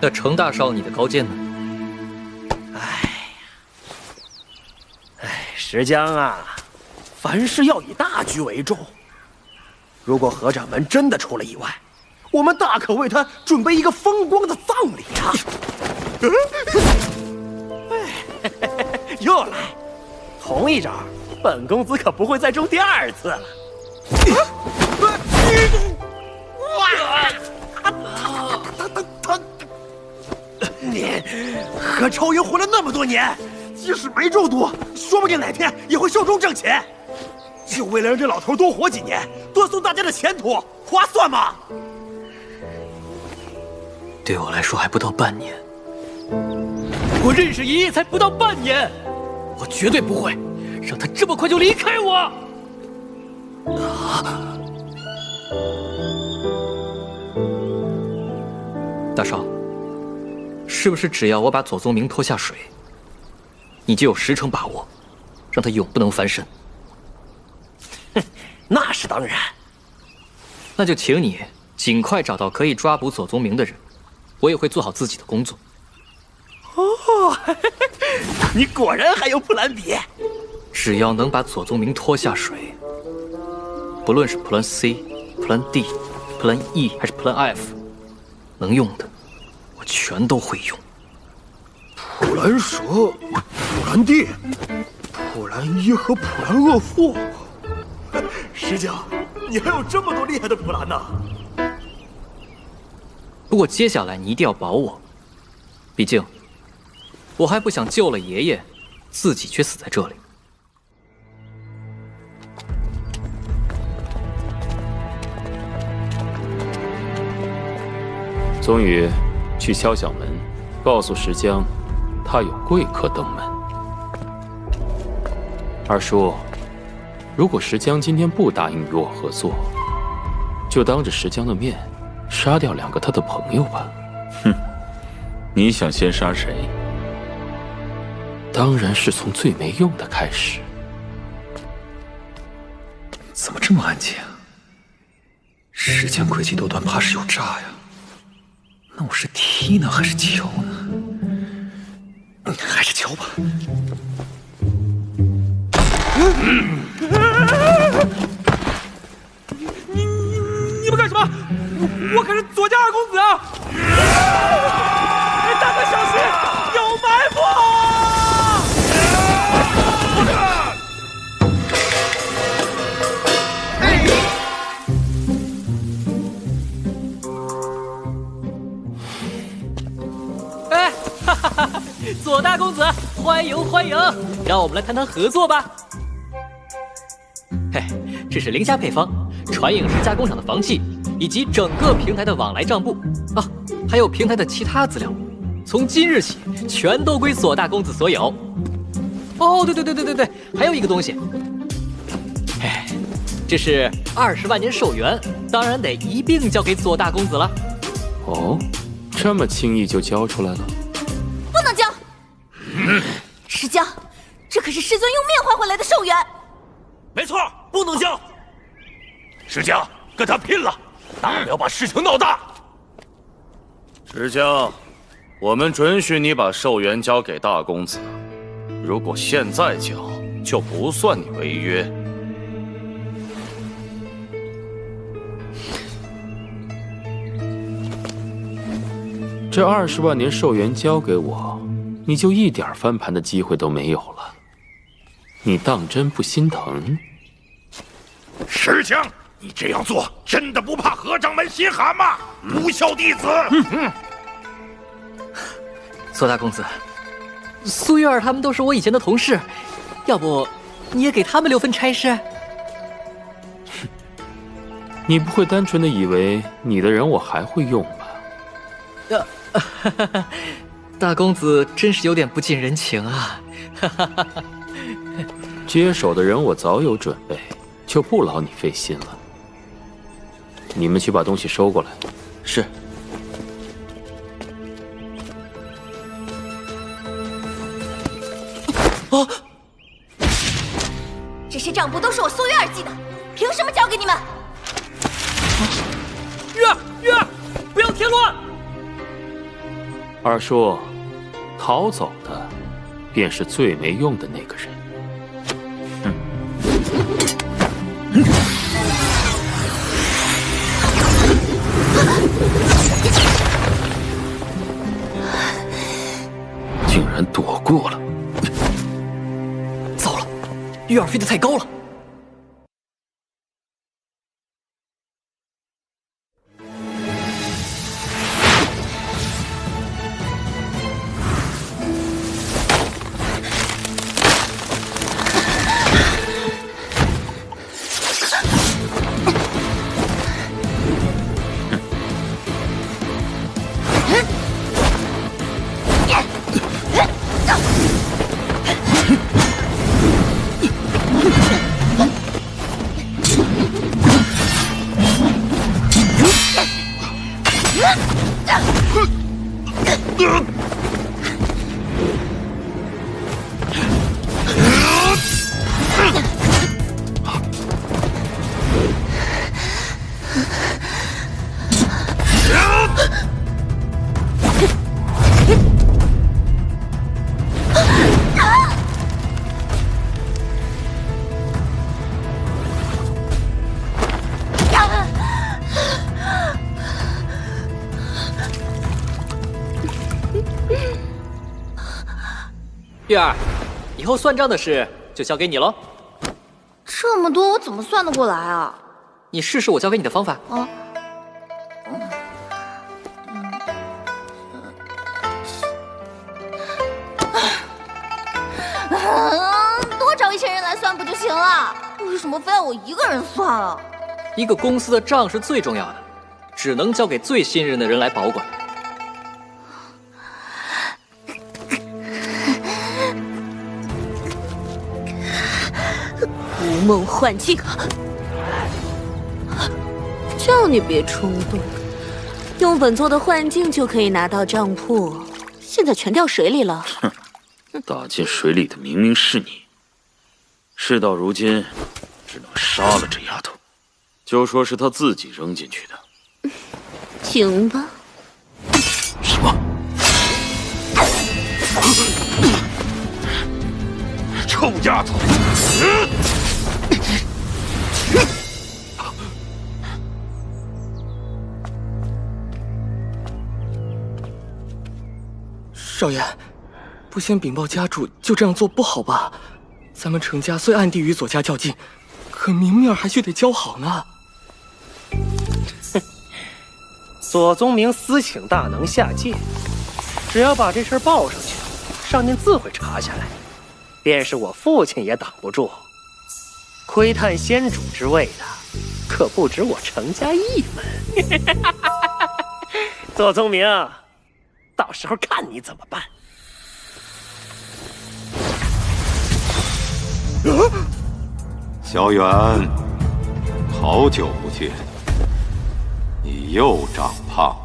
那程大少，你的高见呢？石江啊，凡事要以大局为重。如果何掌门真的出了意外，我们大可为他准备一个风光的葬礼啊！又来，同一招，本公子可不会再中第2次了。你何超云活了那么多年，即使没中毒，说不定哪天也会寿终正寝。就为了让这老头多活几年，断送大家的前途，划算吗？对我来说还不到半年。我认识爷爷才不到半年，我绝对不会让他这么快就离开我。大少，是不是只要我把左宗明拖下水，你就有10成把握让他永不能翻身？那是当然。那就请你尽快找到可以抓捕左宗明的人，我也会做好自己的工作。哦，你果然还有Plan B。只要能把左宗明拖下水，不论是Plan C、Plan D、Plan E 还是Plan F， 能用的我全都会用。普兰蛇、普兰地、普兰伊和普兰恶妇。石江，你还有这么多厉害的普兰呢！不过接下来你一定要保我，毕竟我还不想救了爷爷，自己却死在这里。宗宇，去敲响门，告诉石江，他有贵客登门。二叔，如果石江今天不答应与我合作，就当着石江的面杀掉2个他的朋友吧。哼，你想先杀谁？当然是从最没用的开始。怎么这么安静啊？石江诡计多端，怕是有诈呀。那我是踢呢还是敲呢？还是敲吧。你们干什么？我可是左家2公子啊！大哥小心，有埋伏！哎，哈哈哈！左大公子，欢迎欢迎，让我们来谈谈合作吧。嘿，这是凌虾配方、传影视加工厂的房契，以及整个平台的往来账簿啊，还有平台的其他资料，从今日起全都归左大公子所有。哦，对，还有一个东西，哎，这是20万年寿元，当然得一并交给左大公子了。哦，这么轻易就交出来了？不能交！石江，这可是师尊用命换回来的寿元。没错，不能交。石江，跟他拼了，大不了把事情闹大。石江，我们准许你把寿元交给大公子，如果现在交，就不算你违约。这20万年寿元交给我，你就一点翻盘的机会都没有了。你当真不心疼？石江，你这样做真的不怕何掌门心寒吗？不孝弟子！左大公子，苏月儿他们都是我以前的同事，要不你也给他们留份差事？你不会单纯的以为你的人我还会用吧？大公子真是有点不近人情啊！接手的人我早有准备，就不劳你费心了。你们去把东西收过来。是。啊！这些账簿都是我苏月儿记的，凭什么交给你们？月儿，不要添乱！二叔，逃走的便是最没用的那个人。竟然躲过了！糟了，月儿飞得太高了。月儿，以后算账的事就交给你喽。这么多，我怎么算得过来啊？你试试我教给你的方法。啊。多找一些人来算不就行了？为什么非要我一个人算啊？一个公司的账是最重要的，只能交给最信任的人来保管。如梦幻境，叫你别冲动，用本座的幻境就可以拿到账簿，现在全掉水里了。哼，打进水里的明明是你，事到如今，只能杀了这丫头，就说是她自己扔进去的。行吧。什么？臭丫头！少爷，不先禀报家主，就这样做不好吧？咱们程家虽暗地与左家较劲，可明面还须得交好呢。左宗明私请大能下界，只要把这事报上去，上面自会查下来，便是我父亲也挡不住。窥探先主之位的，可不止我程家一门。左宗明，到时候看你怎么办。小远，好久不见，你又长胖了。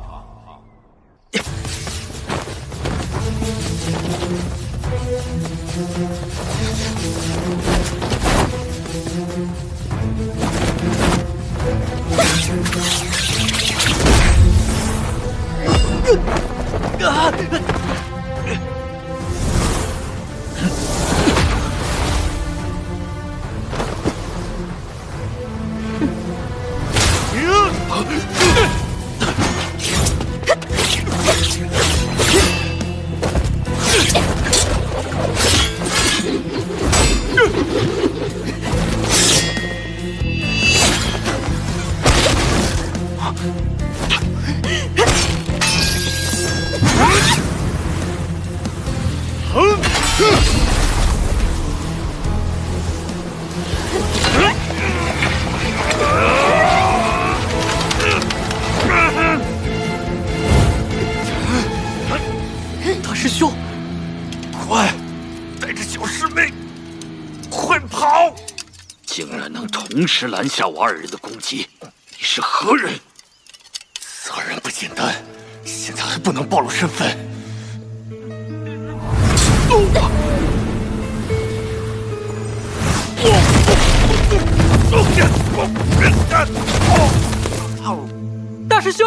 使命，快跑！竟然能同时拦下我2人的攻击，你是何人？此人不简单，现在还不能暴露身份。大师兄，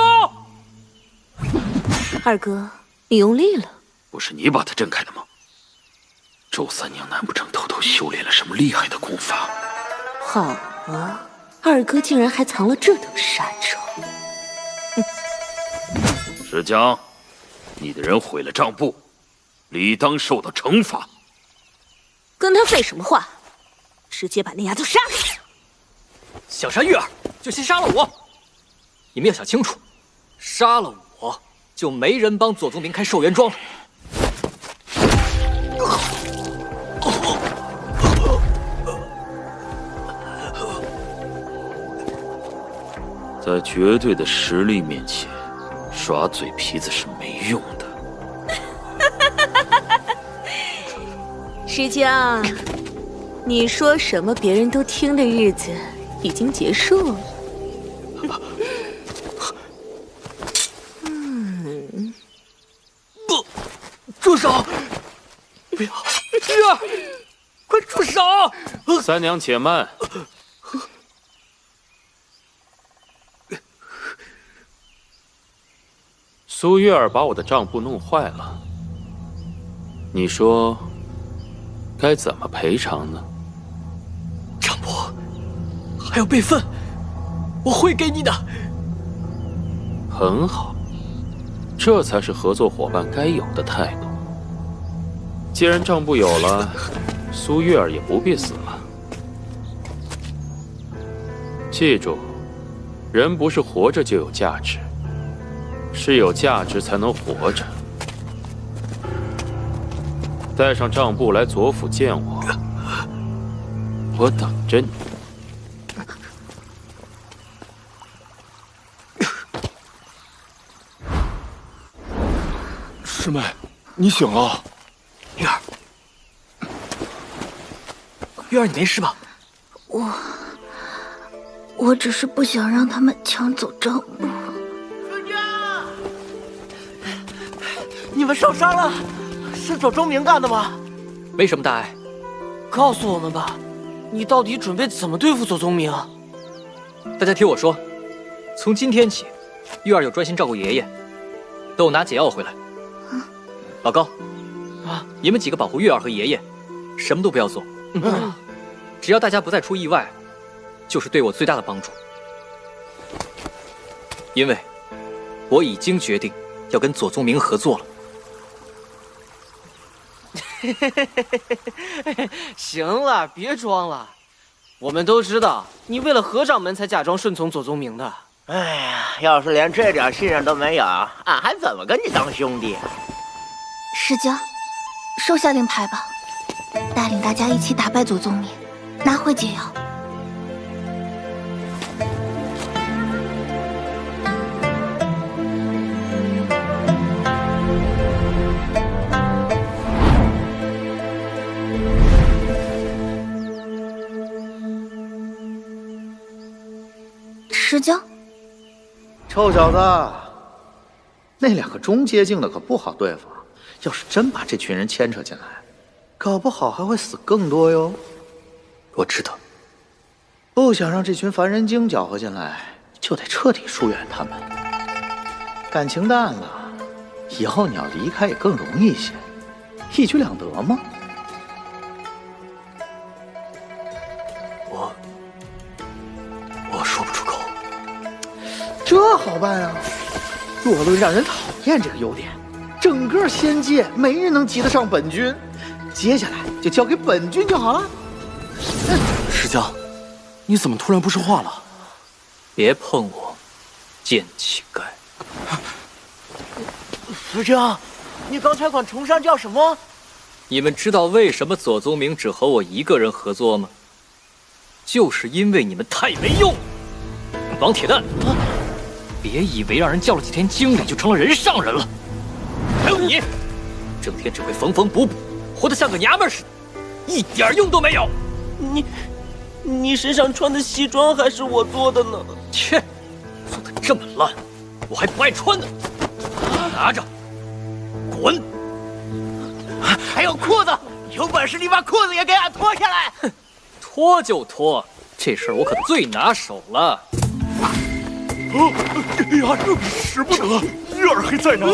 二哥，你用力了。不是你把他震开的吗？周三娘难不成偷偷修炼了什么厉害的功法？好啊，二哥竟然还藏了这等杀招。石江，你的人毁了账簿，理当受到惩罚。跟他废什么话？直接把那丫头杀了！想杀玉儿，就先杀了我。你们要想清楚，杀了我，就没人帮左宗明开寿元庄了。在绝对的实力面前，耍嘴皮子是没用的。石江，你说什么别人都听的日子已经结束了。不，住手！不要，玉儿，快住手！三娘且慢。苏月儿把我的账簿弄坏了，你说该怎么赔偿呢？账簿还有备份，我会给你的。很好，这才是合作伙伴该有的态度。既然账簿有了，苏月儿也不必死了。记住，人不是活着就有价值，是有价值才能活着。带上账簿来左府见我，我等着你。师妹，你醒了。玉儿，玉儿，你没事吧？我只是不想让他们抢走账簿。你们受伤了，是左宗明干的吗？没什么大碍。告诉我们吧，你到底准备怎么对付左宗明？大家听我说，从今天起，玉儿就专心照顾爷爷，等我拿解药回来。老高，你们几个保护玉儿和爷爷，什么都不要做。只要大家不再出意外，就是对我最大的帮助。因为我已经决定要跟左宗明合作了。行了，别装了，我们都知道你为了合掌门才假装顺从左宗明的。哎呀，要是连这点信任都没有，俺还怎么跟你当兄弟啊？石江，收下令牌吧，带领大家一起打败左宗明，拿回解药。石江，臭小子，那2个中阶境的可不好对付，要是真把这群人牵扯进来，搞不好还会死更多哟。我知道，不想让这群凡人精搅和进来，就得彻底疏远他们。感情淡了，以后你要离开也更容易一些，一举两得嘛。我说不出口。这好办啊，若论让人讨厌这个优点，整个仙界没人能及得上本君。接下来就交给本君就好了。石江，你怎么突然不说话了？别碰我，贱乞丐！石江，你刚才管重山叫什么？你们知道为什么左宗明只和我一个人合作吗？就是因为你们太没用。王铁蛋，别以为让人叫了几天经理就成了人上人了。还有你，整天只会缝缝补补，活得像个娘们似的。一点用都没有。你身上穿的西装还是我做的呢。切，做的这么烂，我还不爱穿呢。拿着，滚！还有裤子，有本事你把裤子也给俺脱下来！哼，脱就脱，这事儿我可最拿手了。哎呀，使不得，月儿还在呢。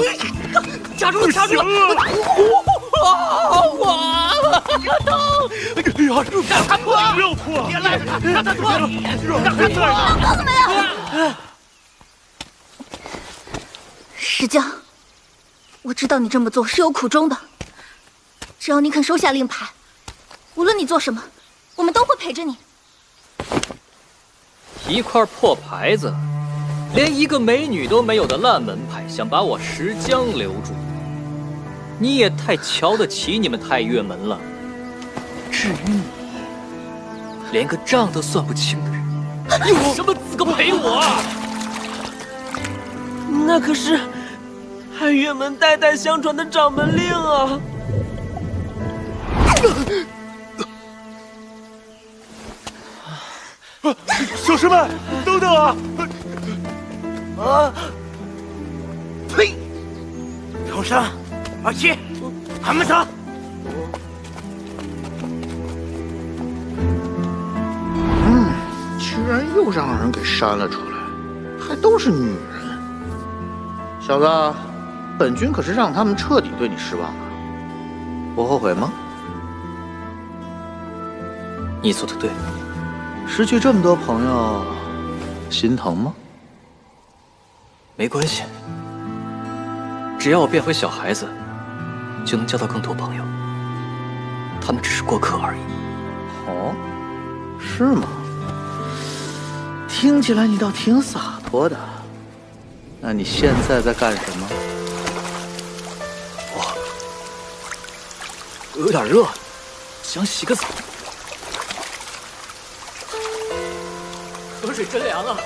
夹住了，夹住了！可疼！哎呀，让他脱！不要脱！别赖着他，让他脱！让他脱！搞怎么样？石江，我知道你这么做是有苦衷的。只要你肯收下令牌，无论你做什么，我们都会陪着你。一块破牌子，连一个美女都没有的烂门牌，想把我石江留住，你也太瞧得起你们太岳门了。至于你，连个账都算不清的人，有什么资格陪我？那可是太岳门代代相传的掌门令啊！小师妹，等等啊！呸！重生，27，俺们走。居然又让人给删了出来，还都是女人。小子，本君可是让他们彻底对你失望了，不后悔吗？你做的对。失去这么多朋友，心疼吗？没关系，只要我变回小孩子，就能交到更多朋友。他们只是过客而已。哦，是吗？听起来你倒挺洒脱的。那你现在在干什么？我有点热，想洗个澡。河水真凉啊！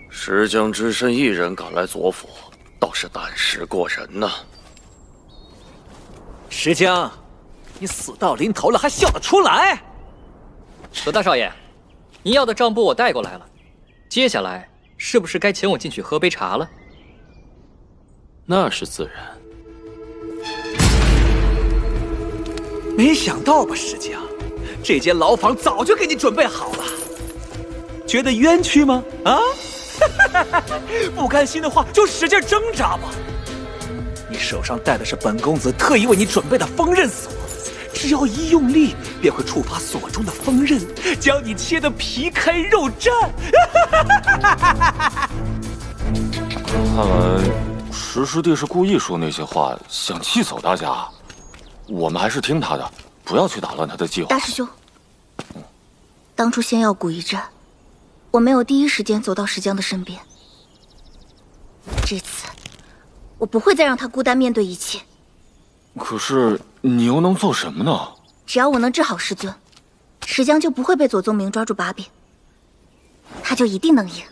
石江只身一人赶来左府，倒是胆识过人呐。石江，你死到临头了还笑得出来？左大少爷，您要的账簿我带过来了，接下来是不是该请我进去喝杯茶了？那是自然。没想到吧，石江，这间牢房早就给你准备好了。觉得冤屈吗？啊？不甘心的话就使劲挣扎吧。你手上戴的是本公子特意为你准备的锋刃锁，只要一用力，便会触发锁中的锋刃，将你切得皮开肉绽。看来石师弟是故意说那些话，想气走大家。我们还是听他的，不要去打乱他的计划。大师兄，当初仙药谷一战，我没有第一时间走到石江的身边。这次，我不会再让他孤单面对一切。可是你又能做什么呢？只要我能治好师尊，石江就不会被左宗明抓住把柄，他就一定能赢。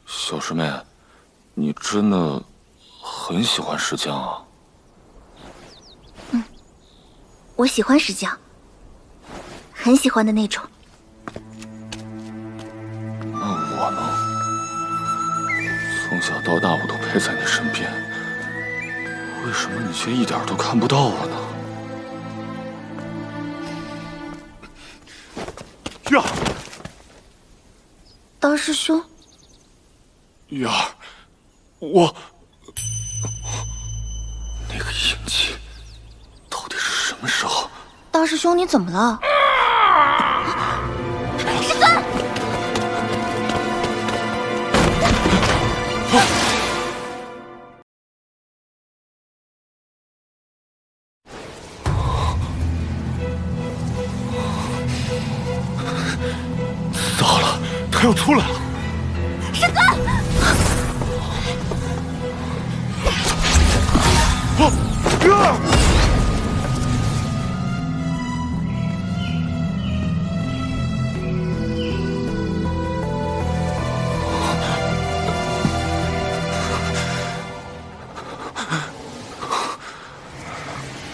小师妹，你真的很喜欢石江啊？我喜欢石江，很喜欢的那种。那我呢？从小到大我都陪在你身边，为什么你却一点都看不到我呢？月儿，大师兄，月儿，我那个印记到底是什么时候？大师兄，你怎么了？师尊！糟了，他要出来了！师尊！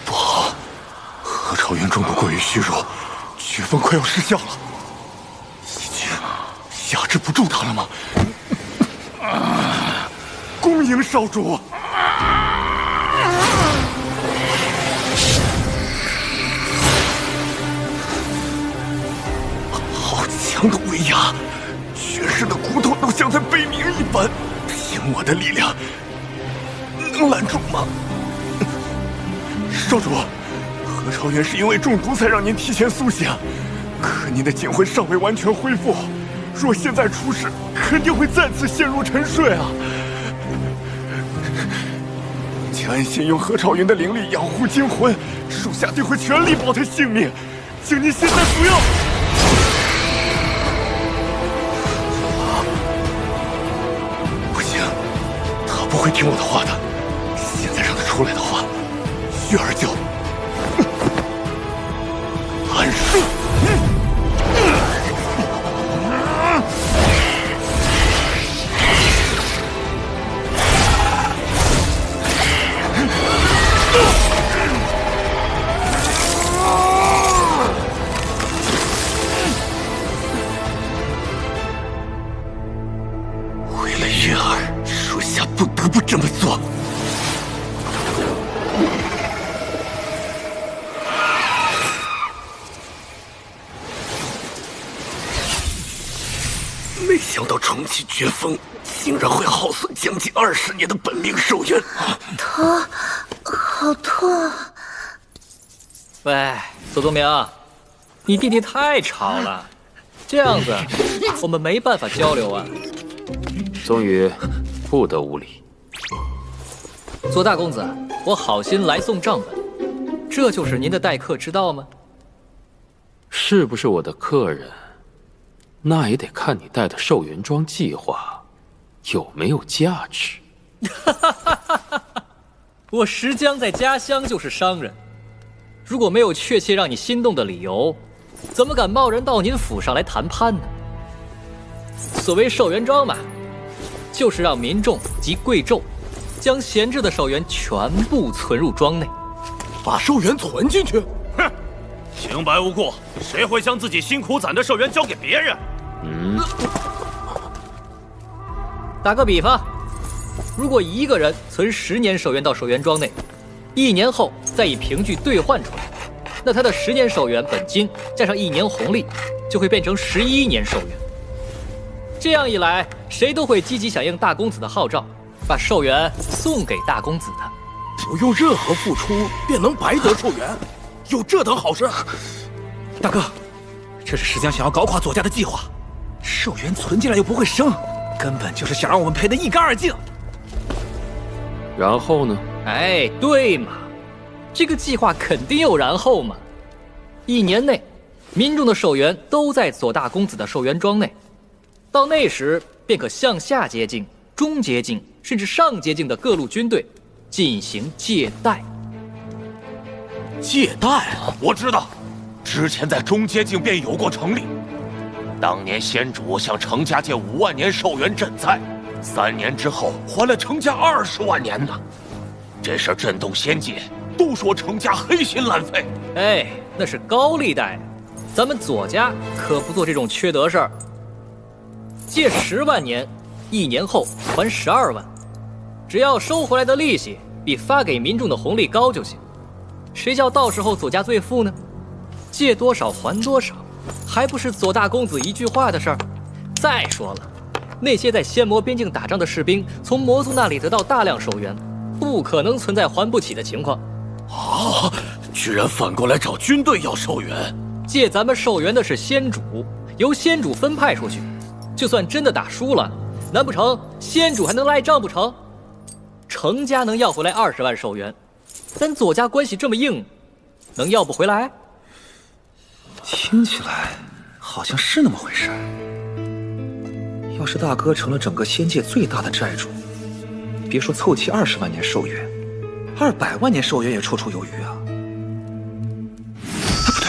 不好，何朝元终不过于虚弱，绝风快要失效了。已经压制不住他了吗？恭迎少主。好强的威压，全身的骨头都像在悲鸣一般。凭我的力量，能拦住吗？少主，何朝元是因为中毒才让您提前苏醒，可您的剑魂尚未完全恢复，若现在出事，肯定会再次陷入沉睡啊！请安先用何朝元的灵力养护精魂，属下定会全力保他性命，请您现在服药。不行，他不会听我的话的。现在让他出来的话，月儿就安睡。为了月儿，属下不得不这么做。没想到重启绝风，竟然会耗损将近20年的本命寿元。头好痛啊！喂，左宗明，你弟弟太吵了，这样子我们没办法交流啊。宗宇，不得无礼。左大公子，我好心来送账本，这就是您的待客之道吗？是不是我的客人？那也得看你带的寿元庄计划有没有价值。我石江在家乡就是商人，如果没有确切让你心动的理由，怎么敢贸然到您府上来谈判呢？所谓寿元庄嘛，就是让民众及贵胄将闲置的寿元全部存入庄内，把寿元存进去。哼，清白无故，谁会将自己辛苦攒的寿元交给别人？打个比方，如果一个人存10年寿元到寿元庄内，1年后再以凭据兑换出来，那他的10年寿元本金加上1年红利，就会变成11年寿元。这样一来，谁都会积极响应大公子的号召，把寿元送给大公子的。不用任何付出便能白得寿元，有这等好事？大哥，这是石江想要搞垮左家的计划。寿元存进来又不会生，根本就是想让我们赔得一干二净。然后呢？哎，对嘛，这个计划肯定有然后嘛。1年内，民众的寿元都在左大公子的寿元庄内，到那时便可向下接近、中接近甚至上接近的各路军队进行借贷。借贷？我知道，之前在中接境便有过成立。当年先主向程家借5万年寿元赈灾，3年之后还了程家20万年呢。这事震动仙界，都说程家黑心烂废。哎，那是高利贷，咱们左家可不做这种缺德事儿。借10万年，1年后还12万，只要收回来的利息比发给民众的红利高就行。谁叫到时候左家最富呢？借多少还多少，还不是左大公子一句话的事儿？再说了，那些在仙魔边境打仗的士兵，从魔族那里得到大量寿元，不可能存在还不起的情况。啊！居然反过来找军队要寿元，借咱们寿元的是仙主，由仙主分派出去。就算真的打输了，难不成仙主还能赖账不成？程家能要回来20万寿元，咱左家关系这么硬，能要不回来？听起来好像是那么回事。要是大哥成了整个仙界最大的债主，别说凑齐20万年寿元， 200万年寿元也绰绰有余啊！不对，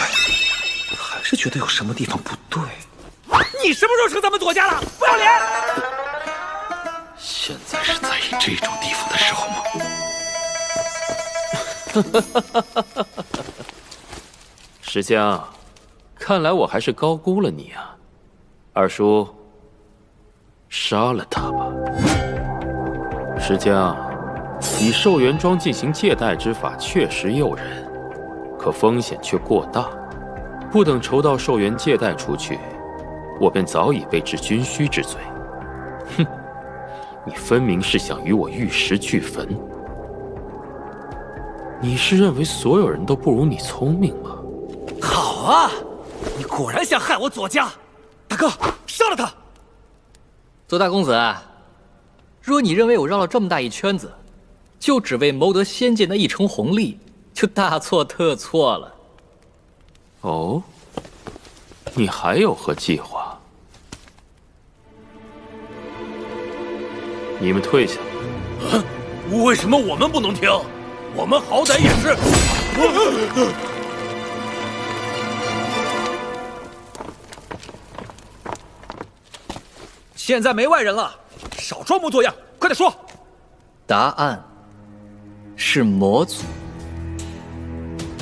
还是觉得有什么地方不对。你什么时候成咱们左家了？不要脸！现在是在意这种地方的时候吗？石江，看来我还是高估了你啊。二叔，杀了他吧。石江，以寿元庄进行借贷之法确实诱人，可风险却过大。不等筹到寿元借贷出去，我便早已被治军需之罪。哼，你分明是想与我玉石俱焚。你是认为所有人都不如你聪明吗？好啊，你果然想害我左家。大哥，杀了他！左大公子，若你认为我绕了这么大一圈子，就只为谋得仙界那一成红利，就大错特错了。哦，你还有何计划？你们退下。啊？为什么我们不能听？我们好歹也是……现在没外人了，少装模作样，快点说。答案是魔族。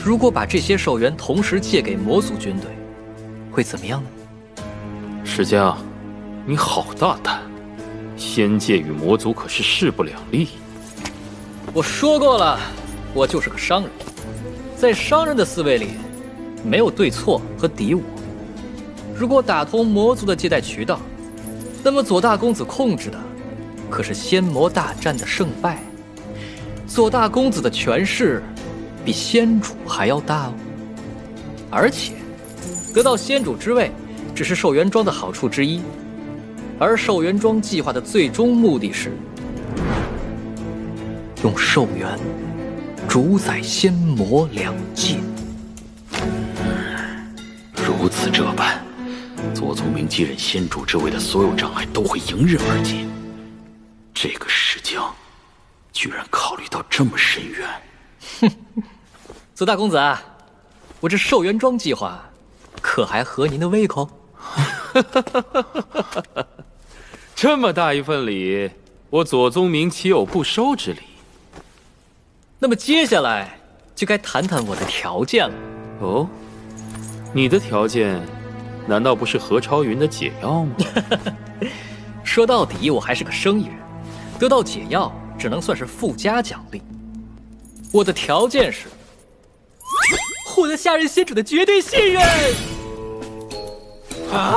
如果把这些寿元同时借给魔族军队，会怎么样呢？石江，你好大胆！仙界与魔族可是势不两立。我说过了，我就是个商人，在商人的思维里，没有对错和敌我。如果打通魔族的借贷渠道，那么左大公子控制的可是仙魔大战的胜败。左大公子的权势比仙主还要大哦。而且，得到仙主之位只是寿元庄的好处之一，而寿元庄计划的最终目的是用寿元主宰仙魔两界。如此这般，左宗明继任仙主之位的所有障碍都会迎刃而解。这个石江，居然考虑到这么深远。哼，左大公子，我这寿元庄计划可还合您的胃口？这么大一份礼，我左宗明岂有不收之理？那么接下来就该谈谈我的条件了。哦，你的条件难道不是何超云的解药吗？说到底，我还是个生意人，得到解药只能算是附加奖励。我的条件是获得下任仙主的绝对信任。啊！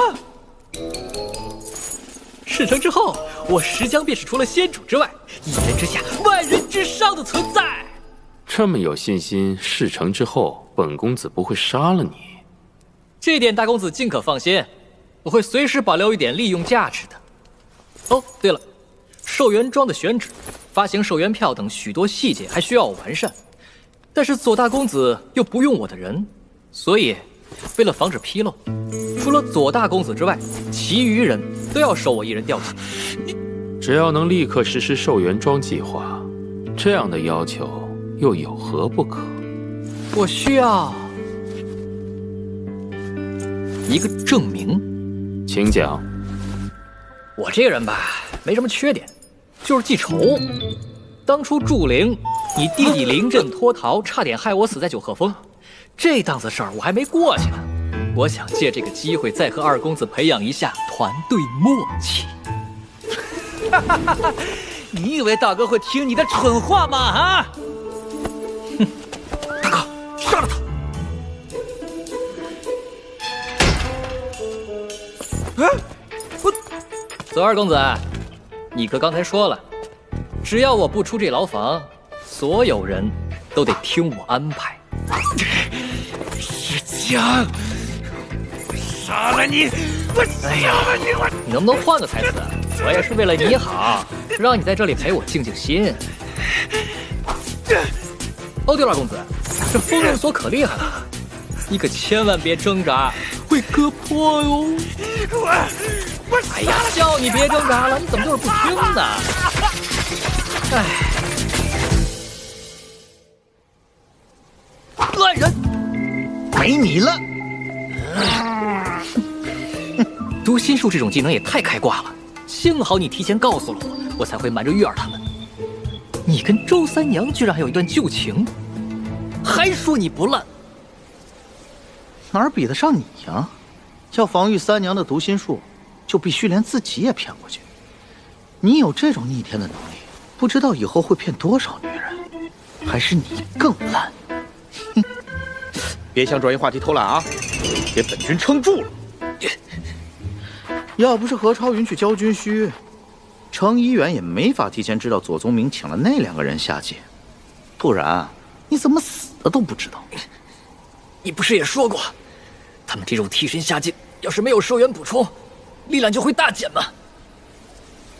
事成之后，我石江便是除了仙主之外，一人之下，万人之上的存在。这么有信心，事成之后，本公子不会杀了你。这点大公子尽可放心，我会随时保留一点利用价值的。哦，对了，寿元庄的选址、发行寿元票等许多细节还需要我完善，但是左大公子又不用我的人，所以为了防止纰漏，除了左大公子之外，其余人都要受我一人调集。只要能立刻实施寿元庄计划，这样的要求又有何不可？我需要一个证明，请讲。我这个人吧，没什么缺点，就是记仇。当初祝灵，你弟弟临阵脱逃，差点害我死在九鹤峰，这档子事儿我还没过去呢。我想借这个机会再和二公子培养一下团队默契。你以为大哥会听你的蠢话吗？啊！哼，大哥，杀了他！哎，我左二公子，你哥刚才说了，只要我不出这牢房，所有人都得听我安排。石江，我杀了你！我杀了你！我你能不能换个台词？我也是为了你好，让你在这里陪我静静心。哦，对了，二公子，这封刃锁可厉害了，你可千万别挣扎，会割破哟。哎呀，叫你别挣扎了，你怎么就是不听呢？哎。烂人。没你了。读心术这种技能也太开挂了，幸好你提前告诉了我，我才会瞒着月儿他们。你跟周三娘居然还有一段旧情，还说你不烂，哪儿比得上你呀？要防御三娘的读心术，就必须连自己也骗过去。你有这种逆天的能力，不知道以后会骗多少女人。还是你更烂。别想转移话题偷懒啊，给本军撑住了。要不是何超云去教军需，程一远也没法提前知道左宗明请了那2个人下界，不然你怎么死的都不知道。你不是也说过，他们这种替身下界，要是没有寿元补充，力量就会大减吗？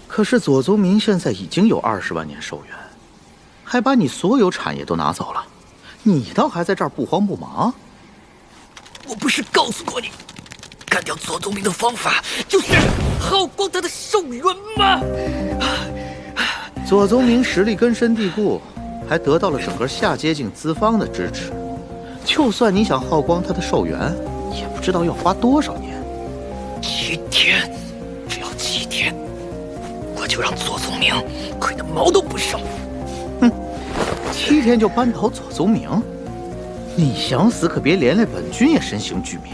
可是左宗明现在已经有20万年寿元，还把你所有产业都拿走了，你倒还在这儿不慌不忙。我不是告诉过你，干掉左宗明的方法就是耗光他的寿元吗？左宗明实力根深蒂固，还得到了整个下阶境资方的支持。就算你想耗光他的寿元，也不知道要花多少年。7天，只要7天，我就让左宗明亏得毛都不剩。哼，7天就扳倒左宗明？你想死可别连累本军也身形俱灭。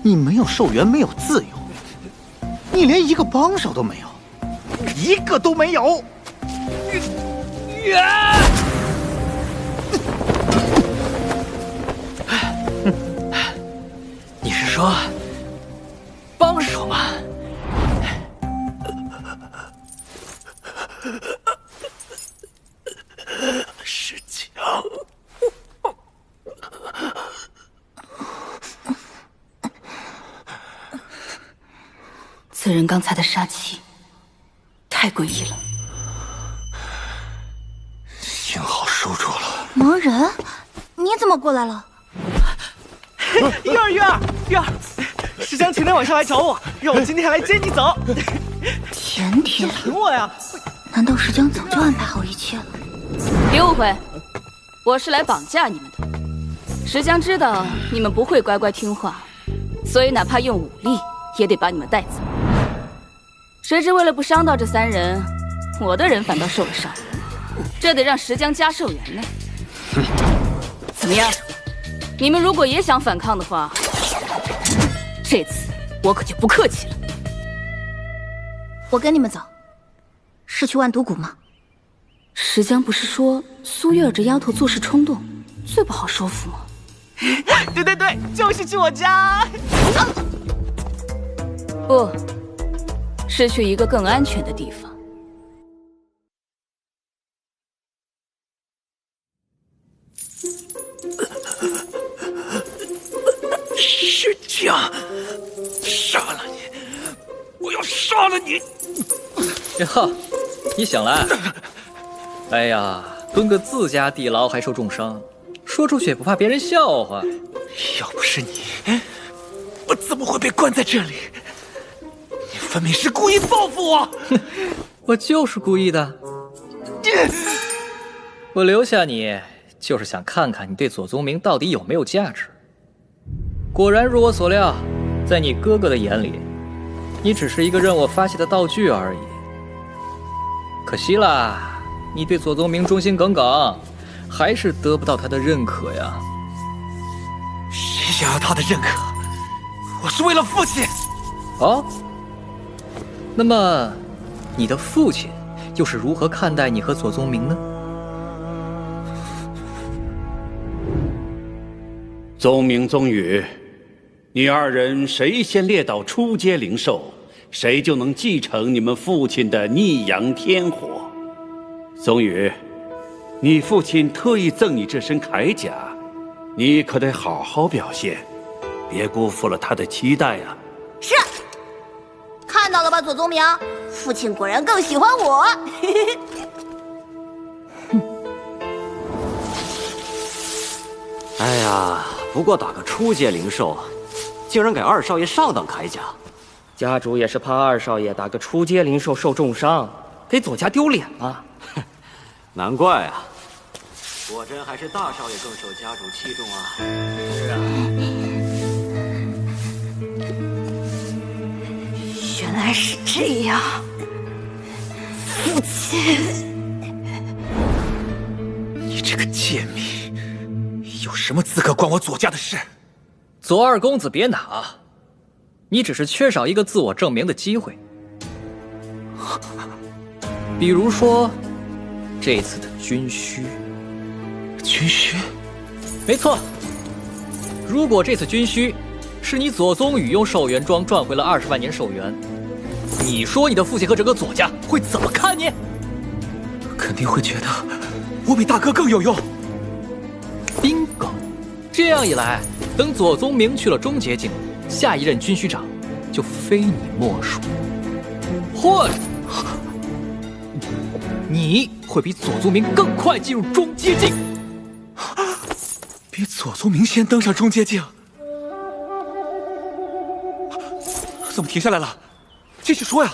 你没有寿元，没有自由，你连一个帮手都没有，一个都没有。你是说帮手吗？石强，此人刚才的杀气太诡异了。幸好收住了。盲人，你怎么过来了？月儿，石江前天晚上来找我，让我今天来接你走。甜甜，凭我呀！难道石江早就安排好一切了？别误会，我是来绑架你们的。石江知道你们不会乖乖听话，所以哪怕用武力也得把你们带走。谁知为了不伤到这3人，我的人反倒受了伤，这得让石江加寿元呢。怎么样？你们如果也想反抗的话，这次我可就不客气了。我跟你们走，是去万毒谷吗？石江不是说苏月儿这丫头做事冲动，最不好说服吗？对，就是去我家。不，是去一个更安全的地方。石江，杀了你！我要杀了你！呀，你想来？哎呀，蹲个自家地牢还受重伤，说出去也不怕别人笑话。要不是你，我怎么会被关在这里？你分明是故意报复我！我就是故意的。我留下你，就是想看看你对左宗明到底有没有价值。果然如我所料，在你哥哥的眼里，你只是一个任我发泄的道具而已。可惜啦，你对左宗明忠心耿耿，还是得不到他的认可呀。谁想要他的认可？我是为了父亲。哦，那么你的父亲又是如何看待你和左宗明呢？宗明、宗宇，你2人谁先猎到初阶灵兽，谁就能继承你们父亲的逆阳天火。宗宇，你父亲特意赠你这身铠甲，你可得好好表现，别辜负了他的期待啊！是，看到了吧，左宗明，父亲果然更喜欢我。哎呀，不过打个初阶灵兽，竟然给2少爷上等铠甲，家主也是怕2少爷打个初阶灵兽受重伤，给左家丢脸了。难怪啊！果真还是大少爷更受家主器重啊！是啊。原来是这样，父亲。你这个贱民，有什么资格管我左家的事？左二公子别拿，你只是缺少一个自我证明的机会。比如说，这次的军需。军需？没错。如果这次军需是你左宗宇用寿元庄赚回了20万年寿元，你说你的父亲和整个左家会怎么看你？肯定会觉得我比大哥更有用。bingo！ 这样一来，等左宗明去了终结境，下一任军需长就非你莫属，或者你会比左宗明更快进入终结境。比左宗明先登上终结境？怎么停下来了？继续说呀！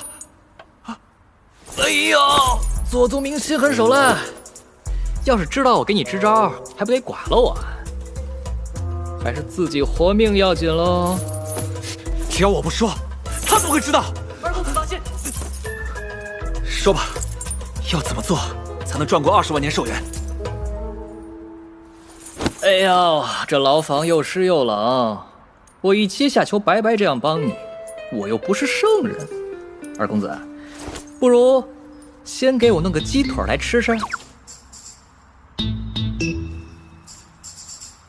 哎呦，左宗明心狠手辣，要是知道我给你支招，还不得剐了我？还是自己活命要紧喽。只要我不说，他怎么会知道？二公子放心。说吧，要怎么做才能赚过20万年寿元？哎呦，这牢房又湿又冷，我一阶下囚白白这样帮你，我又不是圣人。二公子，不如先给我弄个鸡腿来吃吃。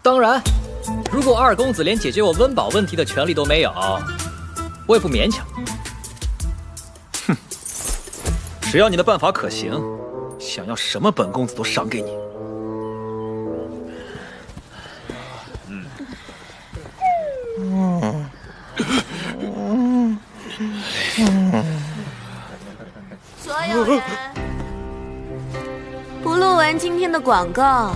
当然，如果二公子连解决我温饱问题的权利都没有，我也不勉强。哼，只要你的办法可行，想要什么本公子都赏给你。所有人，不录完今天的广告，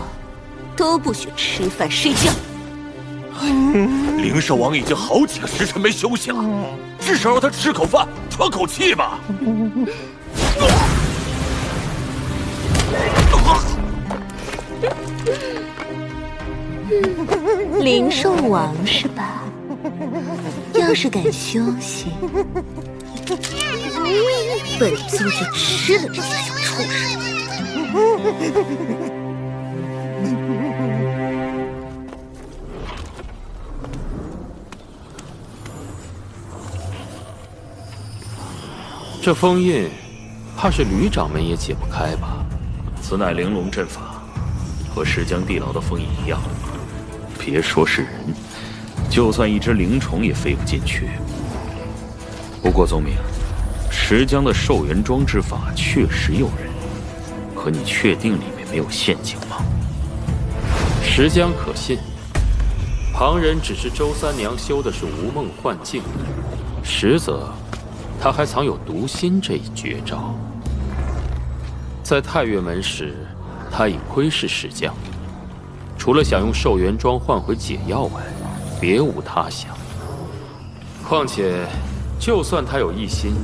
都不许吃饭睡觉。灵兽王已经好几个时辰没休息了，至少让他吃口饭，喘口气吧。灵兽王是吧？要是敢休息，本座就吃了这些小畜生。这封印，怕是旅长们也解不开吧？此乃玲珑阵法，和石江地牢的封印一样。别说是人，就算一只灵虫也飞不进去。不过宗明，石江的寿元庄之法确实诱人，可你确定里面没有陷阱吗？石江可信，旁人只是周三娘修的是无梦幻境，实则他还藏有读心这一绝招。在太岳门时，他已窥视石江，除了想用寿元庄换回解药外，别无他想。况且，就算他有一心，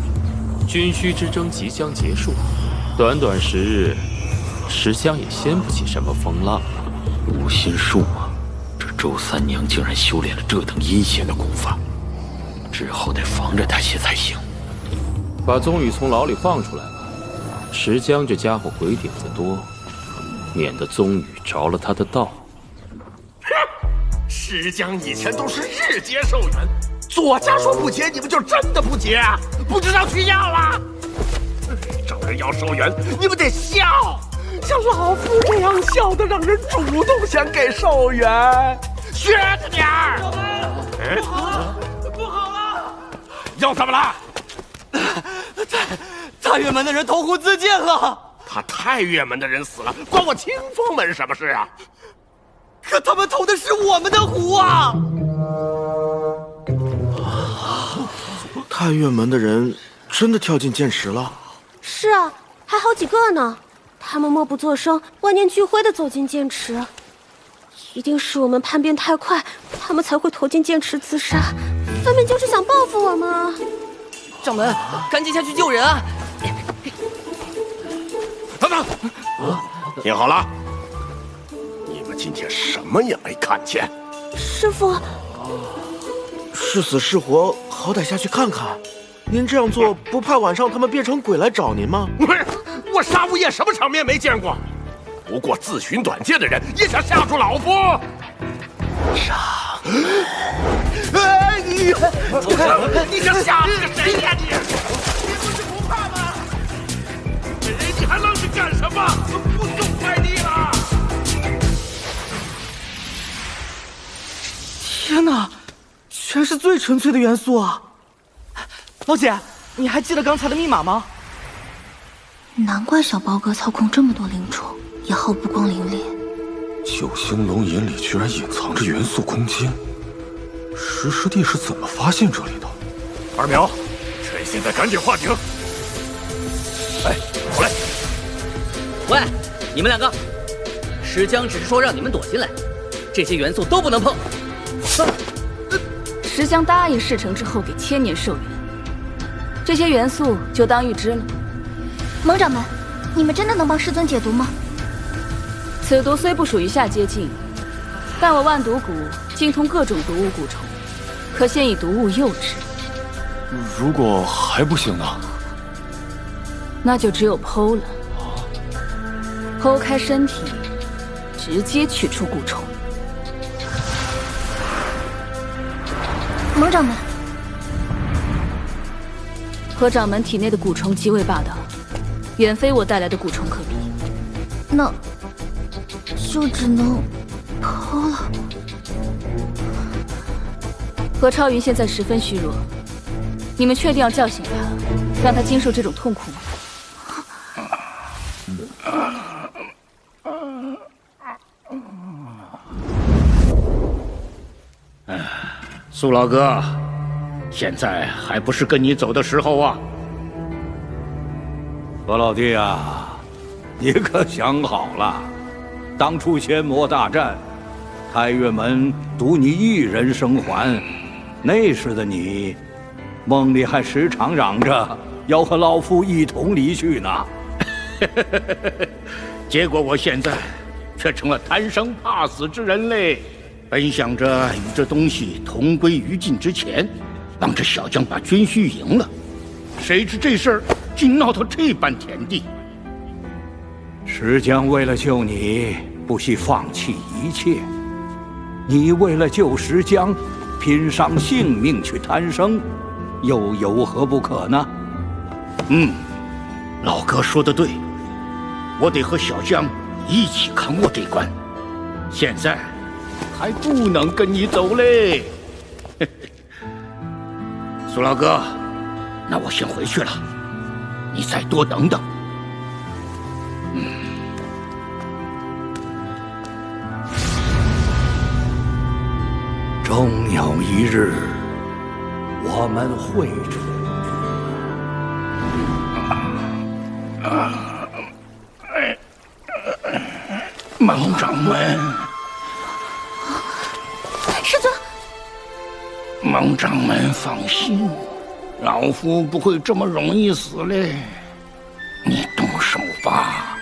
军需之争即将结束，短短10日，石江也掀不起什么风浪了。读心术吗？这周三娘竟然修炼了这等阴险的功法，之后得防着他些才行。把宗宇从牢里放出来吧，石江这家伙鬼点子多，免得宗宇着了他的道。石江以前都是日结寿元，左家说不结，你们就真的不结？不知道去要了？找人要寿元，你们得笑，像老夫这样笑的，让人主动想给寿元，学着点儿。不好了，不好了！要怎么了？太岳门的人投湖自尽了。他太岳门的人死了，关我清风门什么事啊？可他们投的是我们的湖啊！太岳门的人真的跳进剑池了？是啊，还好几个呢。他们默不作声，万念俱灰地走进剑池。一定是我们叛变太快，他们才会投进剑池自杀，分明就是想报复我们啊！掌门，赶紧下去救人啊！等等，听好了，今天什么也没看见。师傅，是死是活，好歹下去看看。您这样做不怕晚上他们变成鬼来找您吗？我沙无夜什么场面没见过？不过自寻短见的人也想吓住老夫。上哎，你想吓唬谁呀你？你不是不怕吗？你还愣着干什么？不送快递了！天哪，全是最纯粹的元素啊！老姐，你还记得刚才的密码吗？难怪小包哥操控这么多灵虫，也毫不光凌冽。九星龙眼里居然隐藏着元素空间，石师弟是怎么发现这里的？二苗，趁现在赶紧画停！哎，过来！喂，你们两个，石江只是说让你们躲进来，这些元素都不能碰。石江答应事成之后给千年寿元，这些元素就当预支了。盟掌门，你们真的能帮师尊解毒吗？此毒虽不属于下阶境，但我万毒蛊精通各种毒物蛊虫，可先以毒物诱之。如果还不行呢？那就只有剖了，剖开身体，直接取出蛊虫。盟掌门，何掌门体内的蛊虫极为霸道，远非我带来的蛊虫可比。那就只能剖了。何超云现在十分虚弱，你们确定要叫醒他，让他经受这种痛苦吗？苏老哥，现在还不是跟你走的时候啊！何老弟啊，你可想好了？当初仙魔大战，太岳门独你一人生还，那时的你，梦里还时常嚷着要和老夫一同离去呢。结果我现在却成了贪生怕死之人类。本想着与这东西同归于尽之前，帮着小将把军需赢了，谁知这事儿竟闹到这般田地。石江为了救你，不惜放弃一切；你为了救石江，拼上性命去贪生，又有何不可呢？老哥说的对，我得和小江一起扛过这关。现在还不能跟你走嘞。苏老哥，那我先回去了，你再多等等。终有一日，我们会出。盟掌门，师尊，盟掌门放心，老夫不会这么容易死嘞。你动手吧。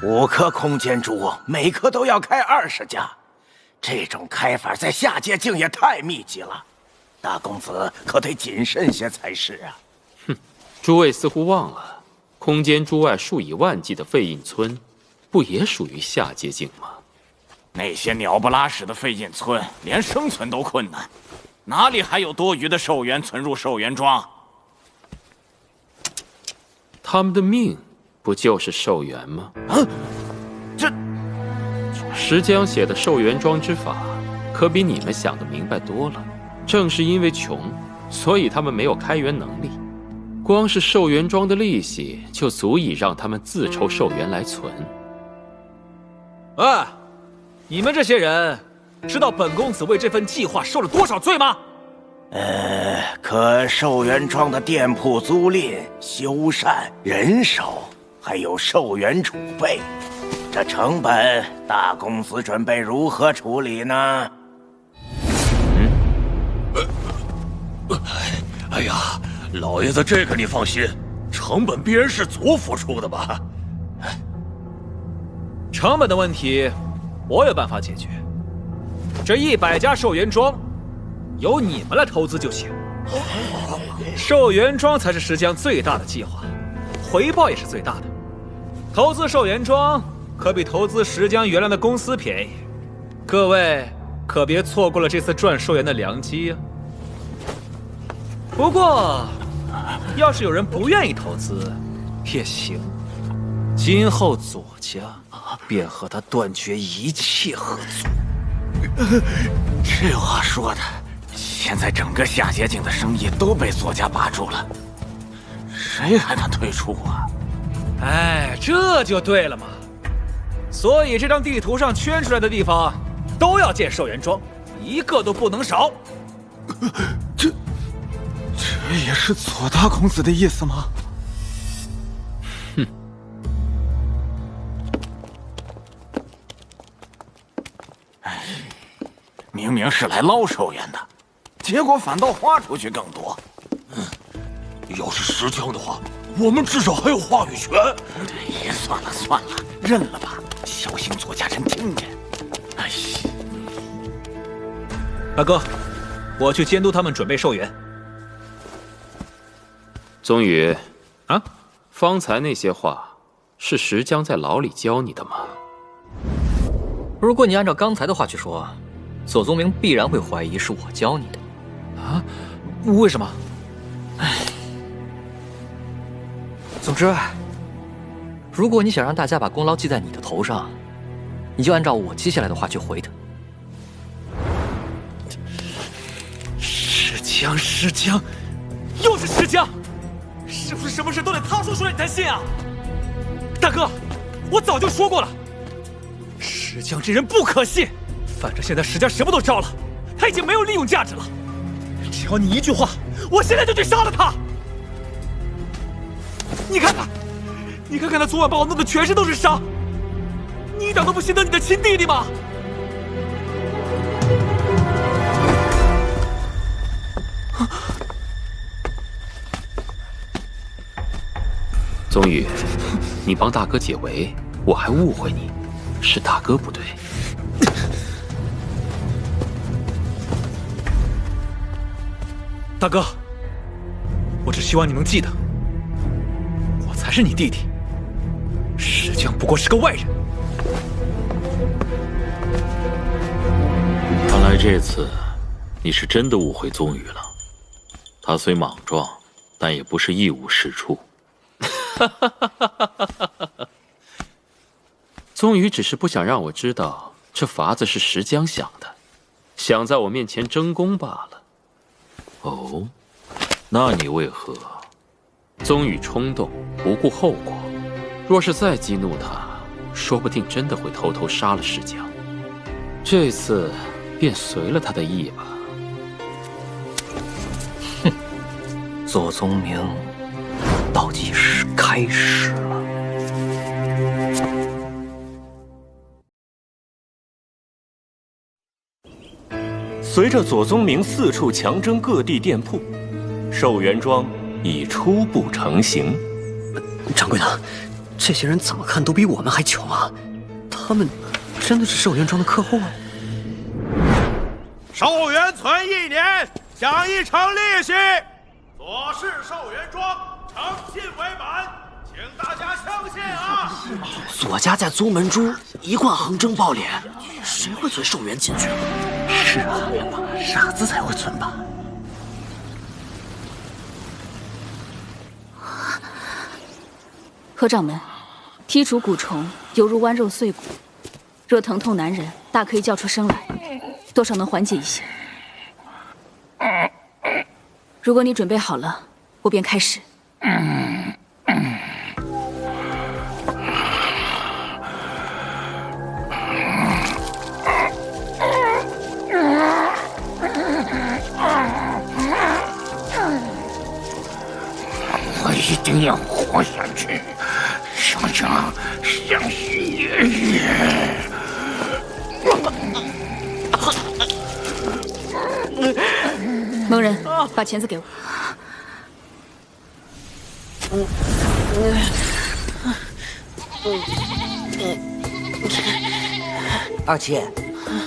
5颗空间珠，每颗都要开20家，这种开法在下界境也太密集了，大公子可得谨慎些才是啊。哼，诸位似乎忘了，空间珠外数以万计的废印村，不也属于下阶境吗？那些鸟不拉屎的废印村，连生存都困难，哪里还有多余的寿元存入寿元庄？他们的命不就是寿元吗？石江写的寿元庄之法，可比你们想的明白多了。正是因为穷，所以他们没有开源能力。光是寿元庄的利息，就足以让他们自筹寿元来存。哎，你们这些人，知道本公子为这份计划受了多少罪吗？可寿元庄的店铺租赁、修缮、人手，还有寿元储备，这成本，大公子准备如何处理呢？哎呀，老爷子，这个你放心，成本必然是族付出的吧？成本的问题，我有办法解决。这100家寿元庄，由你们来投资就行。寿元庄才是石江最大的计划，回报也是最大的。投资寿元庄可比投资石江原来的公司便宜，各位可别错过了这次赚寿元的良机呀。不过，要是有人不愿意投资，也行。今后左家便和他断绝一切合作。这话说的，现在整个下界境的生意都被左家把住了，谁还能退出啊？哎，这就对了嘛。所以这张地图上圈出来的地方，都要建寿元庄，一个都不能少。这也是左大公子的意思吗？哼。明明是来捞寿元的，结果反倒花出去更多。要是石江的话，我们至少还有话语权。算了算了，认了吧，小心左家人听见。哎呀，大哥，我去监督他们准备寿元。宗宇，啊，方才那些话是石江在牢里教你的吗？如果你按照刚才的话去说，左宗明必然会怀疑是我教你的。啊？为什么？总之，如果你想让大家把功劳记在你的头上，你就按照我接下来的话去回他。石江，又是石江，是不是什么事都得他说出来你才信啊？大哥，我早就说过了，石江这人不可信。反正现在石家什么都招了，他已经没有利用价值了。只要你一句话，我现在就去杀了他。你看看他昨晚把我弄得全身都是伤，你一点都不心疼你的亲弟弟吗？宗宇，你帮大哥解围，我还误会你，是大哥不对。大哥，我只希望你能记得，我才是你弟弟，石江不过是个外人。看来这次你是真的误会宗宇了。他虽莽撞，但也不是一无是处。宗宇只是不想让我知道这法子是石江想的，想在我面前争功罢了。哦，那你为何？宗宇冲动，不顾后果。若是再激怒他，说不定真的会偷偷杀了石江。这次便随了他的意吧。哼，左宗明倒计时开始了。随着左宗明四处强征各地店铺，寿元庄已初步成型。掌柜的，这些人怎么看都比我们还穷啊！他们真的是寿元庄的客户啊？寿元存1年，想一成利息。左氏寿元庄诚信为本，请大家相信啊！左家在宗门中一贯横征暴敛，谁会存寿元进去？是啊，傻子才会存吧。何掌门，剔除蛊虫犹如剜肉碎骨，若疼痛难忍，大可以叫出声来，多少能缓解一些。如果你准备好了，我便开始。我一定要活下去，想许爷爷。蒙人，把钳子给我。二七，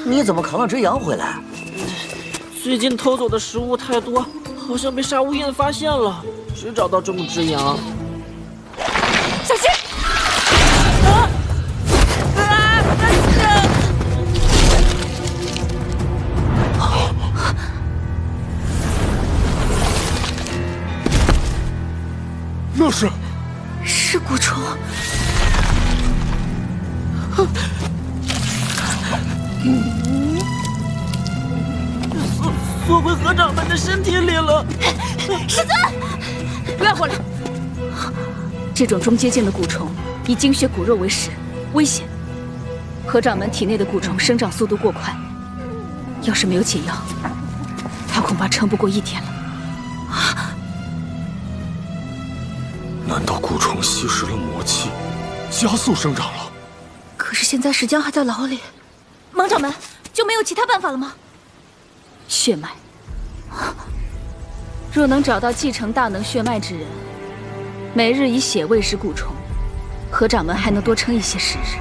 你怎么扛了只羊回来？最近偷走的食物太多，好像被沙乌燕发现了，只找到这么只羊。小心！那是蛊虫。缩回合掌们的身体里了。师尊，不要过来！这种中阶境的蛊虫以精血骨肉为食，危险。合掌门体内的蛊虫生长速度过快，要是没有解药，他恐怕撑不过1天了。难道蛊虫吸食了魔气，加速生长了？可是现在石江还在牢里，芒掌门就没有其他办法了吗？血脉，若能找到继承大能血脉之人，每日以血喂食蛊虫，合掌门还能多撑一些时日。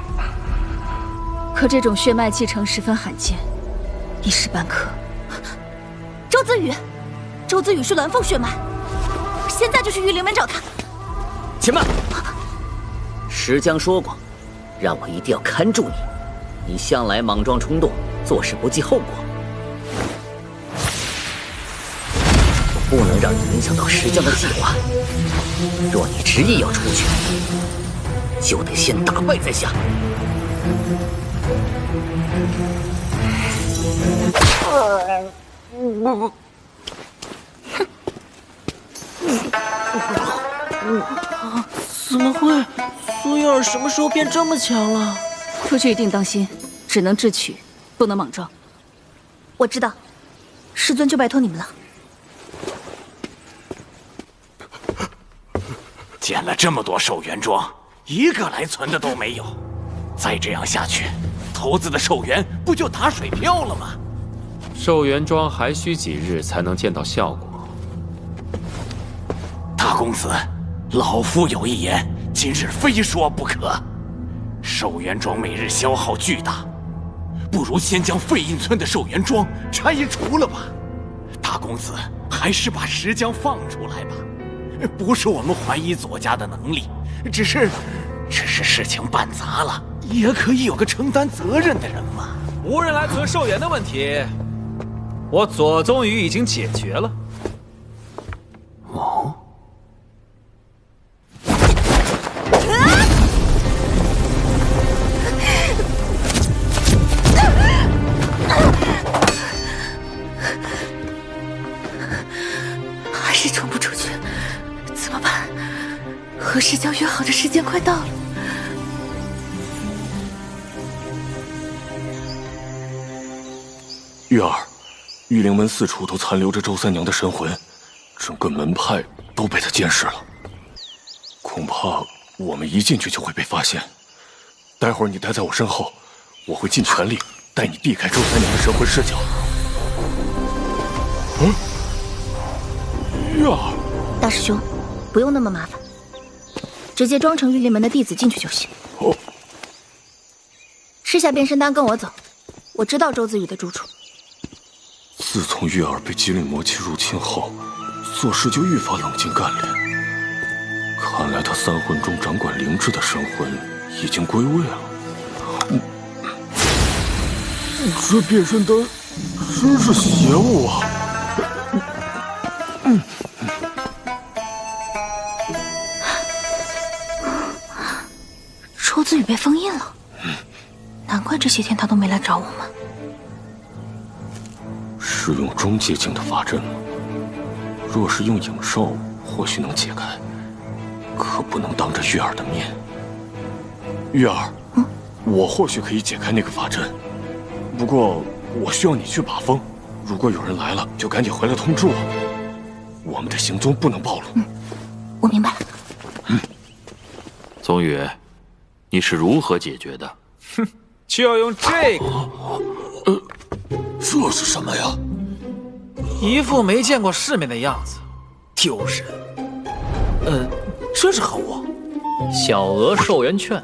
可这种血脉继承十分罕见，一时半刻。周子宇，周子宇是鸾凤血脉，现在就去御灵门找他。且慢！石江说过，让我一定要看住你。你向来莽撞冲动，做事不计后果，我不能让你影响到石江的计划。若你执意要出去，就得先打败在下。怎么会？苏叶儿什么时候变这么强了？出去一定当心，只能智取，不能莽撞。我知道，师尊就拜托你们了。捡了这么多寿元桩，一个来存的都没有。再这样下去，头子的寿元不就打水漂了吗？寿元桩还需几日才能见到效果？大公子，老夫有一言，今日非说不可。寿元桩每日消耗巨大，不如先将废印村的寿元桩拆除了吧。大公子，还是把石江放出来吧。不是我们怀疑左家的能力，只是事情办砸了，也可以有个承担责任的人嘛。无人来存寿元的问题，我左宗宇已经解决了。哦。还是冲不出去，怎么办？和石江约好的时间快到了。月儿，御灵门四处都残留着周三娘的神魂，整个门派都被她监视了。恐怕我们一进去就会被发现。待会儿你待在我身后，我会尽全力带你避开周三娘的神魂视角。月儿，大师兄，不用那么麻烦，直接装成御灵门的弟子进去就行。哦。吃下变身丹，跟我走，我知道周子宇的住处。自从月儿被极岭魔气入侵后，做事就愈发冷静干练。看来他三魂中掌管灵智的神魂已经归位了。这变身丹真是邪物啊！周子宇被封印了，难怪这些天他都没来找我们。是用中阶境的法阵吗？若是用影兽，或许能解开，可不能当着月儿的面。月儿，我或许可以解开那个法阵，不过我需要你去把风。如果有人来了，就赶紧回来通知我。我们的行踪不能暴露。我明白了。宗宇，你是如何解决的？哼，就要用这个。这是什么呀？一副没见过世面的样子，丢人。这是何物？小额寿元券，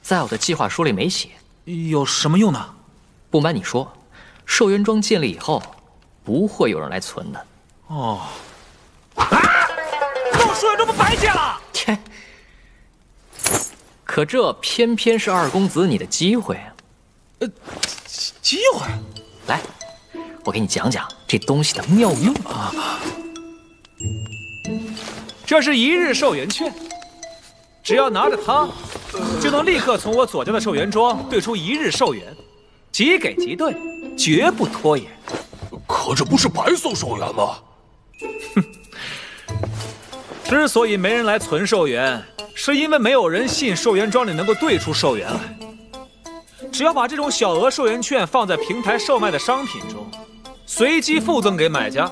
在我的计划书里没写，有什么用呢？不瞒你说，寿元庄建立以后，不会有人来存的。哦。那寿元庄不白建了？切！可这偏偏是二公子你的机会啊！机会？来，我给你讲讲这东西的妙用啊！这是1日寿元券，只要拿着它，就能立刻从我左家的寿元庄兑出1日寿元，即给即兑，绝不拖延。可这不是白送寿元吗？哼！之所以没人来存寿元，是因为没有人信寿元庄里能够兑出寿元来。只要把这种小额寿元券放在平台售卖的商品中，随机附赠给买家，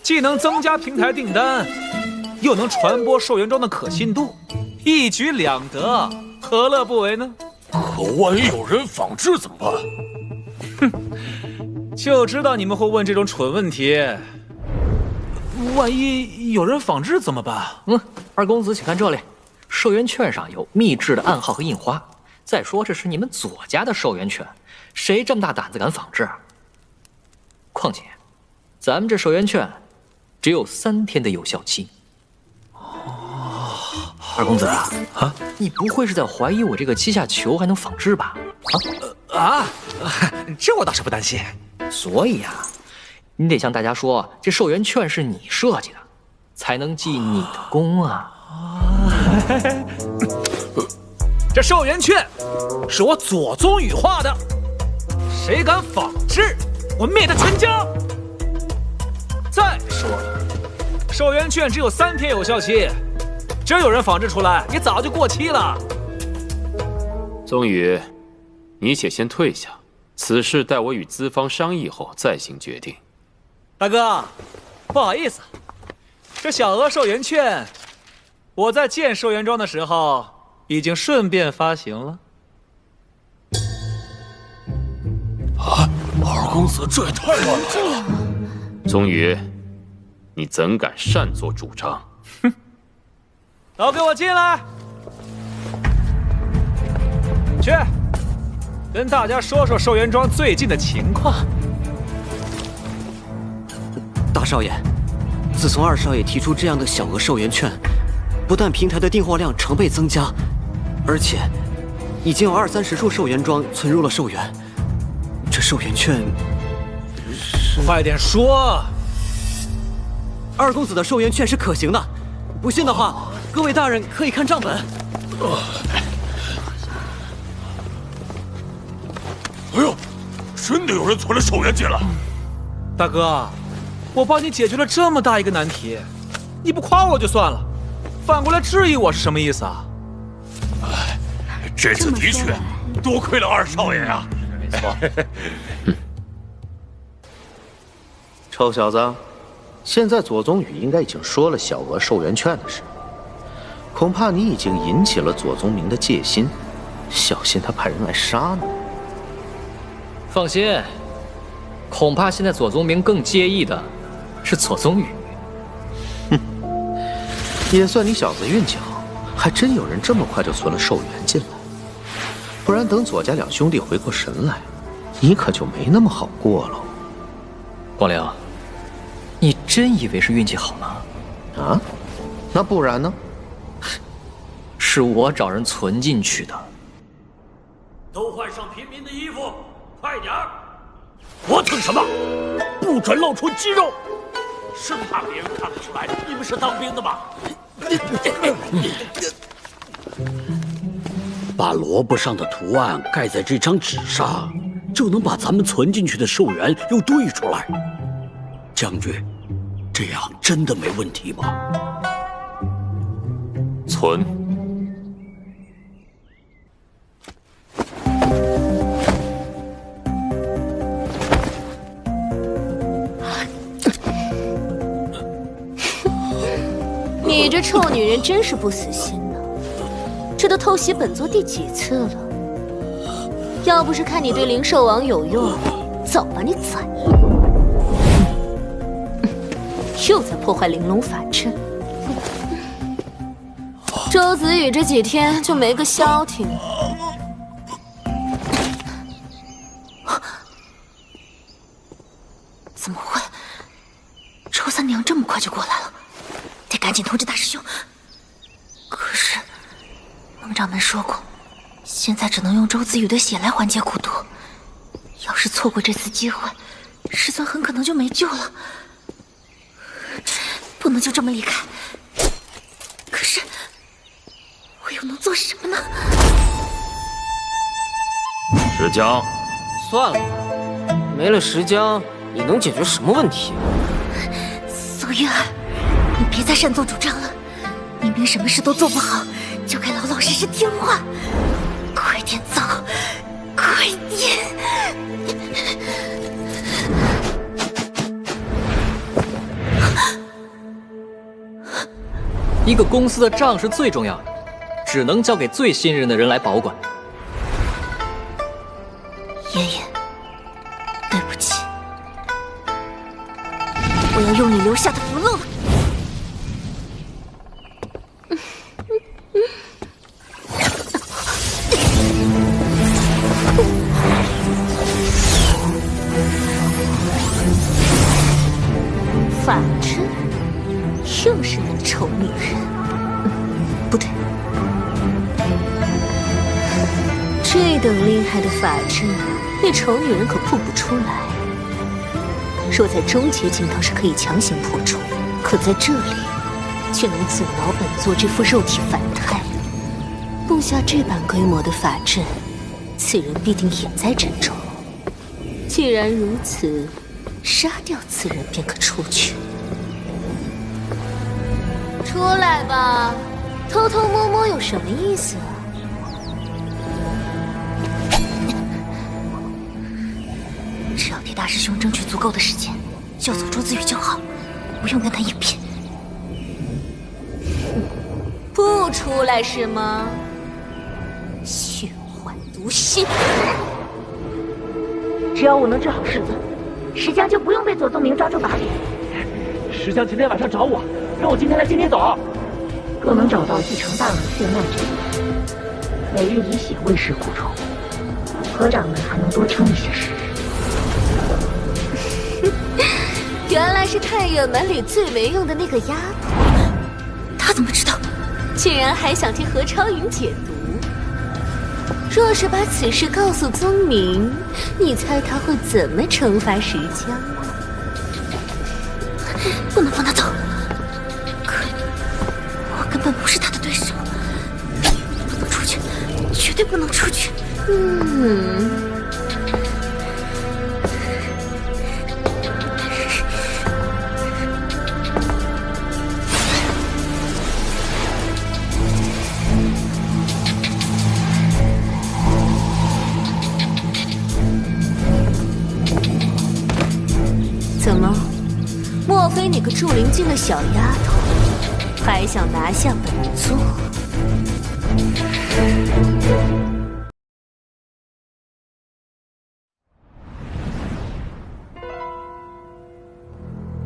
既能增加平台订单，又能传播寿元庄的可信度，一举两得，何乐不为呢？可万一有人仿制怎么办？哼，就知道你们会问这种蠢问题。万一有人仿制怎么办？二公子，请看这里，寿元券上有秘制的暗号和印花。再说，这是你们左家的寿元券，谁这么大胆子敢仿制？况且，咱们这寿元券只有3天的有效期。二公子啊，你不会是在怀疑我这个七下球还能仿制吧？这我倒是不担心。所以啊，你得向大家说，这寿元券是你设计的，才能记你的功啊。这寿元券是我左宗宇画的，谁敢仿制，我灭他全家！再说了，寿元券只有3天有效期，真有人仿制出来，也早就过期了。宗宇，你且先退下，此事待我与资方商议后再行决定。大哥，不好意思，这小额寿元券，我在建寿元庄的时候已经顺便发行了。二公子，这也太乱了！宗宇，你怎敢擅作主张？哼！都给我进来！去，跟大家说说寿元庄最近的情况。大少爷，自从二少爷提出这样的小额寿元券，不但平台的订货量成倍增加，而且已经有20-30处寿元庄存入了寿元。这寿元券是……快点说！二公子的寿元券是可行的，不信的话，各位大人可以看账本。哎呦，真的有人存了寿元进来！大哥，我帮你解决了这么大一个难题，你不夸我就算了，反过来质疑我是什么意思啊？这次的确多亏了二少爷啊！没错。臭小子，现在左宗宇应该已经说了小额寿元券的事，恐怕你已经引起了左宗明的戒心，小心他派人来杀你。放心，恐怕现在左宗明更介意的是左宗宇。哼，也算你小子运气好，还真有人这么快就存了寿元进来。不然等左家两兄弟回过神来，你可就没那么好过了。光良，你真以为是运气好吗？啊？那不然呢？是我找人存进去的。都换上平民的衣服，快点儿！我存什么？不准露出肌肉，生怕别人看不出来你们是当兵的吧？把萝卜上的图案盖在这张纸上，就能把咱们存进去的寿元又兑出来。将军，这样真的没问题吗？存。你这臭女人真是不死心呢！这都偷袭本座第几次了？要不是看你对灵兽王有用，早把你宰了。又在破坏玲珑法阵。周子宇这几天就没个消停。怎么会？周三娘这么快就过来了，得赶紧通知大师兄。可是孟掌门说过，现在只能用周子宇的血来缓解苦毒。要是错过这次机会，师尊很可能就没救了。不能就这么离开。可是我又能做什么呢？石江，算了，没了石江，你能解决什么问题？苏月儿，你别再擅作主张了。明明什么事都做不好，就该老老实实听话。快点走，快点！一个公司的账是最重要的，只能交给最信任的人来保管。爷爷，对不起，我要用你留下的不漏了。法阵，又是那丑女人。不对，这等厉害的法阵，那丑女人可破不出来。若在终结境倒是可以强行破除，可在这里，却能阻挠本座这副肉体凡胎。布下这般规模的法阵，此人必定也在阵中。既然如此，杀掉此人便可出去。出来吧，偷偷摸摸有什么意思啊？只要替大师兄争取足够的时间，救走周子宇就好，不用跟他硬拼。不出来是吗？血患毒心。只要我能治好师尊，石江就不用被左宗明抓住把柄。石江今天晚上找我，让我今天来接你走。若能找到继承大冷血脉之人，每日以血喂食蛊虫，何掌门还能多撑一些时日。原来是太岳门里最没用的那个丫头，她怎么知道？竟然还想替何超云解毒。若是把此事告诉宗明，你猜他会怎么惩罚石江？不能放他走，可我根本不是他的对手，不能出去，绝对不能出去。怎么？莫非你个祝灵境的小丫头，还想拿下本座？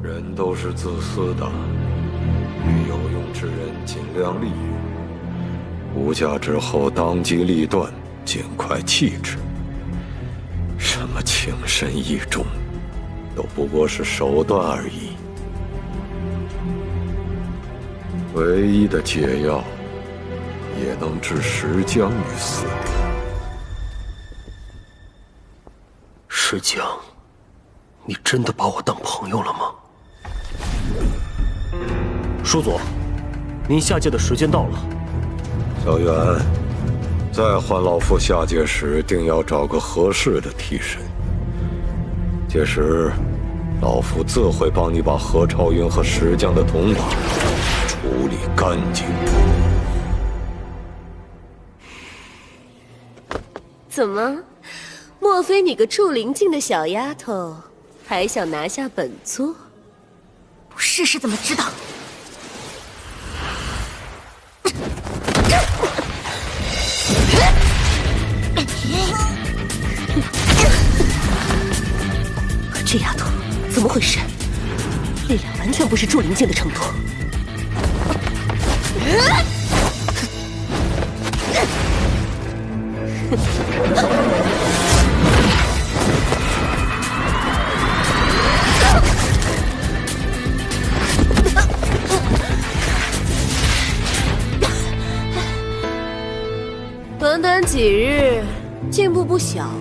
人都是自私的，遇有用之人尽量利用，无价之后当机立断，尽快弃之。什么情深意重，都不过是手段而已。唯一的解药，也能置石江于死地。石江，你真的把我当朋友了吗？叔祖，您下界的时间到了。小远，再换老夫下界时，定要找个合适的替身。届时，老夫自会帮你把何超云和石江的同党处理干净。怎么？莫非你个祝灵境的小丫头，还想拿下本座？不试试怎么知道？这丫头怎么回事？力量完全不是祝灵境的程度。不小啊！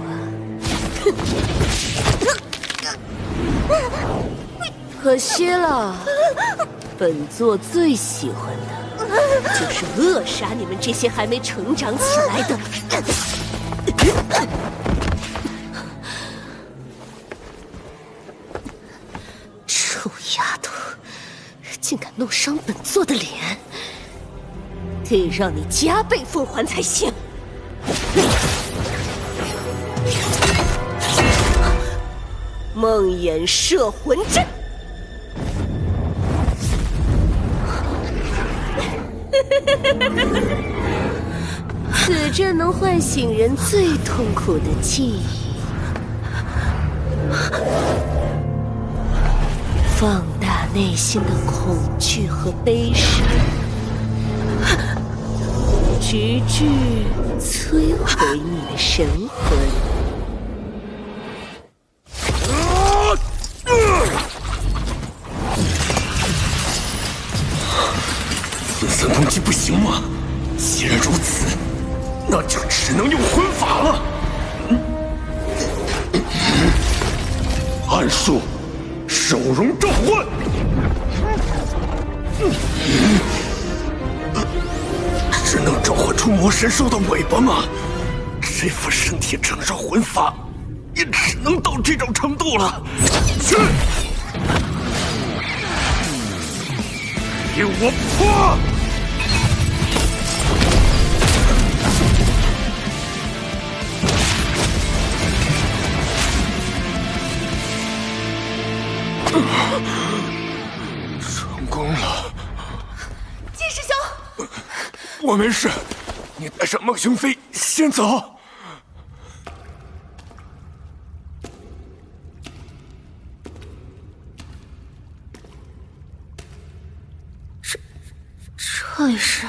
可惜了，本座最喜欢的就是扼杀你们这些还没成长起来的。臭丫头，竟敢弄伤本座的脸，得让你加倍奉还才行。梦魇摄魂阵。此阵能唤醒人最痛苦的记忆，放大内心的恐惧和悲伤，直至摧毁你的神魂。分散攻击不行吗？既然如此，那就只能用魂法了。暗术，兽容召唤。只能召唤出魔神兽的尾巴吗？这副身体承受魂法，也只能到这种程度了。去！给我破！成功了，金师兄，我没事，你带上孟雄飞先走。这里是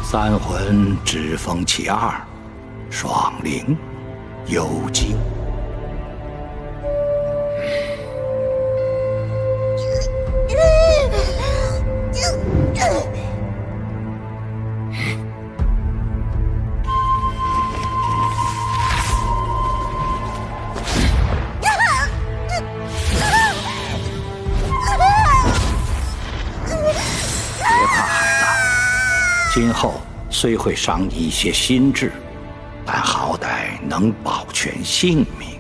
三魂只封其二，爽灵、幽精。今后虽会伤你一些心智，但好歹能保全性命。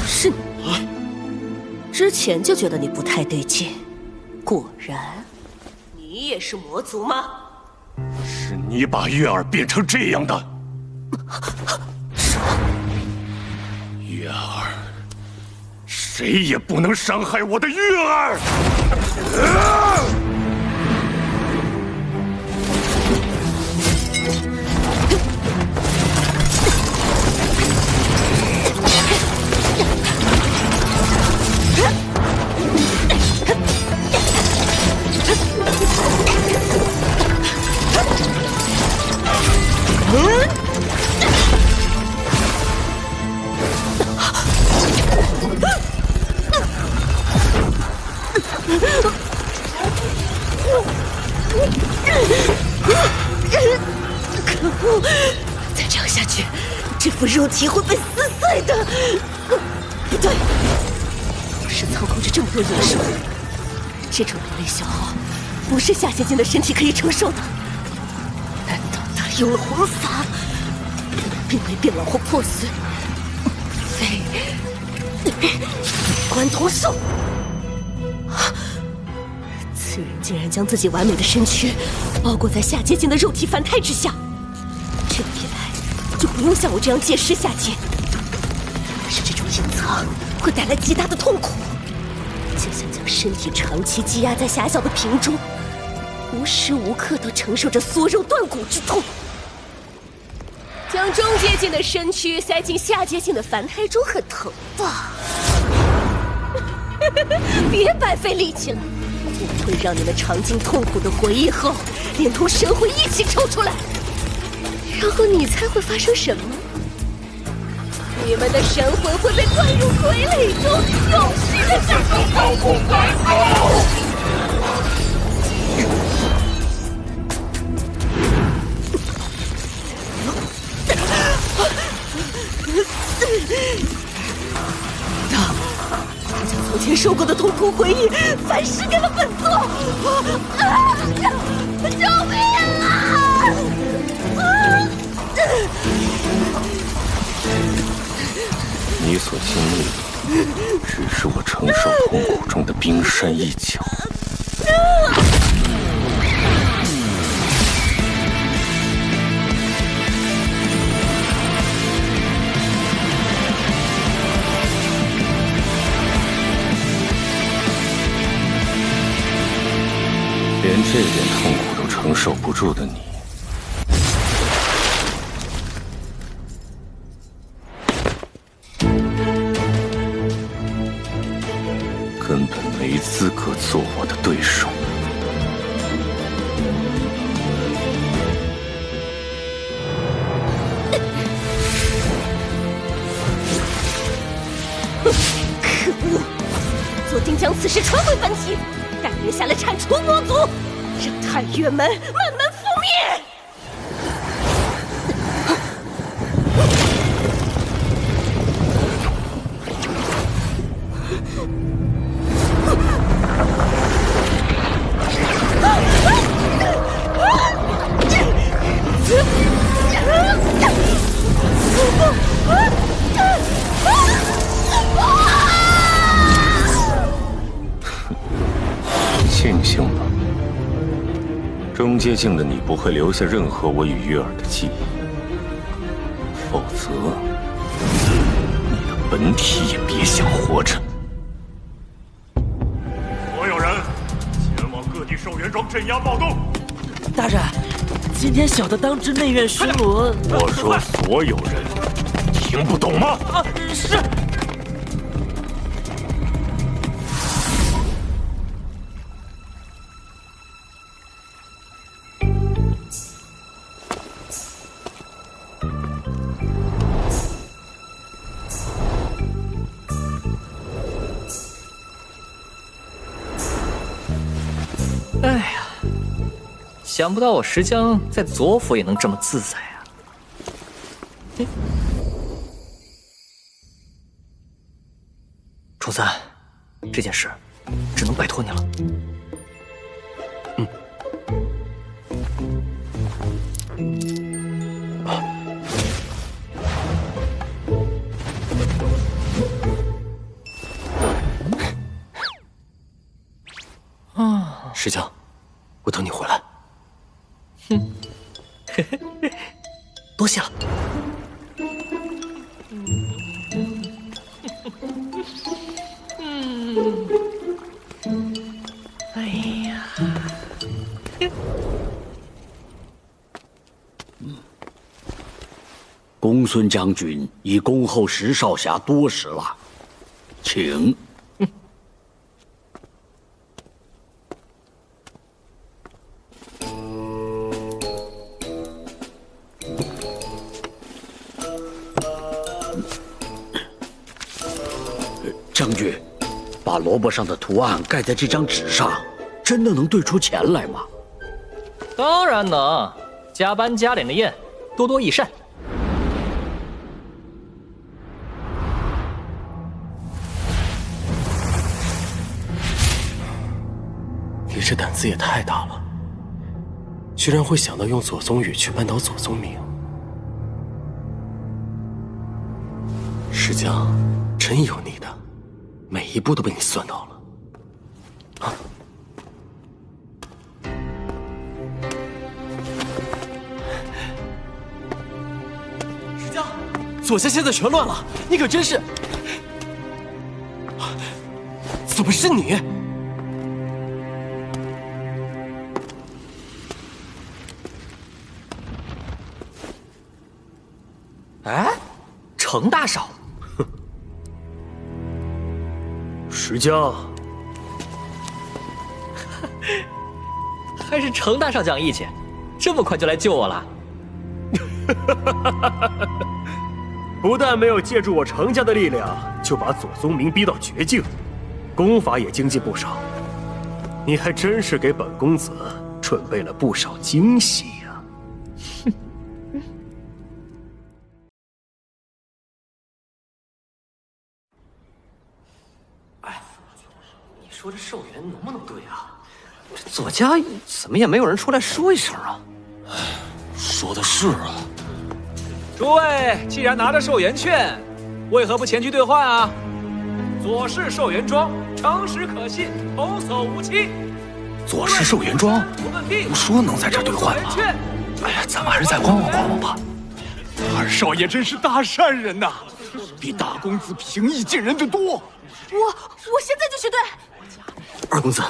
是你，之前就觉得你不太对劲，果然。你也是魔族吗？是你把月儿变成这样的。月儿，谁也不能伤害我的月儿！副肉体会被撕碎的。不对，我是操控着这么多野兽，这种能力消耗不是下界境的身体可以承受的。难道他用了魂法，并未变老或破碎？非关同兽。此人竟然将自己完美的身躯包裹在下界境的肉体凡胎之下，这样一来就不用像我这样借尸下界。但是这种隐藏会带来极大的痛苦，就像将身体长期积压在狭小的瓶中，无时无刻都承受着缩肉断骨之痛。将中阶境的身躯塞进下阶境的凡胎中，很疼吧？别白费力气了，我会让你们尝尽痛苦的回忆后，连同神魂一起抽出来。然后你猜会发生什么？你们的神魂会被灌入傀儡中，永世的享受痛苦快乐。他将从前受过的痛苦回忆反噬给了本座。救命啊！你所经历的，只是我承受痛苦中的冰山一角。连这点痛苦都承受不住的你，根本没资格做我的对手。可恶！昨定将此事传回本体，带人下来铲除魔族，让太岳门慢慢覆灭。庆幸吧，中阶境的你不会留下任何我与月儿的记忆，否则你的本体也别想活着。所有人前往各地寿元庄镇压暴动。大人，今天小的当值内院巡逻。我说所有人，听不懂吗？是。哎呀，想不到我石江在左府也能这么自在啊！楚三，这件事只能拜托你了。石江，我等你回来。多谢了。哎呀，公孙将军已恭候石少侠多时了，请。将军，把萝卜上的图案盖在这张纸上，真的能兑出钱来吗？当然能，加班加点的宴，多多益善。这胆子也太大了，居然会想到用左宗宇去扳倒左宗明。石江，真有你的，每一步都被你算到了。啊！石江，左下现在全乱了，你可真是……怎么是你？哎，程大少。石江，还是程大少讲义气，这么快就来救我了。不但没有借助我程家的力量就把左宗明逼到绝境，功法也精进不少。你还真是给本公子准备了不少惊喜呀！哎，你说这寿元能不能对啊？这左家怎么也没有人出来说一声啊？说的是啊。诸位既然拿着寿元券，为何不前去兑换啊？左氏寿元庄诚实可信，童叟无欺。左氏寿元庄，不说能在这兑换吗？哎呀，咱们还是再观望观望吧。二少爷真是大善人呐，比大公子平易近人的多。我现在就去兑。二公子，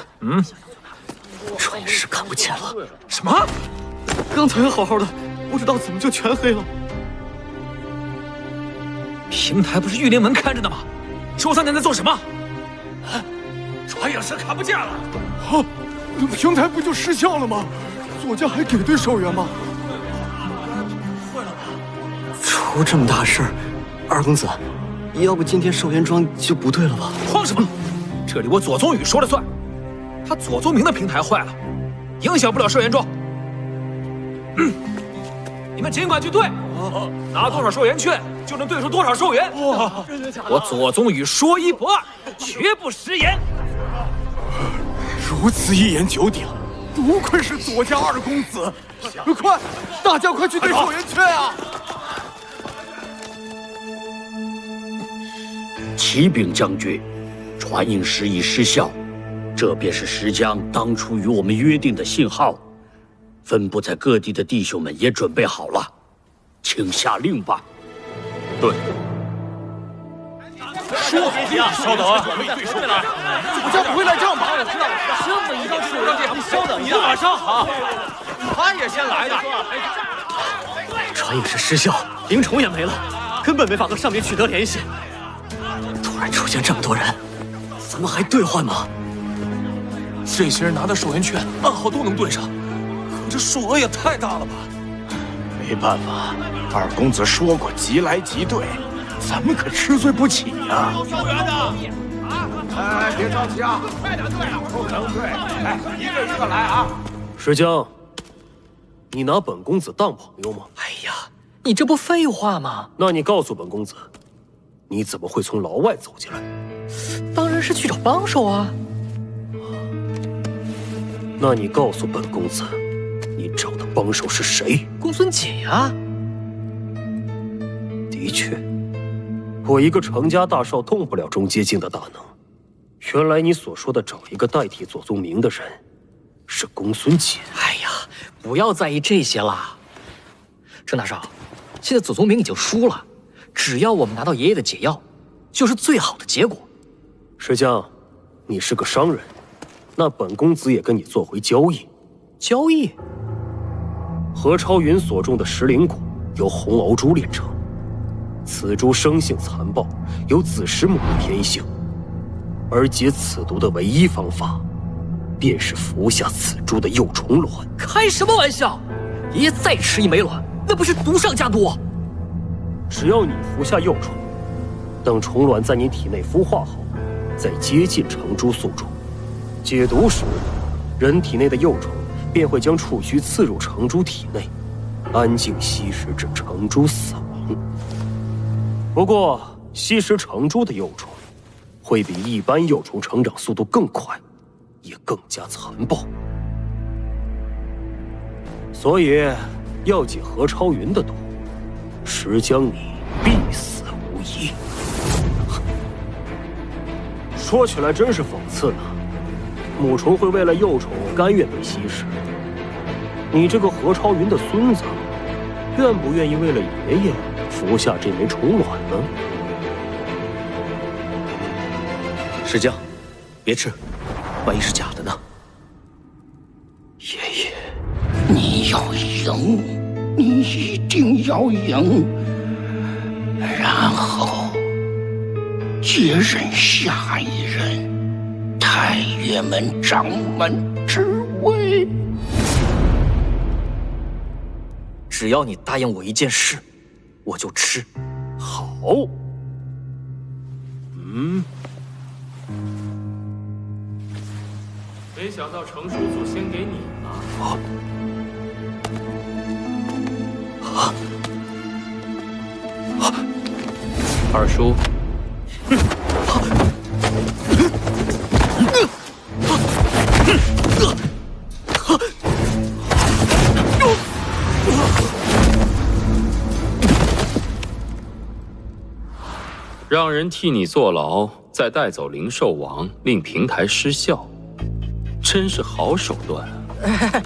传世看不见了。什么？刚才还好好的，不知道怎么就全黑了。平台不是御灵门看着呢吗？收3年在做什么？传影师看不见了。啊，平台不就失效了吗？左家还给对寿元吗？出这么大事儿，二公子，要不今天寿元庄就不对了吧？慌什么？这里我左宗宇说了算。他左宗明的平台坏了，影响不了寿元庄。你们尽管去兑，拿多少寿元券就能兑出多少寿元。我左宗宇说一不二，绝不食言。如此一言九鼎，不愧是左家二公子。快，大家快去兑寿元券啊！启禀将军，传印时已失效，这便是石江当初与我们约定的信号。分布在各地的弟兄们也准备好了，请下令吧。对。说别急啊，稍等啊，左家不会赖账吧？这么一点事，你稍等一下，马上好。他也先来的。传影师失效，灵虫也没了，根本没法和上面取得联系。突然出现这么多人，咱们还兑换吗？这些人拿的寿元券暗号都能对上，可这数额也太大了吧？没办法，二公子说过即来即兑，咱们可吃罪不起呀。寿元的，哎，别着急啊，快点兑啊，不能兑，来，一个一个来啊。石江，你拿本公子当朋友吗？哎呀，你这不废话吗？那你告诉本公子，你怎么会从牢外走进来？当然是去找帮手啊。那你告诉本公子，你找的帮手是谁？公孙锦呀。的确，我一个程家大少动不了中阶境的大能。原来你所说的找一个代替左宗明的人，是公孙锦。哎呀，不要在意这些啦。程大少，现在左宗明已经输了，只要我们拿到爷爷的解药，就是最好的结果。石江，你是个商人，那本公子也跟你做回交易。交易？何超云所种的石灵果由红鳌珠炼成，此珠生性残暴，有子时母的天性，而解此毒的唯一方法，便是服下此珠的幼虫卵。开什么玩笑！爷爷再吃一枚卵，那不是毒上加毒？只要你服下幼虫，等虫卵在你体内孵化后，再接近成珠宿主，解毒时，人体内的幼虫便会将触须刺入成珠体内，安静吸食至成珠死亡。不过，吸食成珠的幼虫会比一般幼虫成长速度更快，也更加残暴。所以，要解何超云的毒，石江你必死无疑。说起来真是讽刺呢，母虫会为了幼虫甘愿被吸食，你这个何超云的孙子，愿不愿意为了爷爷服下这枚虫卵呢？石江，别吃，万一是假的呢？爷爷，你要赢，你一定要赢，然后接任下一任太岳门掌门之位。只要你答应我一件事，我就吃。好。没想到程叔祖先给你了。二叔。让人替你坐牢，再带走灵兽王，令平台失效，真是好手段啊！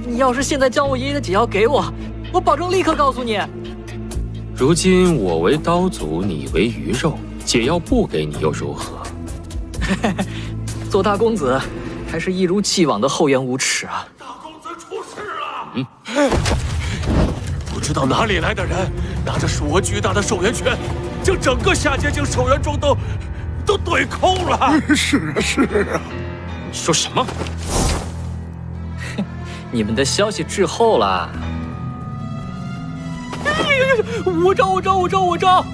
你要是现在将我爷爷的解药给我，我保证立刻告诉你。如今我为刀俎，你为鱼肉，解药不给你又如何？做大公子，还是一如既往的厚颜无耻啊！大公子出事了！不知道哪里来的人，拿着数额巨大的寿元拳，将整个下阶境寿元庄都怼空了。是啊，是啊。你说什么？你们的消息滞后了。我招！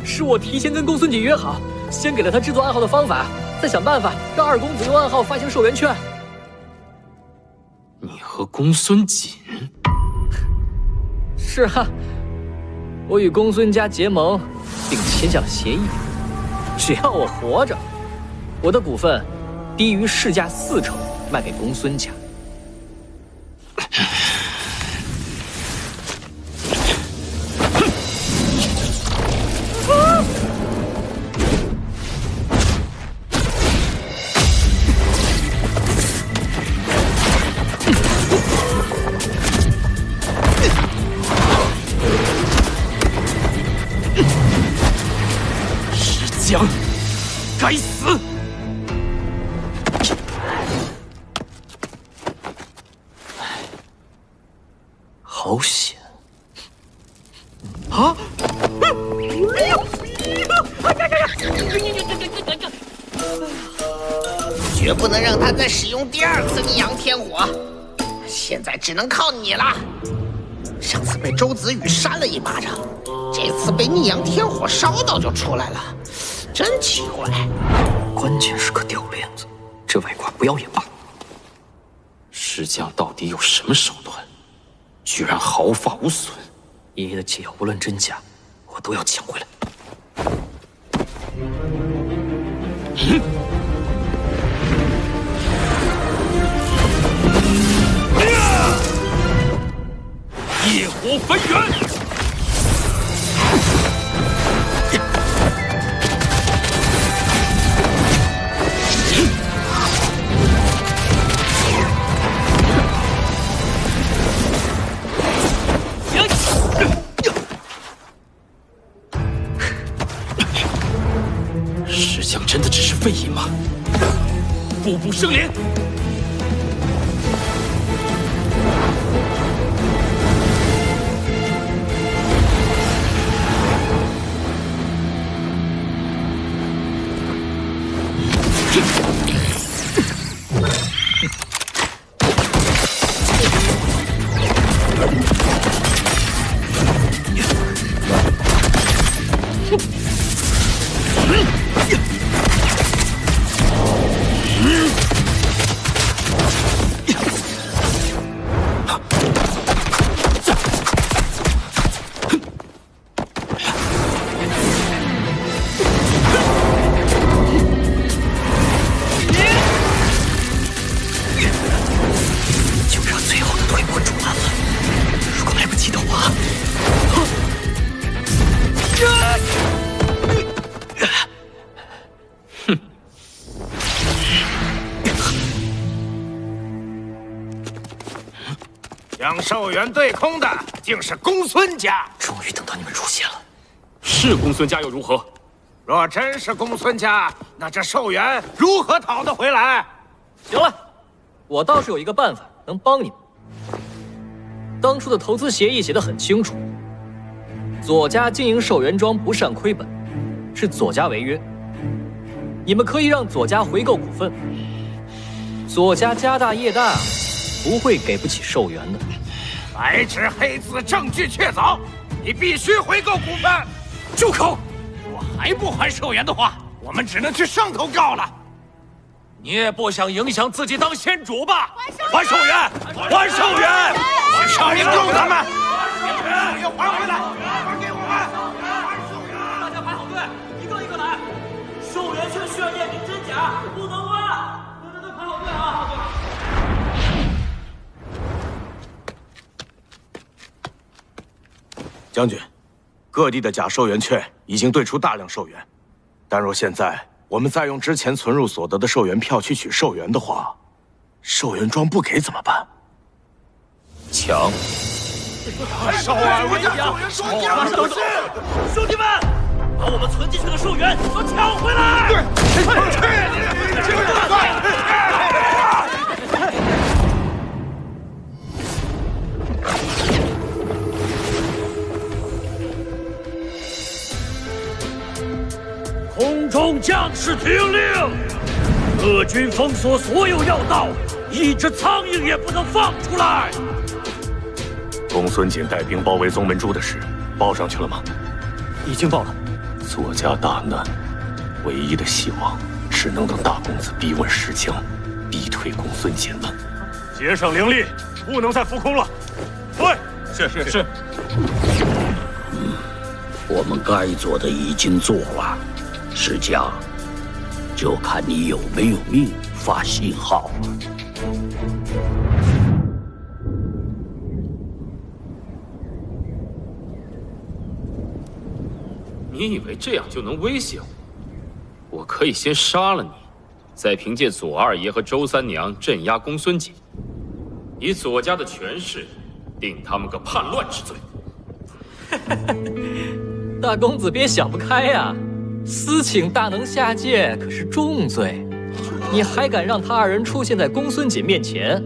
是我提前跟公孙锦约好，先给了他制作暗号的方法，再想办法让二公子用暗号发行寿元券。你和公孙锦？是啊，我与公孙家结盟，并签下了协议，只要我活着，我的股份低于市价40%卖给公孙家。江，该死！好险！啊！绝不能让他再使用第2次逆阳天火，现在只能靠你了。上次被周子羽扇了一巴掌，这次被逆阳天火烧到就出来了。真奇怪，关键是个掉链子，这外挂不要也罢。石江到底有什么手段，居然毫发无损？爷爷的解药无论真假，我都要抢回来。夜火焚元。石江真的只是废引吗？步步生莲。哼！将寿元对空的竟是公孙家。终于等到你们出现了。是公孙家又如何？若真是公孙家，那这寿元如何讨得回来？行了，我倒是有一个办法能帮你们。当初的投资协议写得很清楚，左家经营寿元庄不善亏本，是左家违约。你们可以让左家回购股份，左家家大业大，不会给不起寿元的。白纸黑字，证据确凿，你必须回购股份。住口！我还不还寿元的话，我们只能去上头告了。你也不想影响自己当先主吧？还寿元！还寿元！去上面告他们！要还回来！还给我们！还寿元！大家排好队，一个一个来。寿元券需要验明真假，不能换。对，排好队啊！将军，各地的假寿元券已经兑出大量寿元，但若现在我们再用之前存入所得的寿元票去取寿元的话，寿元庄不给怎么办？抢！寿元为将，寿元庄都是！兄弟们，把我们存进去的寿元都抢回来！空中将士听令，各军封锁所有要道，一只苍蝇也不能放出来。公孙瑾带兵包围宗门珠的事报上去了吗？已经报了。左家大难，唯一的希望只能等大公子逼问石江，逼退公孙瑾了。节省灵力，不能再浮空了。对，是。我们该做的已经做了。石江，就看你有没有命发信号了。你以为这样就能威胁我？我可以先杀了你，再凭借左二爷和周三娘镇压公孙瑾，以左家的权势定他们个叛乱之罪。大公子别想不开呀！私请大能下界可是重罪，你还敢让他二人出现在公孙瑾面前？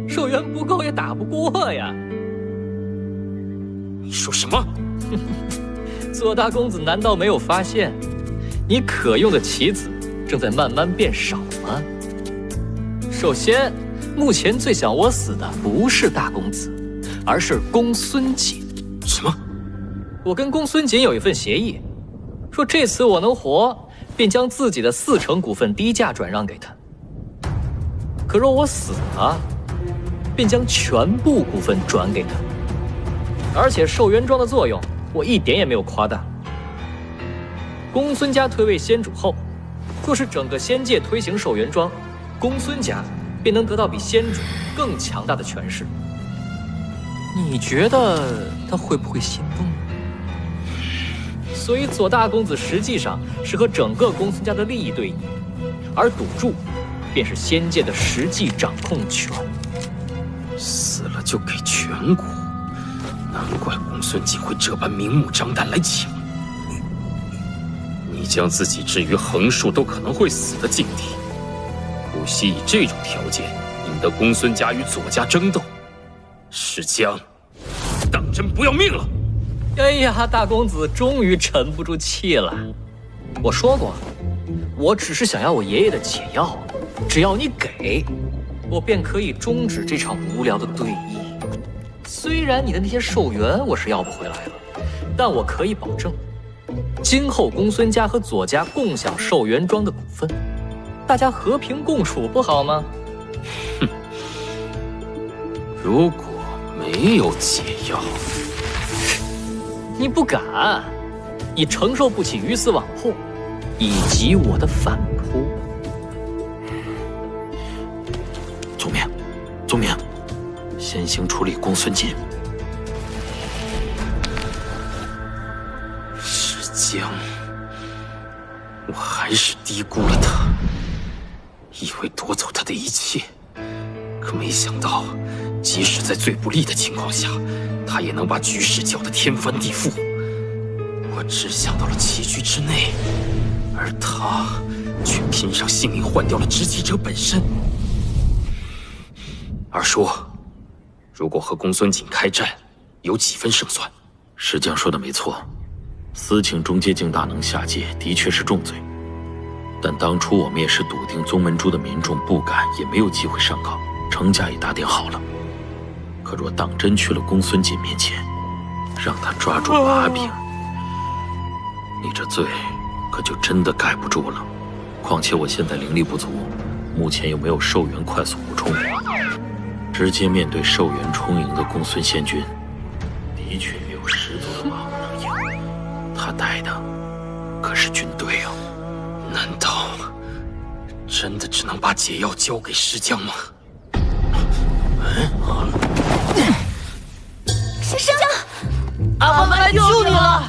寿元不够也打不过呀！你说什么？左大公子难道没有发现，你可用的棋子正在慢慢变少吗？首先，目前最想我死的不是大公子，而是公孙瑾。什么？我跟公孙瑾有一份协议。说这次我能活，便将自己的40%股份低价转让给他。可若我死了，便将全部股份转给他。而且寿元庄的作用，我一点也没有夸大。公孙家推位先主后，若是整个仙界推行寿元庄，公孙家便能得到比先主更强大的权势。你觉得他会不会心动？所以左大公子实际上是和整个公孙家的利益对弈，而赌注便是仙界的实际掌控权。死了就给全国，难怪公孙瑾会这般明目张胆来抢。你将自己置于横竖都可能会死的境地，不惜以这种条件引得公孙家与左家争斗，石江，当真不要命了？哎呀，大公子终于沉不住气了。我说过，我只是想要我爷爷的解药，只要你给，我便可以终止这场无聊的对弈。虽然你的那些寿元我是要不回来了，但我可以保证，今后公孙家和左家共享寿元庄的股份，大家和平共处不好吗？哼，如果没有解药，你不敢，你承受不起鱼死网破，以及我的反扑。宗明，先行处理公孙瑾。石江，我还是低估了他，以为夺走他的一切，可没想到，即使在最不利的情况下，他也能把局势搅得天翻地覆。我只想到了棋局之内，而他却拼上性命换掉了执棋者本身。二叔，如果和公孙瑾开战，有几分胜算？石将说的没错，私请中阶境大能下界的确是重罪，但当初我们也是笃定宗门中的民众不敢也没有机会上告，程家也打点好了。可若当真去了公孙瑾面前，让他抓住把柄，你这罪可就真的盖不住了。况且我现在灵力不足，目前又没有寿元快速补充，直接面对寿元充盈的公孙仙君，的确没有十足的把握能赢。他带的可是军队啊！难道真的只能把解药交给石江吗？石江，俺们来救你了！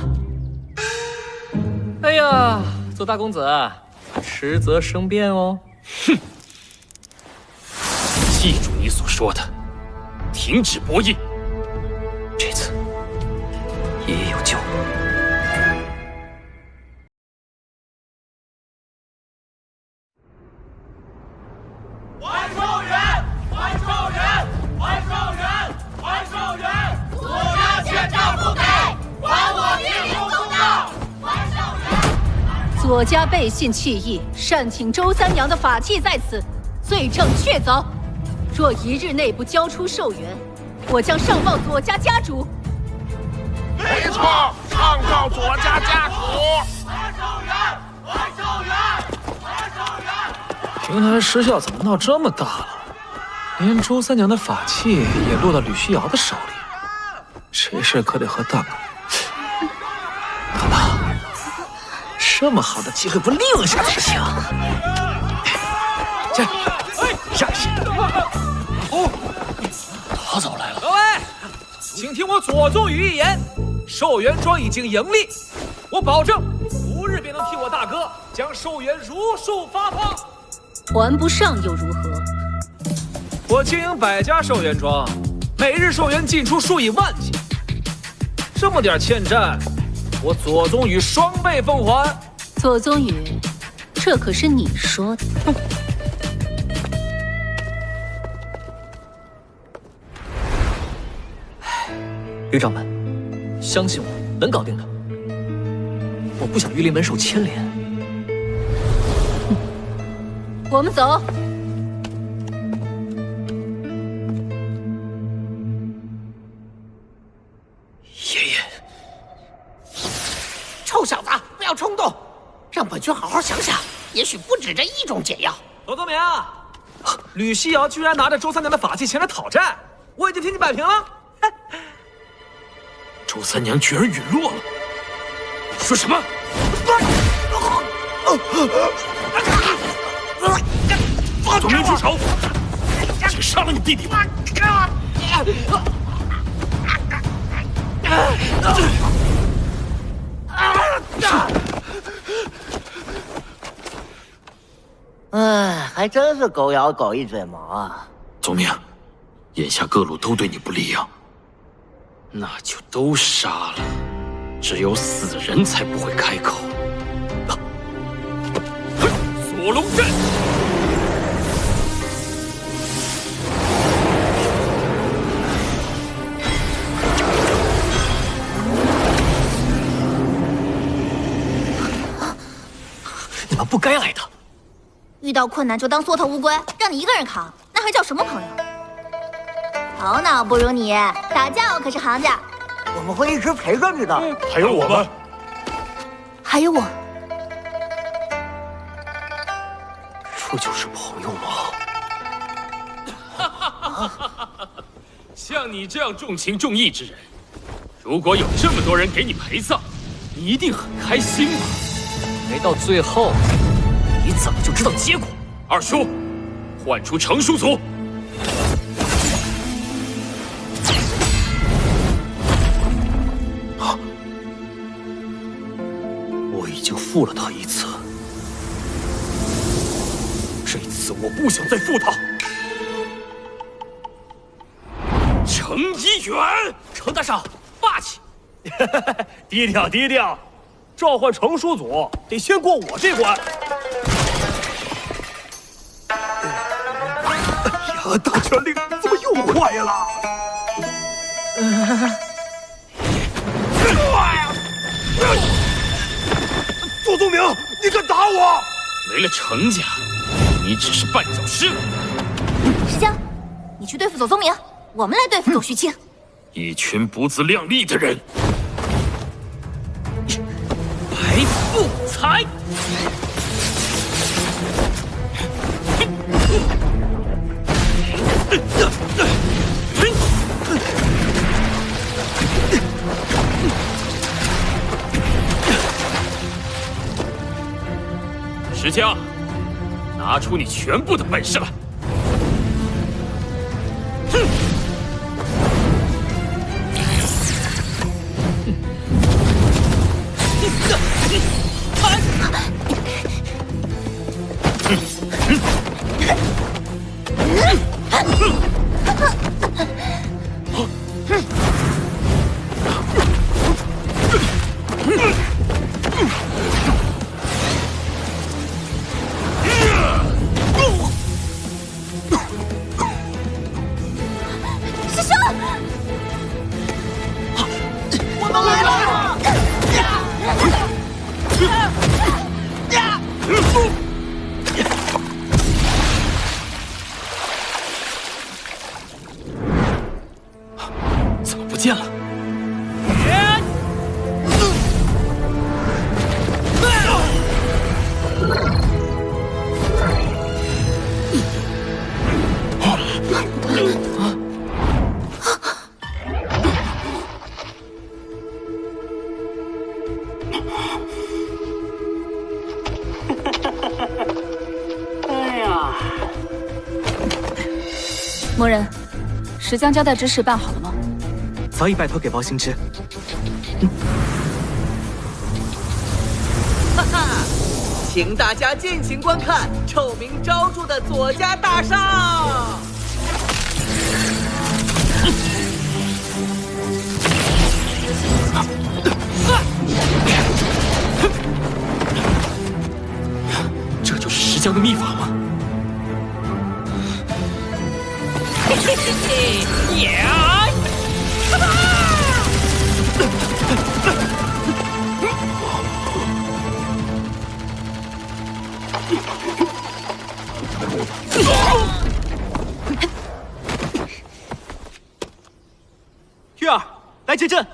哎呀，左大公子，迟则生变哦。哼！记住你所说的，停止博弈。这次爷爷有救。还寿元！还寿元！还寿元！还寿元！左家欠账不给，还我命由公道！还寿元！左家背信弃义，擅请周三娘的法器在此，罪证确凿。若一日内不交出寿元，我将上报左家家主。没错，上告左家家主。还寿元！还寿元！还寿元！平台失效怎么闹这么大了？连周三娘的法器也落到吕虚瑶的手里，这事可得和大哥。好吧，这么好的机会不利用一下怎么行？这，上去！哦，他怎么来了？各位，请听我左宗宇一言，寿元庄已经盈利，我保证5日便能替我大哥将寿元如数发放。还不上又如何？我经营100家寿元庄，每日寿元进出数以万计，这么点欠债，我左宗宇双倍奉还。左宗宇，这可是你说的。哼！吕掌门，相信我，能搞定的。我不想玉林门受牵连。我们走。爷爷，臭小子，不要冲动，让本君好好想想，也许不止这一种解药。左宗明，吕西瑶居然拿着周三娘的法器前来讨债，我已经替你摆平了。周三娘居然陨落了！你说什么？左明住手！请杀了你弟弟吧！哎，还真是狗咬狗一嘴毛啊！左明，眼下各路都对你不利呀，那就都杀了，只有死人才不会开口。锁龙阵。你们不该来的。遇到困难就当缩头乌龟，让你一个人扛，那还叫什么朋友？头脑不如你，打架我可是行家。我们会一直陪着你的。还有我们，还有我。这就是朋友吗？像你这样重情重义之人，如果有这么多人给你陪葬，你一定很开心吧？没到最后，你怎么就知道结果？二叔，唤出程叔祖。我已经负了他一次，此我不想再负他。程一远，程大少，霸气！低调低调，召唤程叔祖得先过我这关。哎呀，大权令怎么又坏了？左宗明，你敢打我？没了程家，你只是绊脚石。石江，你去对付左宗明，我们来对付左旭清。一群不自量力的人！白富才。石江，拿出你全部的本事来！哼！怎么不见了？魔人，石江交代之事办好了吗？早已拜托给包行之。哈哈，请大家尽情观看臭名昭著的左家大少。这就是石江的秘法吗？嘿嘿嘿嘿，呀！玉儿，来接阵。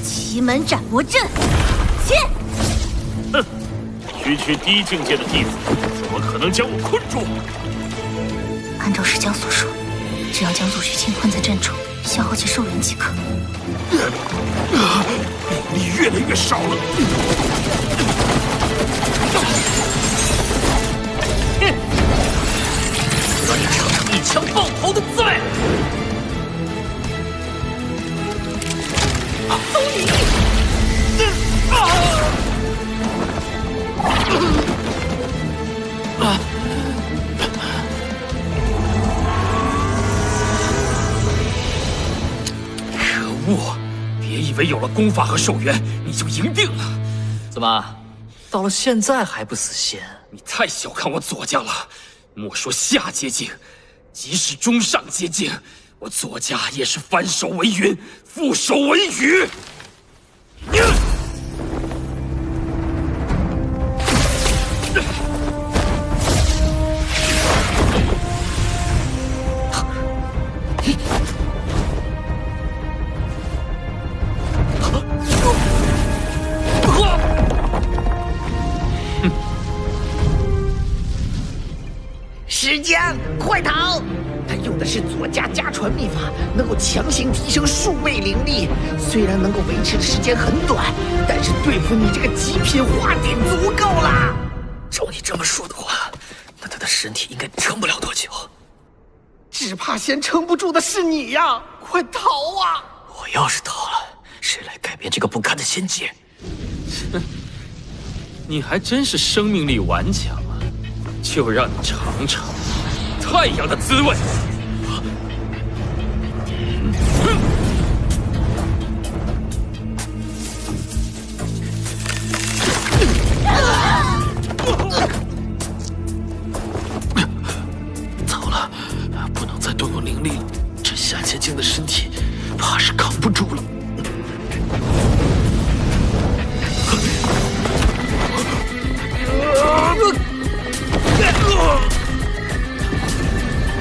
奇门斩魔阵，起！哼，区区低境界的弟子，怎么可能将我困住？按照石江所说，只要将左旭清困在阵中，消耗其寿元即可。你越来越少了。让你尝尝一枪爆头的滋味！走你！可恶！别以为有了功法和寿元，你就赢定了。怎么，到了现在还不死心？你太小看我左家了。莫说下阶境，即使中上阶境，我左家也是翻手为云，覆手为雨。石江，快逃！他用的是左家家传秘法，能够强行提升数倍灵力。虽然能够维持的时间很短，但是对付你这个极品花点足够了。照你这么说的话，那他的身体应该撑不了多久。只怕先撑不住的是你呀！快逃啊！我要是逃了，谁来改变这个不堪的仙界？哼，你还真是生命力顽强啊！就让你尝尝太阳的滋味。糟了，不能再动用灵力了，这夏千晶的身体怕是扛不住了。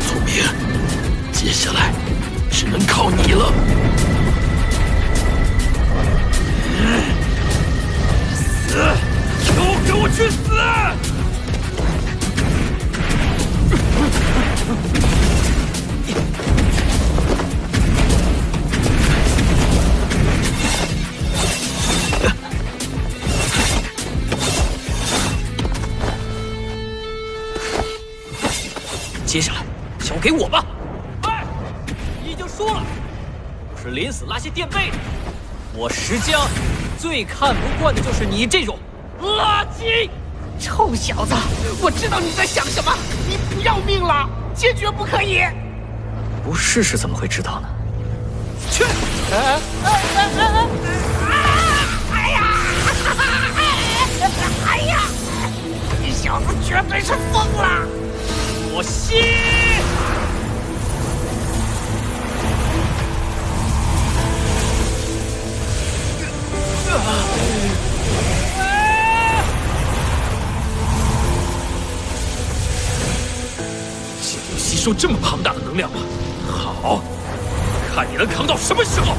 聪明，接下来只能靠你了。死！都给我去死！接下来交给我吧。哎，你已经输了，我是临死拉些垫背的。我石江最看不惯的就是你这种垃圾！臭小子，我知道你在想什么，你不要命了，坚决不可以！不试试怎么会知道呢？去！哎呀！哎呀！你小子绝对是疯了！我吸！竟能吸收这么庞大的能量吗？好，看你能扛到什么时候！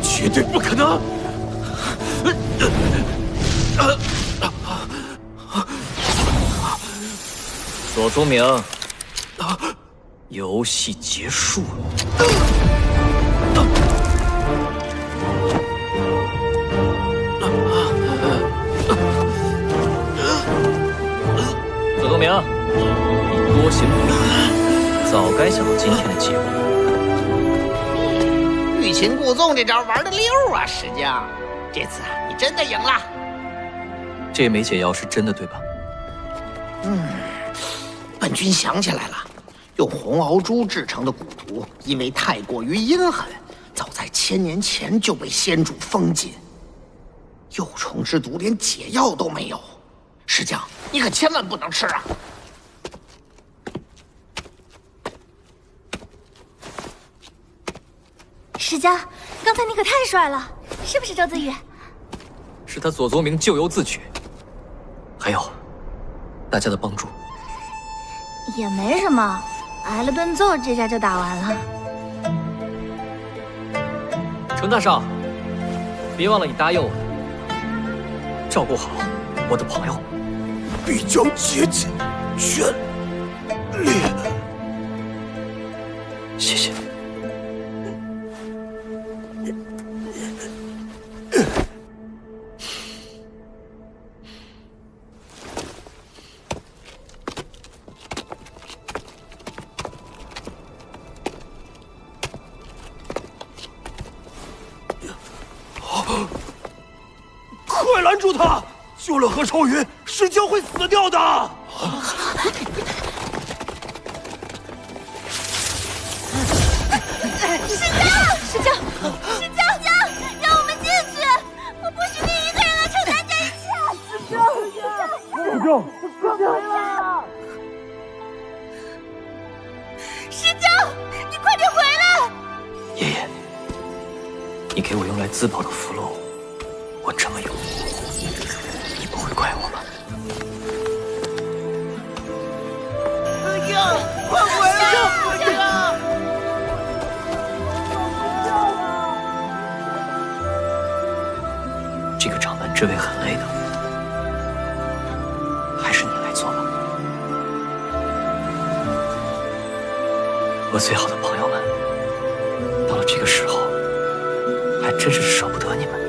绝对不可能！左宗明，游戏结束了。左宗明，你多行不义，早该想到今天的结果。欲擒故纵这招玩的溜啊，石江，这次啊，你真的赢了。这枚解药是真的，对吧？本君想起来了，用红鳌珠制成的蛊毒，因为太过于阴狠，早在1000年前就被仙主封禁。幼虫之毒连解药都没有，石江，你可千万不能吃啊！石江，刚才你可太帅了，是不是周子宇？是他左宗明咎由自取，还有大家的帮助。也没什么，挨了顿揍，这下就打完了。程大少，别忘了你答应我的，照顾好我的朋友。必将竭尽全力。谢谢。快拦住他！救了何超云，石江会死掉的。石江，让我们进去！我不许你一个人来承担这一切！石江，你快点回来！爷爷，你给我用来自保的符箓，我这么用，你不会怪我吧？石江，快回来！石江！这个掌门之位很累的，还是你来做吧。我最好的朋友们，到了这个时候，还真是舍不得你们。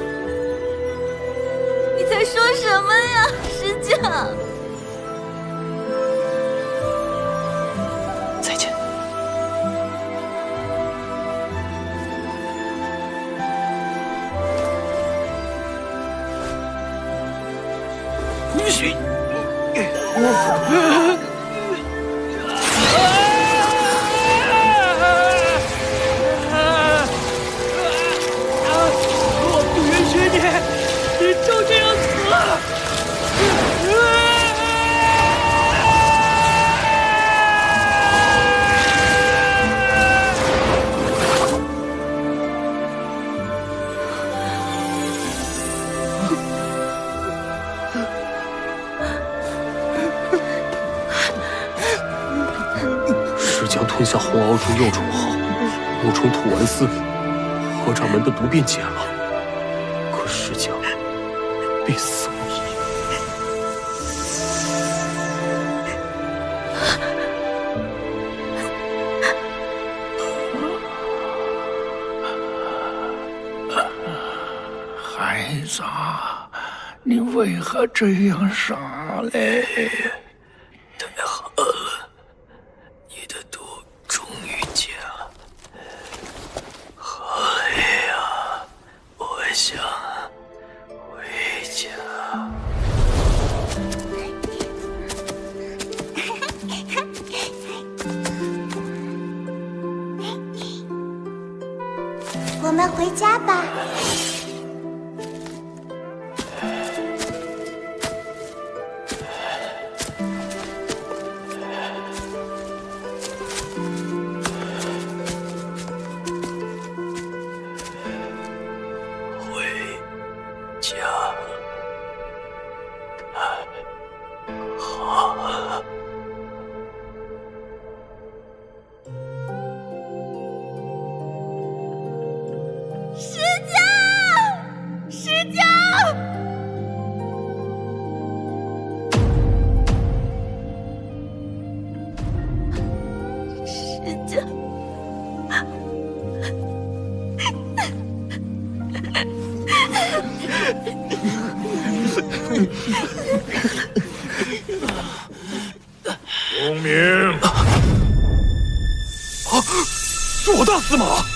你才说将。再见。许。我不允许你就这样死！石将吞下红螯蛛幼虫后，幼虫吐完丝，合掌门的毒便解了。可石将必死无疑。孩子，你为何这样傻嘞？太好了，你的毒终于解了。好累啊，我想回家。我们回家吧。家太好了。石匠，石匠，石匠。钟鸣，啊，是我大司马。